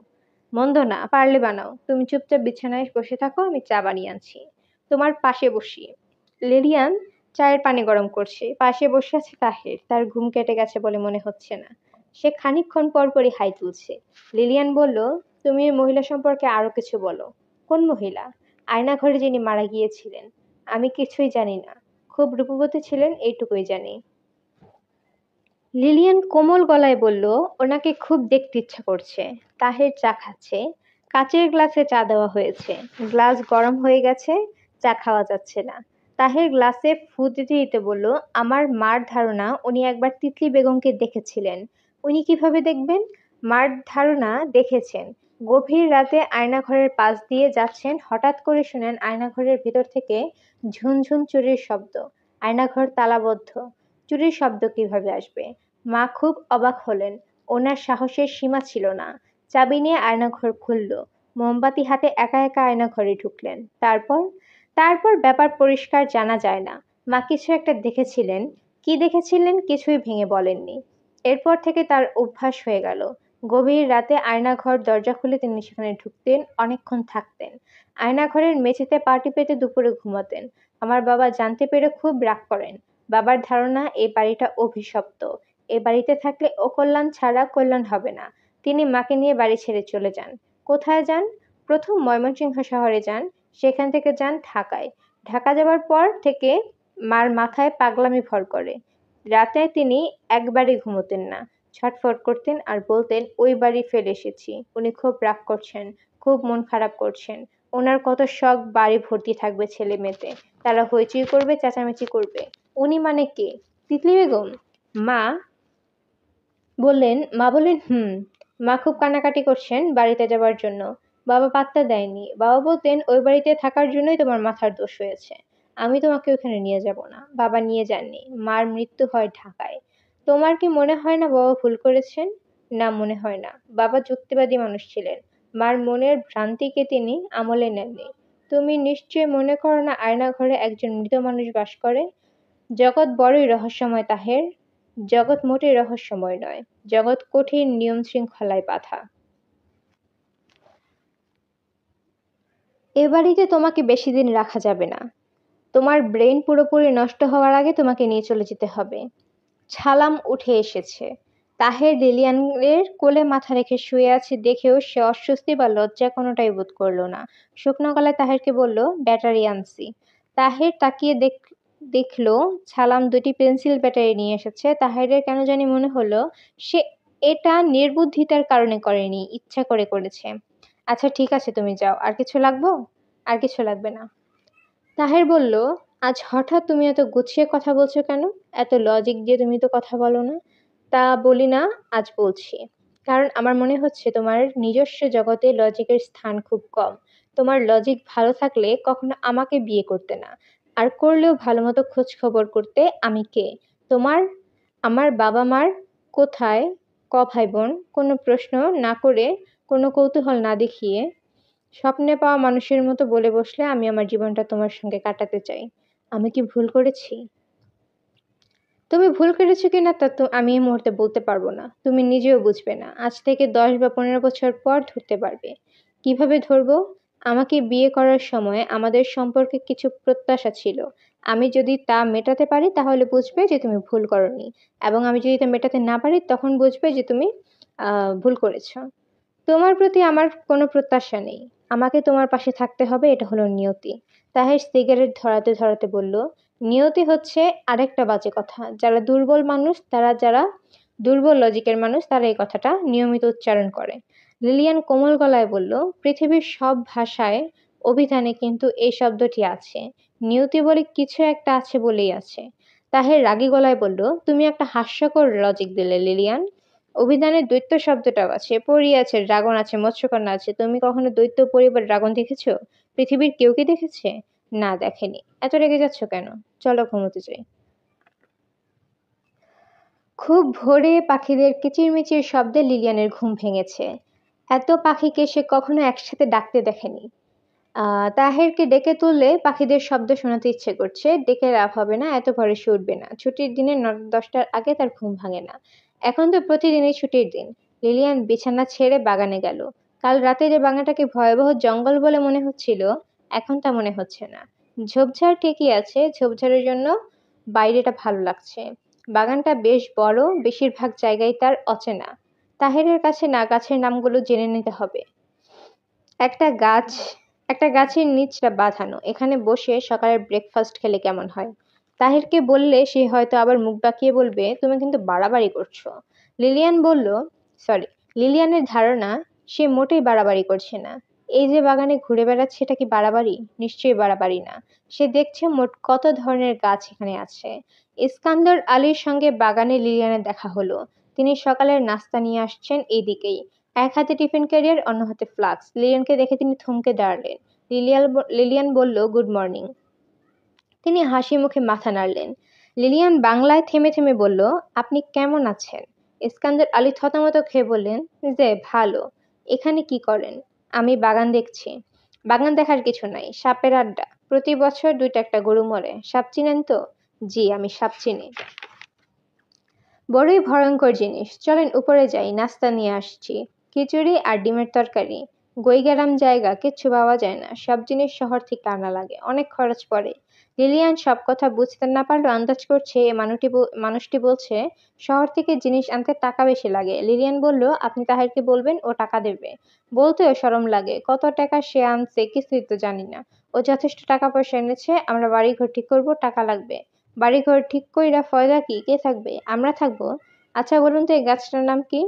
মন্দ না, পারলে বানাও। তুমি চুপচাপ বিছানায় বসে থাকো, আমি চা বানিয়ে আনছি। তোমার পাশে বসিয়ে। লিলিয়ান চায়ের পানি গরম করছে। পাশে বসে আছে তাহের। তার ঘুম কেটে গেছে বলে মনে হচ্ছে না। সে খানিকক্ষণ পর পরই হাই তুলছে। লিলিয়ান বলল, তুমি এই মহিলা সম্পর্কে আরো কিছু বলো। কোন মহিলা? আয়নাঘরে যিনি মারা গিয়েছিলেন। আমি কিছুই জানি না। খুব রূপবতী ছিলেন, এইটুকুই জানি। লিলিয়ান কোমল গলায় বলল, ওনাকে খুব দেখতে ইচ্ছা করছে। তাহের চা খাচ্ছে। কাচের গ্লাসে চা দেওয়া হয়েছে। গ্লাস গরম হয়ে গেছে, চা খাওয়া যাচ্ছে না। তাহের গ্লাসে ফু দিতে দিতে বলল, আমার মার ধারণা উনি একবার তিতলি বেগমকে দেখেছিলেন। উনি কিভাবে দেখবেন? মার ধারণা দেখেছেন। গভীর রাতে আয়নাঘরের পাশ দিয়ে যাচ্ছেন, হঠাৎ করে শুনেন আয়নাঘরের ভিতর থেকে ঝুনঝুন চুরির শব্দ। আয়নাঘর তালাবদ্ধ। চুরির শব্দ কিভাবে আসবে? মা খুব অবাক হলেন। ওনার সাহসের সীমা ছিল না। চাবি নিয়ে আয়নাঘর খুলল। মোমবাতি হাতে একা একা আয়নাঘরে ঢুকলেন। তারপর ব্যাপার পরিষ্কার জানা যায় না। মা কিছু একটা দেখেছিলেন। কি দেখেছিলেন কিছুই ভেঙে বলেননি। এরপর থেকে তার অভ্যাস হয়ে গেল। গভীর রাতে আয়নাঘর দরজা খুলে তিনি সেখানে ঢুকতেন, অনেকক্ষণ থাকতেন। আয়নাঘরের মেঝেতে পা টিপেতে দুপুরে ঘুমাতেন। আমার বাবা জানতে পেরে খুব রাগ করেন। বাবার ধারণা এই বাড়িটা অভিশপ্ত। এ বাড়িতে থাকলে অকল্যাণ ছাড়া কল্যাণ হবে না। তিনি মাকে নিয়ে বাড়ি ছেড়ে চলে যান। কোথায় যান? প্রথম ময়মনসিংহ শহরে যান, সেখান থেকে যান ঢাকায়। ঢাকা যাবার পর থেকে মার মাথায় পাগলামি ভর করে। রাতে তিনি একবারই ঘুমোতেন না। ছটফট করতেন আর বলতেন, ওই বাড়ি ফেলে এসেছি। উনি খুব রাগ করছেন, খুব মন খারাপ করছেন। ওনার কত শখ বাড়ি ভর্তি থাকবে ছেলে মেয়েতে। তারা হইচই করবে, চেঁচামেচি করবে। উনি মানে কে? তিতলি বেগম? মা মা বললেন, হুম। মা খুব কান্নাকাটি করছেন বাড়িতে যাবার জন্য। বাবা পাত্তা দেয়নি। বাবা বলতেন, ওই বাড়িতে থাকার জন্যই তোমার মাথার দোষ হয়েছে। আমি তোমাকে ওখানে নিয়ে যাব না। বাবা নিয়ে যাননি। মার মৃত্যু হয় ঢাকায়। তোমার কি মনে হয় না বাবা ভুল করেছেন? না, মনে হয় না। বাবা যুক্তিবাদী মানুষ ছিলেন। মার মনের ভ্রান্তিকে তিনি আমলে নেননি। তুমি নিশ্চয় মনে করো না আয়নাঘরে একজন মৃত মানুষ বাস করে? জগৎ বড়ই রহস্যময় তাহের। জগৎ মোটেই রহস্যময় নয়। জগৎ কঠিন নিয়ম শৃঙ্খলায় বাঁধা। এ বাড়িতে তোমাকে বেশি দিন রাখা যাবে না। তোমার ব্রেন পুরোপুরি নষ্ট হওয়ার আগে তোমাকে নিয়ে চলে যেতে হবে। ছালাম উঠে এসেছে। তাহের লিলিয়ানের কোলে মাথা রেখে শুয়ে আছে দেখেও সে অস্বস্তি বা লজ্জা কোনোটাই বোধ করলো না। শুকনো গলায় তাহেরকে বলল, ব্যাটারি আনছি। তাহের তাকিয়ে দেখলো ছালাম দুটি পেন্সিল ব্যাটারি নিয়ে এসেছে। তাহেরের কেন জানি মনে হলো সে এটা নির্বুদ্ধিতার কারণে করেনি, ইচ্ছা করে করেছে। আচ্ছা ঠিক আছে, তুমি যাও। আর কিছু লাগবো? আর কিছু লাগবে না। তাহের বলল, আজ হঠাৎ তুমি এত গুছিয়ে কথা বলছো কেন? এত লজিক দিয়ে তুমি তো কথা বলো না। তা বলি না, আজ বলছি। কারণ আমার মনে হচ্ছে তোমার নিজস্ব জগতে লজিকের স্থান খুব কম। তোমার লজিক ভালো থাকলে কখনো আমাকে বিয়ে করতে না। আর করলেও ভালো মতো খোঁজ খবর করতে আমি কে। তোমার আমার বাবা মার কোথায়, ক ভাই বোন, কোনো প্রশ্ন না করে, কোনো কৌতূহল না দেখিয়ে স্বপ্নে পাওয়া মানুষের মতো বলে বসলে আমি আমার জীবনটা তোমার সঙ্গে কাটাতে চাই। আমি কি ভুল করেছি? তুমি ভুল করেছো কিনা তা তো আমি এই মুহূর্তে বলতে পারবো না। তুমি নিজেও বুঝবে না। আজ থেকে 10 বা 15 বছর পর ধরতে পারবে। কিভাবে ধরবো? আমাকে বিয়ে করার সময় আমাদের সম্পর্কে কিছু প্রত্যাশা ছিল। আমি যদি তা মেটাতে পারি তাহলে বুঝবে যে তুমি ভুল করনি। এবং আমি যদি তা মেটাতে না পারি তখন বুঝবে যে তুমি ভুল করেছো। তোমার প্রতি আমার কোনো প্রত্যাশা নেই। আমাকে তোমার পাশে থাকতে হবে, এটা হলো নিয়তি। তাহের সিগারেট ধরাতে ধরাতে বলল, নিয়তি হচ্ছে আরেকটা বাজে কথা। যারা দুর্বল লজিকের মানুষ তারা এই কথাটা নিয়মিত উচ্চারণ করে। লিলিয়ান কোমল গলায় বলল, পৃথিবীর সব ভাষায় অভিধানে কিন্তু এই শব্দটি আছে। নিয়তি বলে কিছু একটা আছে বলেই আছে। তাহের রাগী গলায় বলল, তুমি একটা হাস্যকর লজিক দিলে লিলিয়ান। অভিধানে দৈত্য শব্দটাও আছে, পরী আছে, ড্রাগন আছে, মৎস্যকন্যা আছে। তুমি কখনো দৈত্য, পরী বা ড্রাগন দেখেছো? পৃথিবীর কেউ কি দেখেছে? না, দেখেনি। এত রেগে যাচ্ছ কেন? চলো ঘুমোতে যাই। খুব ভোরে পাখিদের কিচিরমিচির শব্দে লিলিয়ানের ঘুম ভেঙেছে। এত পাখিকে সে কখনো একসাথে ডাকতে দেখেনি। তাহেরকে ডেকে তুললে পাখিদের শব্দ শোনাতে ইচ্ছে করছে। ডেকে লাভ হবে না, এত ভোরে সে উঠবে না। ছুটির দিনে ৯-১০টার আগে তার ঘুম ভাঙে না। এখন তো প্রতিদিনই ছুটির দিন। লিলিয়ান বিছানা ছেড়ে বাগানে গেল। কাল রাতে যে বাগানটাকে ভয়াবহ জঙ্গল বলে মনে হচ্ছিল, এখন তা মনে হচ্ছে না। ঝোপঝাড় ঠিকই আছে, ঝোপঝাড়ের জন্য বাইরেটা ভালো লাগছে। বাগানটা বেশ বড়, বেশিরভাগ জায়গায় তার অচেনা। তাহেরের কাছে না গাছের নামগুলো জেনে নিতে হবে। একটা গাছ একটা গাছের নিচটা বাঁধানো। এখানে বসে সকালের ব্রেকফাস্ট খেলে কেমন হয়? তাহিরকে বললে সে হয়তো আবার মুখ বাঁকিয়ে বলবে, তুমি কিন্তু বাড়াবাড়ি করছো। লিলিয়ান বলল, সরি, লিলিয়ানের ধারণা সে মোটেই বাড়াবাড়ি করছে না। এই যে বাগানে ঘুরে বেড়াচ্ছে, এটা কি বাড়াবাড়ি? নিশ্চয়ই বাড়াবাড়ি না। সে দেখছে মোট কত ধরনের গাছ এখানে আছে। ইস্কান্দর আলীর সঙ্গে বাগানে লিলিয়ানের দেখা হলো। তিনি সকালের নাস্তা নিয়ে আসছেন এইদিকেই। এক হাতে টিফিন ক্যারিয়ার, অন্য হাতে ফ্লাস্ক। লিলিয়ানকে দেখে তিনি থমকে দাঁড়ালেন। লিলিয়ান বলল, গুড মর্নিং। তিনি হাসি মুখে মাথা নাড়লেন। লিলিয়ান বাংলায় থেমে থেমে বলল, আপনি কেমন আছেন? ইস্কান্দর আলী থতমত খেয়ে বললেন, যে ভালো। এখানে কি করেন? আমি বাগান দেখছি। বাগান দেখার কিছু নাই, সাপের আড্ডা। প্রতি বছর ২-১টা গরু মরে। সাপ চিনেন তো? জি, আমি সাপ চিনি। বড়ই ভয়ঙ্কর জিনিস। চলেন উপরে যাই, নাস্তা নিয়ে আসছি। খিচুড়ি আর ডিমের তরকারি। গৈগ্রাম জায়গা, কিচ্ছু পাওয়া যায় না। সব জিনিস শহর থেকে আনা লাগে, অনেক খরচ পড়ে। লিলিয়ান সব কথা বুঝতে না পারলেও আন্দাজ করছে এ মানুষটি বলছে শহর থেকে জিনিস আনতে টাকা বেশি লাগে। লিলিয়ান বলল, আপনি তাহেরকে বলবেন, ও টাকা দেবে। বলতেও শরম লাগে, কত টাকা সে আনছে কিছুই তো জানি না। ও যথেষ্ট টাকা পয়সা এনেছে, আমরা বাড়িঘর ঠিক করব, টাকা লাগবে। বাড়িঘর ঠিক কইরা ফয়দা কি? কে থাকবে? আমরা থাকবো। আচ্ছা বলুন তো, এই গাছটার নাম কি?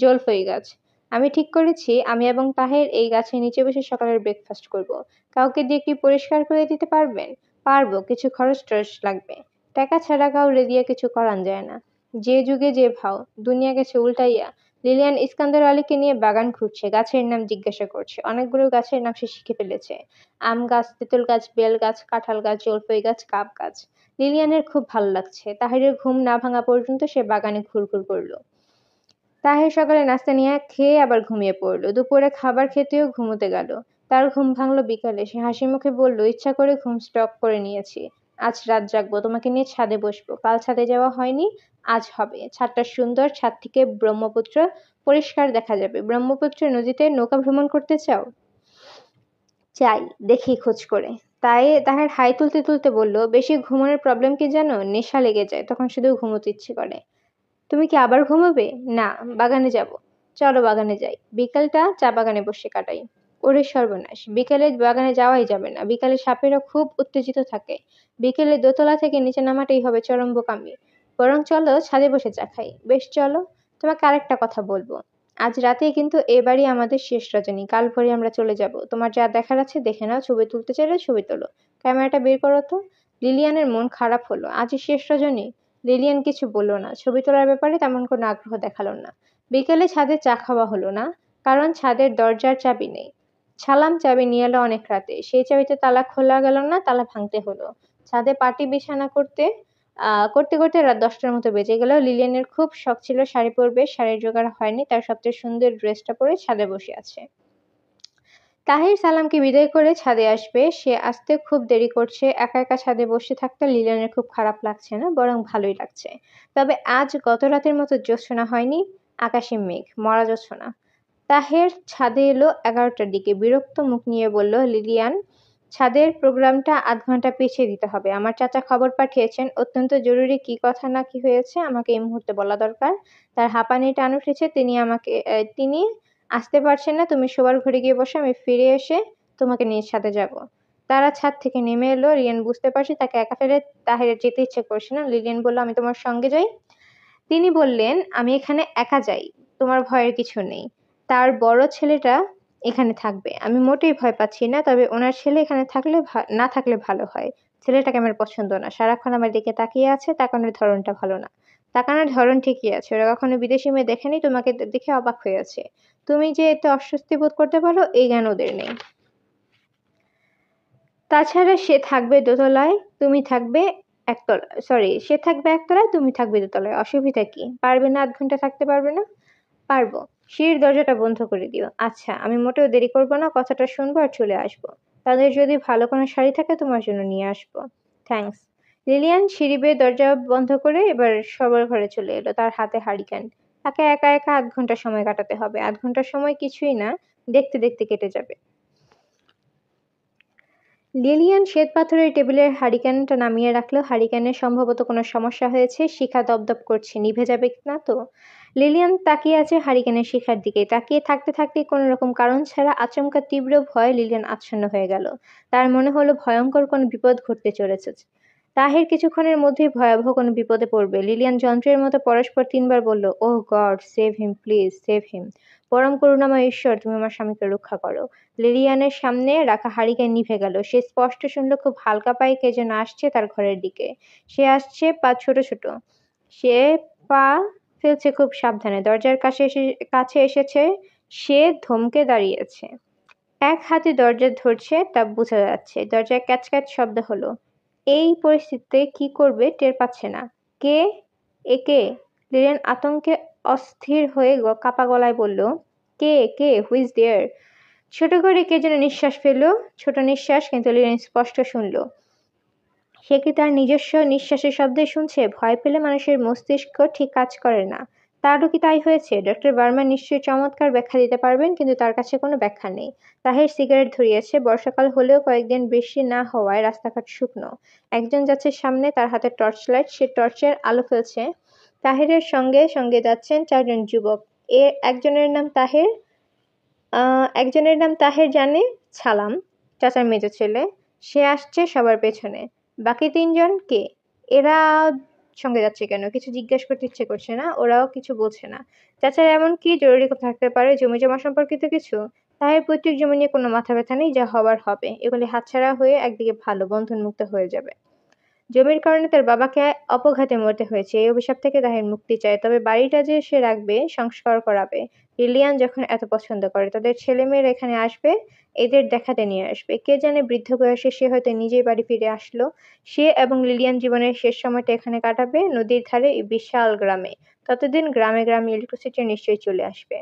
জলফই গাছ। আমি ঠিক করেছি আমি এবং তাহের এই গাছের নিচে বসে সকালের ব্রেকফাস্ট করব। কাউকে দিয়ে কি পরিষ্কার করে দিতে পারবেন? পারবো, কিছু খরচ টরচ লাগবে। টাকা ছাড়া কাউরে দিয়ে কিছু করান যায় না। যে যুগে যে ভাও, দুনিয়া গেছে উল্টাইয়া। লিলিয়ান ইস্কান্দর আলীকে নিয়ে বাগান ঘুরছে, গাছের নাম জিজ্ঞাসা করছে। অনেকগুলো গাছের নাম সে শিখে ফেলেছে। আম গাছ, তেঁতুল গাছ, বেল গাছ, কাঁঠাল গাছ, জলফই গাছ, কাপ গাছ। লিলিয়ানের খুব ভালো লাগছে। তাহিরের ঘুম না ভাঙা পর্যন্ত সে বাগানে ঘুরঘুর করলো। তাহের সকালে নাস্তা নিয়ে খেয়ে আবার ঘুমিয়ে পড়ল। দুপুরে খাবার খেতেও ঘুমোতে গেল। তার ঘুম ভাঙলো বিকালে। সে হাসি মুখে বলল, ইচ্ছা করে ঘুম স্টপ করে নিয়েছি। আজ রাত জাগবো, তোমাকে নিয়ে ছাদে বসবো। কাল ছাদে যাওয়া হয়নি, আজ হবে। ছাদটা সুন্দর, ছাদ থেকে ব্রহ্মপুত্র পরিষ্কার দেখা যাবে। ব্রহ্মপুত্র নদীতে নৌকা ভ্রমণ করতে চাও? চাই, দেখি খোঁজ করে। তাই তাহার হাই তুলতে তুলতে বলল, বেশি ঘুমানোর প্রবলেম কি জানো? নেশা লেগে যায়, তখন শুধু ঘুমোতে ইচ্ছে করে। তুমি কি আবার ঘুমাবে? না, বাগানে যাব। চলো বাগানে যাই। বিকালটা চা বাগানে বসে কাটাই। ওরে সর্বনাশ, বিকেলে বাগানে যাওয়াই যাবে না। বিকালে সাপেরা খুব উত্তেজিত থাকে। বিকেলে দোতলা থেকে নিচে নামাটাই হবে চরম বোকামি। বরং চলো ছাদে বসে চা খাই। বেশ চলো। তোমাকে আরেকটা কথা বলবো। আজ রাতেই কিন্তু এ বাড়ি আমাদের শেষ রজনী। কাল ভোরে আমরা চলে যাব। তোমার যা দেখার আছে দেখে নাও, ছবি তুলতে চাইলে ছবি তোলো। ক্যামেরাটা বের করো তো। লিলিয়ানের মন খারাপ হলো। আজই শেষ রজনী। লিলিয়ান কিছু বলল না। ছবি তোলার ব্যাপারে তেমন কোনো আগ্রহ দেখালো না। বিকেলে ছাদে চা খাওয়া হলো না, কারণ ছাদের দরজার চাবি নেই। ছালাম চাবি নিয়ে এলো অনেক রাতে। সেই চাবিতে তালা খোলা গেল না, তালা ভাঙতে হলো। ছাদে পাটি বিছানা করতে করতে রাত 10টার মতো বেজে গেল। লিলিয়ানের খুব শখ ছিল শাড়ি পরবে, শাড়ির জোগাড় হয়নি। তার সবচেয়ে সুন্দর ড্রেসটা পরে ছাদে বসে আছে। তাহির সালামকে বিদায় করে ছাদে আসবে। সে আসতে খুব দেরি করছে। একা একা ছাদে বসে থাকতে লিলিয়ানের খুব খারাপ লাগছে না, বরং ভালোই লাগছে। তবে আজ গত রাতের মতো জ্যোৎস্না হয়নি। আকাশে মেঘ, মরা জ্যোৎস্না। তাহের ছাদে এলো 11টার দিকে। বিরক্ত মুখ নিয়ে বলল, লিলিয়ান, ছাদের প্রোগ্রামটা আধ ঘন্টা পিছিয়ে দিতে হবে। আমার চাচা খবর পাঠিয়েছেন, অত্যন্ত জরুরি। কি কথা না কি হয়েছে আমাকে এই মুহূর্তে বলা দরকার। তার হাঁপানি টান উঠেছে, তিনি আসতে পারছেন না। তুমি শোবার ঘরে গিয়ে বসো, আমি ফিরে এসে তোমাকে নিয়ে ছাদে যাব। তারা ছাদ থেকে নেমে এলো। রিয়ান বুঝতে পারছে তাকে একা ফেলে তাহেরের যেতে ইচ্ছে করছে না। লিলিয়ান বলল, আমি তোমার সঙ্গে যাই। তিনি বললেন, আমি এখানে একা যাই, তোমার ভয়ের কিছু নেই। তার বড় ছেলেটা এখানে থাকবে। আমি মোটেই ভয় পাচ্ছি না, তবে ওনার ছেলে এখানে না থাকলে ভালো হয়। ছেলেটাকে আমার পছন্দ না, সারাক্ষণ আমার দিকে তাকিয়ে আছে। তাকানোর ধরনটা ভালো না। তাকানোর ধরন ঠিকই আছে, ওরা কখনো বিদেশি মেয়ে দেখেনি। তোমাকে দেখে অবাক হয়েছে। তুমি যে এতে অস্বস্তি বোধ করতে পারো, এই জ্ঞান ওদের নেই। তাছাড়া সে থাকবে দোতলায়, তুমি থাকবে একতলা, সরি, সে থাকবে একতলায়, তুমি থাকবে দোতলায়, অসুবিধা কি? পারবে না ৮ ঘন্টা থাকতে পারবে না? পারবো। সিঁড়ির দরজাটা বন্ধ করে দিও। আচ্ছা, আমি মোটেও দেরি করব না, কথাটা শুনবো আর চলে আসবো। তাদের যদি ভালো কোনো শাড়ি থাকে তোমার জন্য নিয়ে আসবো। থ্যাঙ্কস। লিলিয়ান সিঁড়ি বেয়ে দরজা বন্ধ করে এবার সবার ঘরে চলে এলো, তার হাতে হারিকেন। তাকে একা একা ৮ ঘন্টা সময় কাটাতে হবে। ৮ ঘন্টার সময় কিছুই না, দেখতে দেখতে কেটে যাবে। লিলিয়ান শ্বেতপাথরের টেবিলের হারিকেনটা নামিয়ে রাখলো। হারিকেনের সম্ভবত কোনো সমস্যা হয়েছে, শিখা দপদপ করছে, নিভে যাবে না তো? লিলিয়ান তাকিয়ে আছে হারিকেনের শিখার দিকে। তাকিয়ে থাকতে থাকতেই কোনো রকম কারণ ছাড়া আচমকা তীব্র ভয়ে লিলিয়ান আচ্ছন্ন হয়ে গেল। তার মনে হলো ভয়ঙ্কর কোনো বিপদ ঘটতে চলেছে। তাহের কিছুক্ষণের মধ্যেই ভয়াবহ কোনো বিপদে পড়বে। লিলিয়ান যন্ত্রের মতো পরস্পর ৩ বার বলল, oh God, save him, please save him. পরম করুণাময় ঈশ্বর, তুমি আমার স্বামীকে রক্ষা করো। লিলিয়ানের সামনে রাখা হারিকেন নিভে গেল। সে স্পষ্ট শুনল খুব হালকা পায়ে কে যেন আসছে তার ঘরের দিকে। সে আসছে পা ছোট ছোট। সে পা ফেলছে খুব সাবধানে। দরজার কাছে এসেছে। সে থমকে দাঁড়িয়েছে। এক হাতে দরজা ধরছে, তা বোঝা যাচ্ছে। দরজায় ক্যাচ ক্যাচ শব্দ হলো। এই পরিস্থিতিতে কি করবে টের পাচ্ছে না। কে? একে? লিলিয়ান আতঙ্কে অস্থির হয়ে কাপা গলায় বলল, কে? কে? Who is there? ছোট করে কে যেন নিঃশ্বাস ফেলল। ছোট নিঃশ্বাস, কিন্তু লিলিয়ান স্পষ্ট শুনল। সে কি তার নিজস্ব নিঃশ্বাসের শব্দই শুনছে? ভয় পেলে মানুষের মস্তিষ্ক ঠিক কাজ করে না। তারও কি তাই হয়েছে? ডক্টর বার্মা নিশ্চয়ই চমৎকার ব্যাখ্যা দিতে পারবেন, কিন্তু তার কাছে কোনো ব্যাখ্যা নেই। তাহের সিগারেট ধরিয়েছে। বর্ষাকাল হলেও কয়েকদিন বৃষ্টি না হওয়ায় রাস্তাঘাট শুকনো। একজন যাচ্ছে সামনে, তার হাতে টর্চ লাইট, সে টর্চের আলো ফেলছে। তাহেরের সঙ্গে সঙ্গে যাচ্ছেন ৪ জন যুবক। একজনের নাম তাহের জানে, ছালাম, চাচার মেজো ছেলে। সে আসছে সবার পেছনে। বাকি ৩ জন কে? এরা সঙ্গে যাচ্ছে কেন? কিছু জিজ্ঞেস করতে ইচ্ছে করছে না, ওরাও কিছু বলছে না। চাচার এমন কি জরুরি কথা থাকতে পারে? জমি জমা সম্পর্কিত কিছু? তাহের পৈতৃক জমি নিয়ে কোনো মাথা ব্যথা নেই, যা হবার হবে। এগুলি হাতছাড়া হয়ে একদিকে ভালো, বন্ধনমুক্ত হয়ে যাবে। জমির কারণে তার বাবাকে অপঘাতে মরতে হয়েছে, এই অভিশাপ থেকে তাহের মুক্তি চায়। তবে বাড়িটা যে সে রাখবে, সংস্কার করাবে। লিলিয়ান যখন এত পছন্দ করে, তাদের ছেলেমেয়েরা এখানে আসবে, এদের দেখাতে নিয়ে আসবে। কে জানে বৃদ্ধ বয়সে সে হয়তো নিজেই বাড়ি ফিরে আসলো। সে এবং লিলিয়ান জীবনের শেষ সময়টা এখানে কাটাবে, নদীর ধারে এই বিশাল গ্রামে। ততদিন গ্রামে গ্রামে ইলেকট্রিসিটি নিশ্চয়ই চলে আসবে।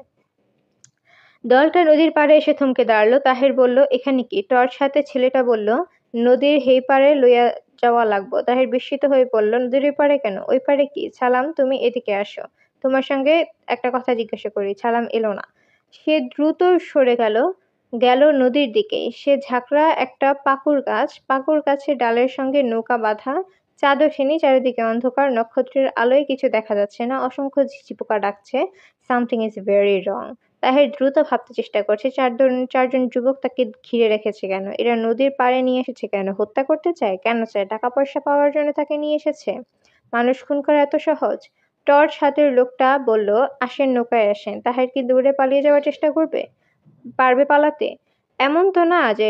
দলটা নদীর পাড়ে এসে থমকে দাঁড়ালো। তাহের বলল, এখানে কি? টর্চ হাতে ছেলেটা বলল, নদীর হেই পাড়ে লইয়া যাওয়া লাগবো। তাহের বিস্মিত হয়ে পড়ল, নদীর ওই পাড়ে কেন? ওই পাড়ে কি? ছালাম, তুমি এদিকে আসো। তোমার সঙ্গে একটা কথা জিজ্ঞাসা করি। ছালাম এলো না। সে দ্রুত সরে গেল গেল নদীর দিকে। সে ঝাঁকড়া একটা পাকুর গাছ। পাকুর গাছের ডালের সঙ্গে নৌকা বাঁধা। চাঁদ ওঠেনি, চারিদিকে অন্ধকার। নক্ষত্রের আলোয় কিছু দেখা যাচ্ছে না। অসংখ্য ঝিঁঝি পোকা ডাকছে। Something is very wrong. Taher দ্রুত ভাবতে চেষ্টা করছে। ৪ জন যুবক তাকে ঘিরে রেখেছে কেন? এরা নদীর পাড়ে নিয়ে এসেছে কেন? হত্যা করতে চায়? কেন চায়? টাকা পয়সা পাওয়ার জন্য তাকে নিয়ে এসেছে? মানুষ খুন করা এত সহজ? টর্চ হাতের লোকটা বলল, আসেন, নৌকায় আসেন। তাহের কি দূরে পালিয়ে যাওয়ার চেষ্টা করবে? পারবে পালাতে? এমন তো না যে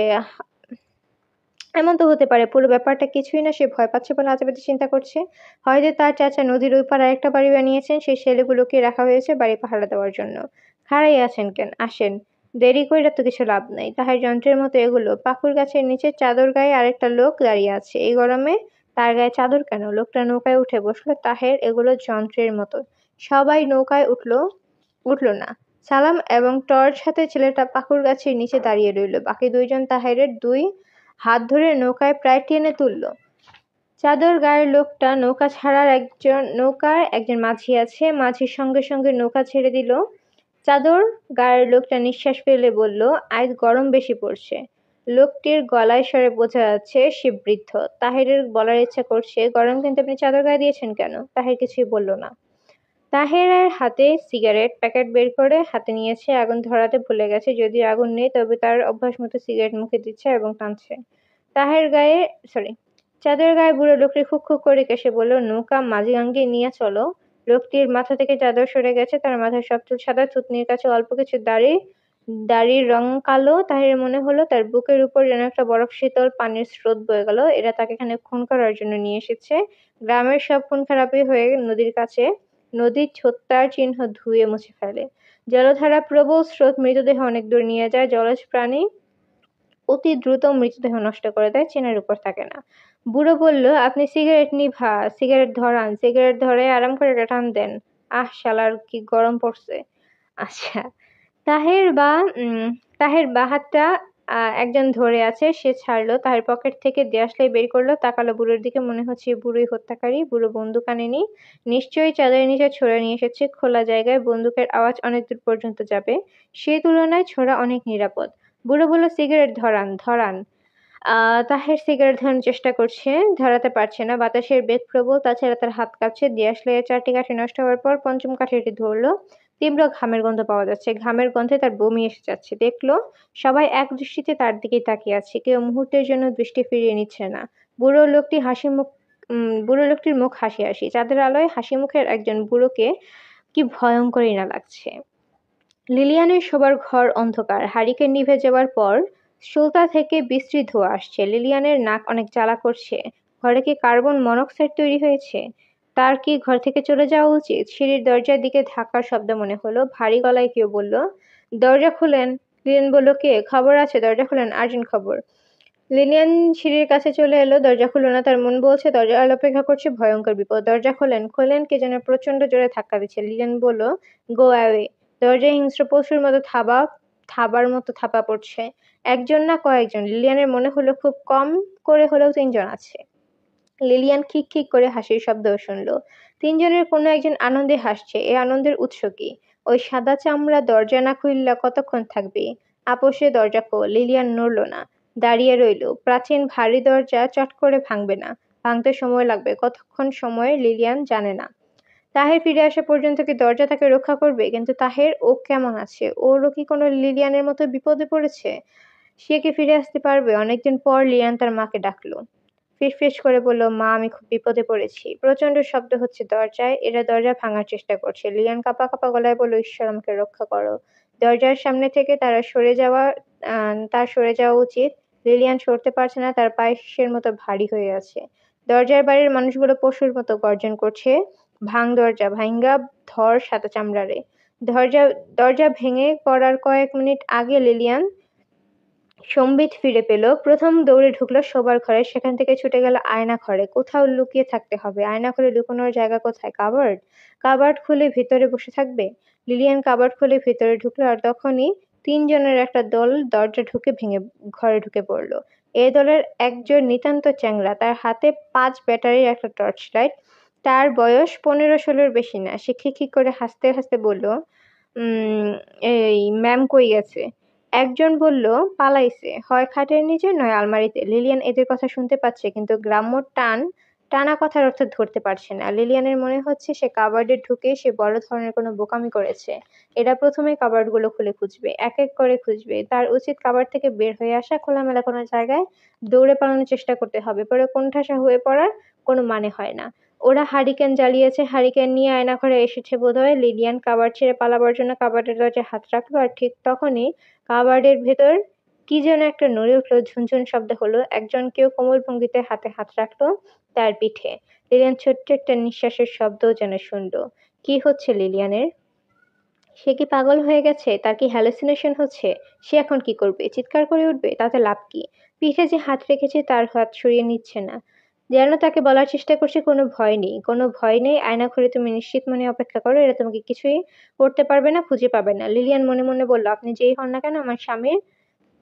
এমন তো হতে পারে পুরো ব্যাপারটা কিছুই না, সে ভয় পাচ্ছে বলে আজেবাজে চিন্তা করছে। হয়তো তার চাচা নদীর ওই পাড়ে আরেকটা বাড়ি বানিয়েছেন, সেই ছেলেগুলোকে রাখা হয়েছে বাড়ি পাহারা দেওয়ার জন্য। খাড়াই আছেন কেন? আসেন। দেরি কইরা তো কিছু লাভ নাই। তাহার যন্ত্রের মতো এগুলো। পাকুর গাছের নিচে চাদর গায়ে আরেকটা লোক দাঁড়িয়ে আছে। এই গরমে তার গায়ে চাদর কেন? লোকটা নৌকায় উঠে বসলো। তাহের এগুলো যন্ত্রের মতো। সবাই নৌকায় উঠল না। সালাম এবং টর্চ হাতে ছেলেটা পাকুর গাছের নিচে দাঁড়িয়ে রইল। বাকি ২ জন তাহেরের ২ হাত ধরে নৌকায় প্রায় টেনে তুলল। চাদর গায়ের লোকটা নৌকার একজন মাঝি আছে। মাঝির সঙ্গে সঙ্গে নৌকা ছেড়ে দিল। চাদর গায়ের লোকটা নিঃশ্বাস ফেলে বলল, আজ গরম বেশি পড়ছে। লোকটির গলায় স্বরে বোঝা যাচ্ছে সে বৃদ্ধ। তাহেরের বলার ইচ্ছা করছে, গরম কিন্তু আপনি চাদর গায়ে দিয়েছেন কেন? তাহের কিছুই বলল না। তাহেরের হাতে সিগারেট প্যাকেট বের করে হাতে নিয়েছে। আগুন ধরাতে ভুলে গেছে। যদিও আগুন নেই, তবে তার অভ্যাস মতো সিগারেট মুখে দিচ্ছে এবং টানছে। তাহের গায়ে সরি চাঁদের গায়ে বুড়ো লোকটি খুক খুক করে কেসে বলল, নৌকা মাঝিগাঙ্গে নিয়ে চলো। লোকটির মাথা থেকে চাদর সরে গেছে। তার মাথায় সব চুল সাদা, থুতনির কাছে অল্প কিছু দাড়ি। দাড়ির রং কালো। তাহের মনে হলো তার বুকের উপর যেন একটা বরফ শীতল পানির স্রোত বয়ে গেল। এরা তাকে এখানে খুন করার জন্য নিয়ে এসেছে। গ্রামের সব খুন খারাপি হয়ে নদীর কাছে। নদীর ছোট্টার চিহ্ন ধুয়ে মুছে ফেলে। জলধারা প্রবল স্রোত মৃতদেহ অনেক দূর নিয়ে যায়। জলজ প্রাণী অতি দ্রুত মৃতদেহ নষ্ট করে দেয়, চেনার উপর থাকে না। বুড়ো বলল, আপনি সিগারেট নিভা, সিগারেট ধরান, সিগারেট ধরে আরাম করে টান দেন। আহ শালার কি গরম পড়ছে। আচ্ছা। তাহের বা উম তাহের বাঁ হাতটা একজন ধরে আছে, সে ছাড়লো। তাহের পকেট থেকে দেশলাই বের করলো, তাকালো বুড়োর দিকে, মনে হচ্ছে বুড়োই হত্যাকারী। বুড়ো বন্দুক আনেনি, নিশ্চয়ই চাদরের নিচে ছোরা নিয়ে এসেছে। খোলা জায়গায় বন্দুকের আওয়াজ অনেক দূর পর্যন্ত যাবে, সেই তুলনায় ছোরা অনেক নিরাপদ। বুড়ো বলল, সিগারেট ধরান, ধরান। তাহের সিগারেট ধরানোর চেষ্টা করছে, ধরাতে পারছে না। বাতাসের বেগ প্রবল, তাছাড়া তার হাত কাঁপছে। দেশলাইয়ের ৪টি কাঠি নষ্ট হওয়ার পর পঞ্চম কাঠিটি ধরলো। তীব্র ঘামের গন্ধ পাওয়া যাচ্ছে, ঘামের গন্ধে তার বমি এসে যাচ্ছে। দেখলো সবাই এক দৃষ্টিতে তার দিকেই তাকিয়ে আছে, কেউ মুহূর্তের জন্য দৃষ্টি ফিরিয়ে নিচ্ছে না। বুড়ো লোকটির মুখ হাসি হাসি, চাঁদের আলোয় হাসি মুখের একজন বুড়োকে কি ভয়ঙ্করই না লাগছে। লিলিয়ানের শোবার ঘর অন্ধকার। হারিকেন নিভে যাওয়ার পর সুলতা থেকে বিশ্রী ধোঁয়া আসছে। লিলিয়ানের নাক অনেক জ্বালা করছে। ঘরে কি কার্বন মনোক্সাইড তৈরি হয়েছে? তার কি ঘর থেকে চলে যাওয়া উচিত? সিঁড়ির দরজার দিকে ধাক্কার শব্দ মনে হলো। ভারী গলায় কেউ বলল, দরজা খুলেন। লিলিয়ান বলল, কে? খবর আছে, দরজা খুলেন, আর্জেন্ট খবর। লিলিয়ান সিঁড়ির কাছে চলে এলো, দরজা খুলল না। তার মন বলছে দরজার অপেক্ষা করছে ভয়ঙ্কর বিপদ। দরজা খোলেন, খোলেন। কে যেন প্রচন্ড জোরে ধাক্কা দিচ্ছে। লিলিয়ান বলল, গো অ্যাওয়ে। দরজায় হিংস্র পশুর মতো থাবার মতো থাপা পড়ছে। একজন না কয়েকজন। লিলিয়ানের মনে হলো খুব কম করে হলেও ৩ জন আছে। লিলিয়ান খিক খিক করে হাসির শব্দও শুনল। ৩ জনের কোনো একজন আনন্দে হাসছে। এ আনন্দের উৎস কি? ওই সাদা চামড়া দরজা না খুললে কতক্ষণ থাকবে? আপোষে দরজা খোল। লিলিয়ান নড়ল না, দাঁড়িয়ে রইল। প্রাচীন ভারী দরজা চট করে ভাঙবে না, ভাঙতে সময় লাগবে। কতক্ষণ সময় লিলিয়ান জানে না। তাহের ফিরে আসা পর্যন্ত কি দরজা তাকে রক্ষা করবে? কিন্তু তাহের, ও কেমন আছে? ওরও কি কোনো লিলিয়ানের মতো বিপদে পড়েছে? সে কি ফিরে আসতে পারবে? অনেকদিন পর লিলিয়ান তার মাকে ডাকলো। ফিসফিস করে বলল, মা, আমি খুব বিপদে পড়েছি। প্রচন্ড শব্দ হচ্ছে দরজায়, এরা দরজা ভাঙার চেষ্টা করছে। লিলিয়ান কাঁপা কাঁপা গলায় বলল, ঈশ্বর, আমাকে রক্ষা করো। দরজার সামনে থেকে তার সরে যাওয়া উচিত। লিলিয়ান সরতে পারছে না, তার পায়ে শীষের মতো ভারী হয়ে আছে। দরজার বাইরের মানুষগুলো পশুর মতো গর্জন করছে, ভাঙ দরজা, ভাইঙ্গা ধর সাদা চামড়ারে। দরজা দরজা ভেঙে পড়ার কয়েক মিনিট আগে লিলিয়ান সম্বিত ফিরে পেল। প্রথম দৌড়ে ঢুকলো শোবার ঘরে, সেখান থেকে ছুটে গেল আয়না ঘরে। কোথাও লুকিয়ে থাকতে হবে। আয়না ঘরে লুকোনোর জায়গা কোথায়? কাবার্ড? কাবার্ড খুলে ভিতরে বসে থাকবে? লিলিয়ান কাবার্ড খুলে ভিতরে ঢুকলো, আর তখনই ৩ জনের একটা দল দরজা ভেঙে ঘরে ঢুকে পড়ল। এ দলের একজন নিতান্ত চ্যাংড়া, তার হাতে ৫ ব্যাটারির একটা টর্চ লাইট। তার বয়স ১৫-১৬-র বেশি না। সে খিকখিক করে হাসতে হাসতে বলল, এই ম্যাম কই গেছে? একজন বলল, পালাইছে, হয় খাটের নিচে নয় আলমারিতে। লিলিয়ান এদের কথা শুনতে পাচ্ছে, কিন্তু গ্রাম্য টানা কথার অর্থ ধরতে পারছে না। লিলিয়ানের মনে হচ্ছে সে কাবার্ডে ঢুকে সে বড় ধরনের কোনো বোকামি করেছে। এরা প্রথমেই কাবার্ডগুলো খুলে খুঁজবে, এক এক করে খুঁজবে। তার উচিত কাবার্ড থেকে বের হয়ে আসা, খোলামেলা কোনো জায়গায় দৌড়ে পালানোর চেষ্টা করতে হবে। পরে কোণঠাসা হয়ে পড়ার কোনো মানে হয় না। ওরা হারিকেন জ্বালিয়েছে, হারিকেন নিয়ে আয়নাঘরে এসেছে বোধহয়। লিলিয়ান কাবার্ড ছেড়ে পালাবার জন্য কাবার্ডের দরজায় হাত রাখলো, আর ঠিক তখনই কাবার্ডের ভেতর কি যেন একটা নড়ে উঠল। ঝুনঝুন শব্দ হলো। কেউ কোমল ভঙ্গিতে হাতে হাত রাখলো তার পিঠে। লিলিয়ান ছোট্ট একটা নিঃশ্বাসের শব্দও যেন শুনল। কি হচ্ছে লিলিয়ানের? সে কি পাগল হয়ে গেছে? তার কি হ্যালুসিনেশন হচ্ছে? সে এখন কি করবে? চিৎকার করে উঠবে? তাতে লাভ কি? পিঠে যে হাত রেখেছে তার হাত সরিয়ে নিচ্ছে না, যেন তাকে বলার চেষ্টা করছে, কোনো ভয় নেই, কোনো ভয় নেই। আয়না ঘরে তুমি নিশ্চিত মনে অপেক্ষা করো, এরা তোমাকে কিছুই করতে পারবে না, খুঁজে পাবে না। লিলিয়ান মনে মনে বলল, আপনি যেই হন না কেন, আমার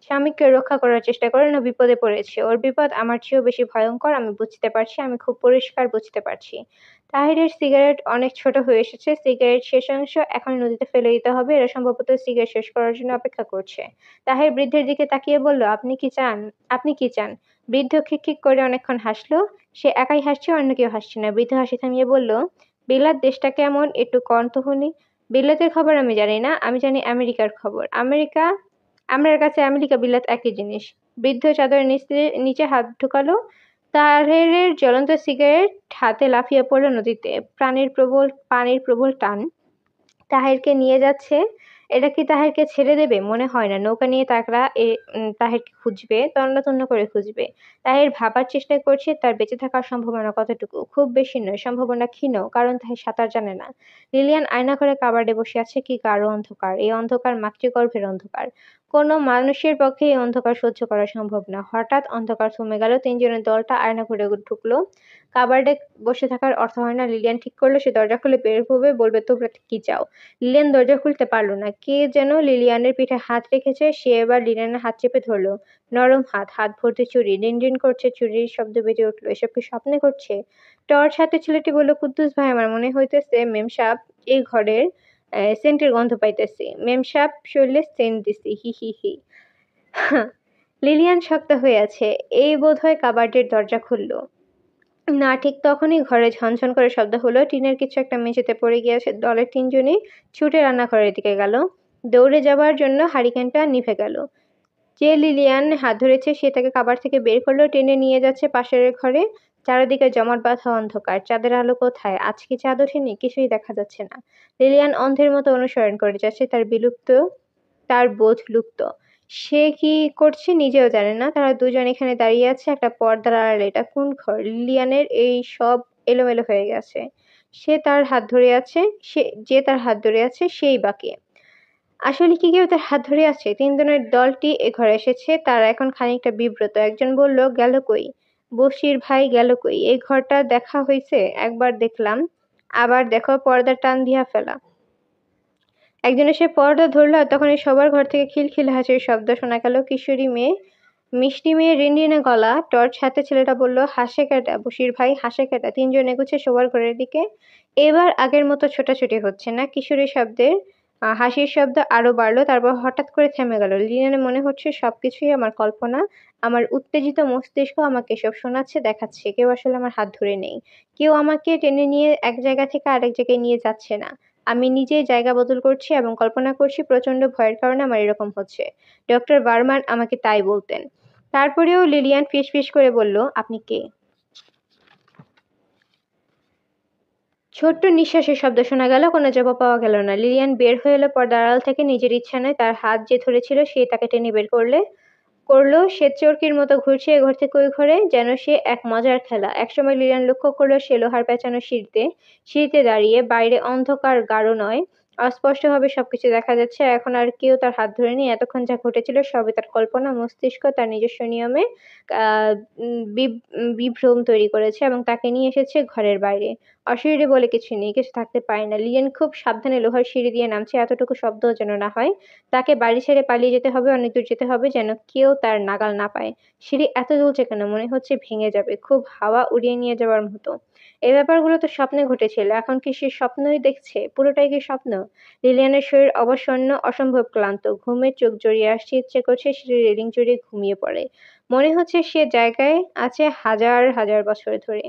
স্বামীকে রক্ষা করার চেষ্টা করেন। ও বিপদে পড়েছে। ওর বিপদ আমার চেয়েও বেশি ভয়ঙ্কর। আমি বুঝতে পারছি, আমি খুব পরিষ্কার বুঝতে পারছি। তাহিরের সিগারেট অনেক ছোট হয়ে এসেছে। সিগারেট শেষাংশ এখন নদীতে ফেলে দিতে হবে। এরা সম্ভবত সিগারেট শেষ করার জন্য অপেক্ষা করছে। তাহির বৃদ্ধের দিকে তাকিয়ে বলল, আপনি কি চান? আপনি কি চান? বৃদ্ধ খিকখিক করে অনেকক্ষণ হাসলো। সে একাই হাসছে, অন্য কেউ হাসছে না। বৃদ্ধ হাসি থামিয়ে বলল, বিলাত দেশটা কেমন একটু কন তো শুনি। বিলাতের খবর আমি জানি না, আমি জানি আমেরিকার খবর। আমার কাছে আমেরিকা বিলাত একই জিনিস। বৃদ্ধ চাদরের নিচে হাত ঢুকালো। তাহেরের জ্বলন্ত সিগারেট হাতে লাফিয়ে পড়ল নদীতে। পানির প্রবল টান তাহেরকে নিয়ে যাচ্ছে। এটা কি তাহেরকে ছেড়ে দেবে? মনে হয় না। নৌকা নিয়ে তাহেরকে খুঁজবে, তন্ন করে খুঁজবে। তাহের ভাবার চেষ্টা করছে তার বেঁচে থাকার সম্ভাবনা কতটুকু। খুব বেশি নয়, সম্ভাবনা ক্ষীণ, কারণ তাহের সাঁতার জানে না। লিলিয়ান আয়নাঘরে কাবার্ডে বসে আছে। কি গাঢ় অন্ধকার! এই অন্ধকার মাতৃগর্ভের অন্ধকার। কোনো মানুষের পক্ষে এই অন্ধকার সহ্য করা সম্ভব না। হঠাৎ অন্ধকার থমে গেল। তিনজনের দলটা আয়না ঘরে ঢুকলো। কাবার্ডে বসে থাকার অর্থ হয় না। লিলিয়ান ঠিক করলো সে দরজা খুলে বের হবে, বলবে তোমরা কি চাও। লিলিয়ান দরজা খুলতে পারল না। কে যেন লিলিয়ানের পিঠে হাত রেখেছে। সে এবার লিলিয়ানের হাত চেপে ধরলো। নরম হাত, হাত ভর্তি চুড়ি। রিনরিন করছে, চুড়ির শব্দ বেজে উঠল। এসব কি স্বপ্নে ঘটছে? টর্চ হাতে ছেলেটি বলল, কুদ্দুস ভাই, আমার মনে হইতেছে মেম সাহেব এই ঘরের সেন্টের গন্ধ পাইতেছি। মেম সাহেব শরীরে সেন্ট দিছি, হি হি হি। লিলিয়ান শক্ত হয়ে আছে। এই বোধহয় কাবার্ডের দরজা খুলল। না, ঠিক তখনই ঘরে ঝনঝন করে শব্দ হলো। টিনের কিছু একটা মেঝেতে পড়ে গিয়েছে। দলের তিনজনই ছুটে রান্নাঘরের দিকে গেল। দৌড়ে যাবার জন্য হারিকেনটা নিভে গেল। যে লিলিয়ান হাত ধরেছে সে তাকে কাবার থেকে বের করলো, টেনে নিয়ে যাচ্ছে পাশের ঘরে। চারিদিকে জমাট বাঁধা অন্ধকার। চাঁদের আলো কোথায়? আজ কি চাঁদ ওঠেনি? কিছুই দেখা যাচ্ছে না। লিলিয়ান অন্ধের মতো অনুসরণ করে যাচ্ছে। তার বোধ লুপ্ত। সে কি করছে নিজেও জানে না। তারা দুজন এখানে দাঁড়িয়ে আছে একটা পর্দার আড়ালে। এটা কোন ঘর? লিলিয়ানের এই সব এলোমেলো হয়ে গেছে। যে তার হাত ধরে আছে সেই বাকি। আসলে কি কেউ তার হাত ধরে আছে? তিনজনের দলটি এ ঘরে এসেছে। তারা এখন খানিকটা বিব্রত। একজন বলল, গেল কই? বশির ভাই গেল কই? এই ঘরটা দেখা হইছে? একবার দেখলাম। আবার দেখো, পর্দা টান দিয়া ফেলা। একজন এসে পর্দা ধরল আর তখনই সবার ঘর থেকে খিলখিল হাসির শব্দ শোনা গেল। মিষ্টি মেয়ে রিনরিনে গলা। টর্চ হাতে ছেলেটা বলল, হাসে কেটা বশির ভাই, হাসে কেটা? তিনজন এগুচ্ছে শোবার ঘরের দিকে। এবার আগের মতো ছোটাছুটি হচ্ছে না। হাসির শব্দ আরো বাড়লো, তারপর হঠাৎ করে থেমে গেল। লিলিয়ানের মনে হচ্ছে সবকিছুই আমার কল্পনা। আমার উত্তেজিত মস্তিষ্ক আমাকে এসব শোনাচ্ছে, দেখাচ্ছে। কেউ আসলে আমার হাত ধরে নেই। কেউ আমাকে টেনে নিয়ে এক জায়গা থেকে আরেক জায়গায় নিয়ে যাচ্ছে না। আমি নিজেই জায়গা বদল করছি এবং কল্পনা করছি প্রচন্ড ভয়ের কারণে আমার এরকম হচ্ছে। ডক্টর বার্মান আমাকে তাই বলতেন। তারপরেও লিলিয়ান ফিসফিস করে বলল, আপনি কে? ছোট্ট নিঃশ্বাসের শব্দ শোনা গেল, কোনো জবাব পাওয়া গেল না। লিলিয়ান বের হয়ে এলো পর্দার আড়াল থেকে। নিজের ইচ্ছা নয়, তার হাত যে ধরেছিল সে তাকে টেনে বের করলো। সে চরকির মতো ঘুরছে এ ঘর থেকে ওই ঘরে, যেন সে এক মজার খেলা। একসময় লিলিয়ান লক্ষ্য করলো সে লোহার পেঁচানো সিঁড়িতে দাঁড়িয়ে। বাইরে অন্ধকার গাঢ় নয়, অস্পষ্টভাবে সবকিছু দেখা যাচ্ছে। এখন আর কেউ তার হাত ধরেনি। এতক্ষণ যা ঘটেছিল সবই তার কল্পনা। মস্তিষ্ক তার নিজস্ব নিয়মে আহ বিভ্রম তৈরি করেছে এবং তাকে নিয়ে এসেছে ঘরের বাইরে। অশরীরী বলে কিছু নেই, কিছু থাকতে পারে না। লিলিয়ান খুব সাবধানে লোহার সিঁড়ি দিয়ে নামছে, এতটুকু শব্দও যেন না হয়। তাকে বাড়ি ছেড়ে পালিয়ে যেতে হবে, অনেক দূর যেতে হবে, যেন কেউ তার নাগাল না পায়। সিঁড়ি এত দুলছে কেন? মনে হচ্ছে ভেঙে যাবে, খুব হাওয়া উড়িয়ে নিয়ে যাওয়ার মতো। এই ব্যাপারগুলো তো স্বপ্নে ঘটেছিল। এখন কি সে স্বপ্নই দেখছে? পুরোটাই কি স্বপ্ন? লিলিয়ানের শরীর অবসন্ন, অসম্ভব ক্লান্ত। ঘুমে চোখ জড়িয়ে আসছে, ইচ্ছে করছে সিঁড়ির রেলিং জড়িয়ে ঘুমিয়ে পড়ে। মনে হচ্ছে সে জায়গায় আছে হাজার হাজার বছর ধরে।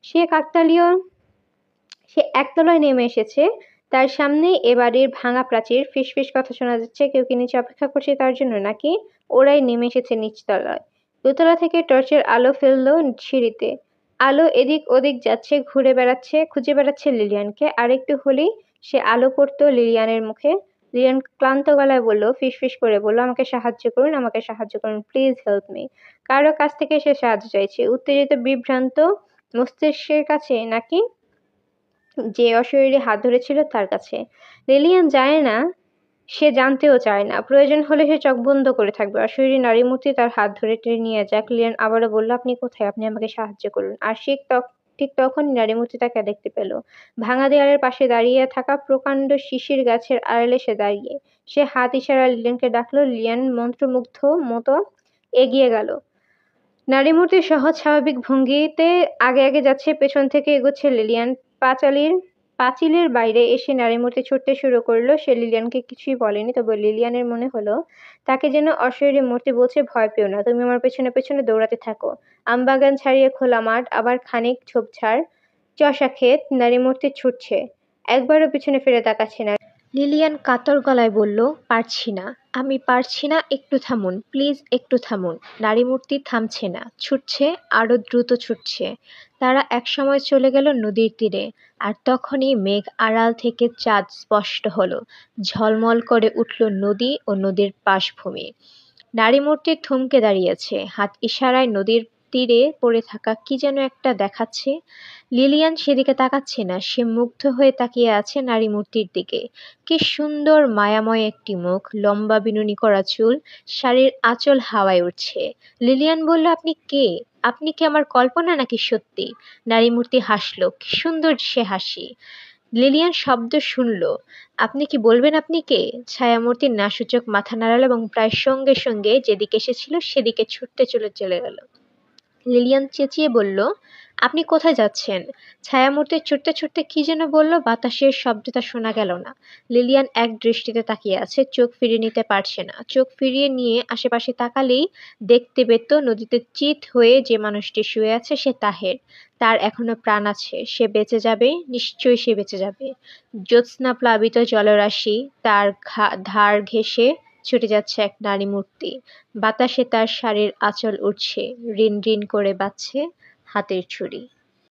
সে কাকতালীয় সে একতলায় নেমে এসেছে। তার সামনেই এ বাড়ির ভাঙা প্রাচীর। ফিসফিস কথা শোনা যাচ্ছে। কেউ কি নিচে অপেক্ষা করছে তার জন্য, নাকি ওরাই নেমে এসেছে নিচতলায়? দোতলা থেকে টর্চের আলো ফেললো সিঁড়িতে। আলো এদিক ওদিক যাচ্ছে, খুঁজে বেড়াচ্ছে লিলিয়ানকে। আরেকটু হলেই সে আলো পড়তো লিলিয়ানের মুখে। লিলিয়ান ক্লান্ত গলায় বলল, ফিসফিস করে বলল, আমাকে সাহায্য করুন, আমাকে সাহায্য করুন, প্লিজ হেল্প মি। কারো কাছ থেকে সে সাহায্য চাইছে? উত্তেজিত বিভ্রান্ত মস্তিষ্কের কাছে, নাকি যে অশরীরী হাত ধরেছিল তার কাছে? লিলিয়ান জানে না, সে জানতেও চায় না। প্রয়োজন হলে সে চোখ বন্ধ করে থাকবে। অশরীরী নারীমূর্তি তার হাত ধরে টেনে নিয়ে যাক। লিলিয়ান আবারও বলল, আপনি কোথায়? আপনি আমাকে সাহায্য করুন। আর ঠিক তখনই নারীমূর্তি তাকে দেখতে পেল। ভাঙা দেয়ালের পাশে দাঁড়িয়ে থাকা প্রকাণ্ড শিশির গাছের আড়ালে সে দাঁড়িয়ে। সে হাত ইশারায় লিলিয়ানকে ডাকলো। লিলিয়ান মন্ত্রমুগ্ধ মতো এগিয়ে গেল। নারীমূর্তির সহজ স্বাভাবিক ভঙ্গিতে আগে আগে যাচ্ছে, পেছন থেকে এগোচ্ছে লিলিয়ান। পাঁচিলের বাইরে এসে নারীমূর্তি ছুটতে শুরু করলো। সে লিলিয়ানকে কিছুই বলেনি, তবে লিলিয়ানের মনে হলো তাকে যেন অশরীরী মূর্তি বলছে, ভয় পেও না, তুমি আমার পেছনে পেছনে দৌড়াতে থাকো। আমবাগান ছাড়িয়ে খোলা মাঠ, আবার খানিক ঝোপঝাড়, চষা ক্ষেত। নারীমূর্তি ছুটছে, একবারও পিছনে ফিরে তাকাচ্ছে না। লিলিয়ান কাতর গলায় বলল, পারছি না, আমি পারছি না, একটু থামুন, প্লিজ একটু থামুন। নারীমূর্তি থামছে না, ছুটছে, আরো দ্রুত ছুটছে। তারা একসময় চলে গেল নদীর তীরে। আর তখনই মেঘ আড়াল থেকে চাঁদ স্পষ্ট হলো। ঝলমল করে উঠল নদী ও নদীর পাশভূমি। নারীমূর্তি থমকে দাঁড়িয়েছে, হাত ইশারায় নদীর তীরে পড়ে থাকা কি যেন একটা দেখাচ্ছে। লিলিয়ান সেদিকে তাকাচ্ছে না, সে মুগ্ধ হয়ে তাকিয়ে আছে নারী মূর্তির দিকে। কি সুন্দর মায়াময় একটি মুখ, লম্বা বিনুনি করা চুল, শাড়ির আঁচল হাওয়ায় উঠছে। লিলিয়ান বলল, আপনি কে? আপনি কি আমার কল্পনা নাকি সত্যি? নারী মূর্তি হাসলো, কি সুন্দর সে হাসি। লিলিয়ান শব্দ শুনল। আপনি কি বলবেন আপনি কে? ছায়ামূর্তি নাসূচক মাথা নাড়ালো এবং প্রায় সঙ্গে সঙ্গে যেদিকে এসেছিল সেদিকে ছুটতে চলে গেল। লিলিয়ান চেঁচিয়ে বলল, আপনি কোথায় যাচ্ছেন? ছায়ামূর্তি ছুটতে ছুটতে কি যেন বলল, বাতাসের শব্দটা শোনা গেল না। লিলিয়ান এক দৃষ্টিতে তাকিয়ে আছে, চোখ ফিরিয়ে নিতে পারছে না। চোখ ফিরিয়ে নিয়ে আশেপাশে তাকালেই দেখতে পেত নদীতে চিৎ হয়ে যে মানুষটি শুয়ে আছে সে তাহের। তার এখনো প্রাণ আছে, সে বেঁচে যাবে, নিশ্চয়ই সে বেঁচে যাবে। জ্যোৎস্না প্লাবিত জলরাশি, তার ধার ঘেঁষে ছুটে যাচ্ছে এক নারী মূর্তি। বাতাসে তার শাড়ির আঁচল উড়ছে, রিন রিন করে বাজছে হাতের ছুরি।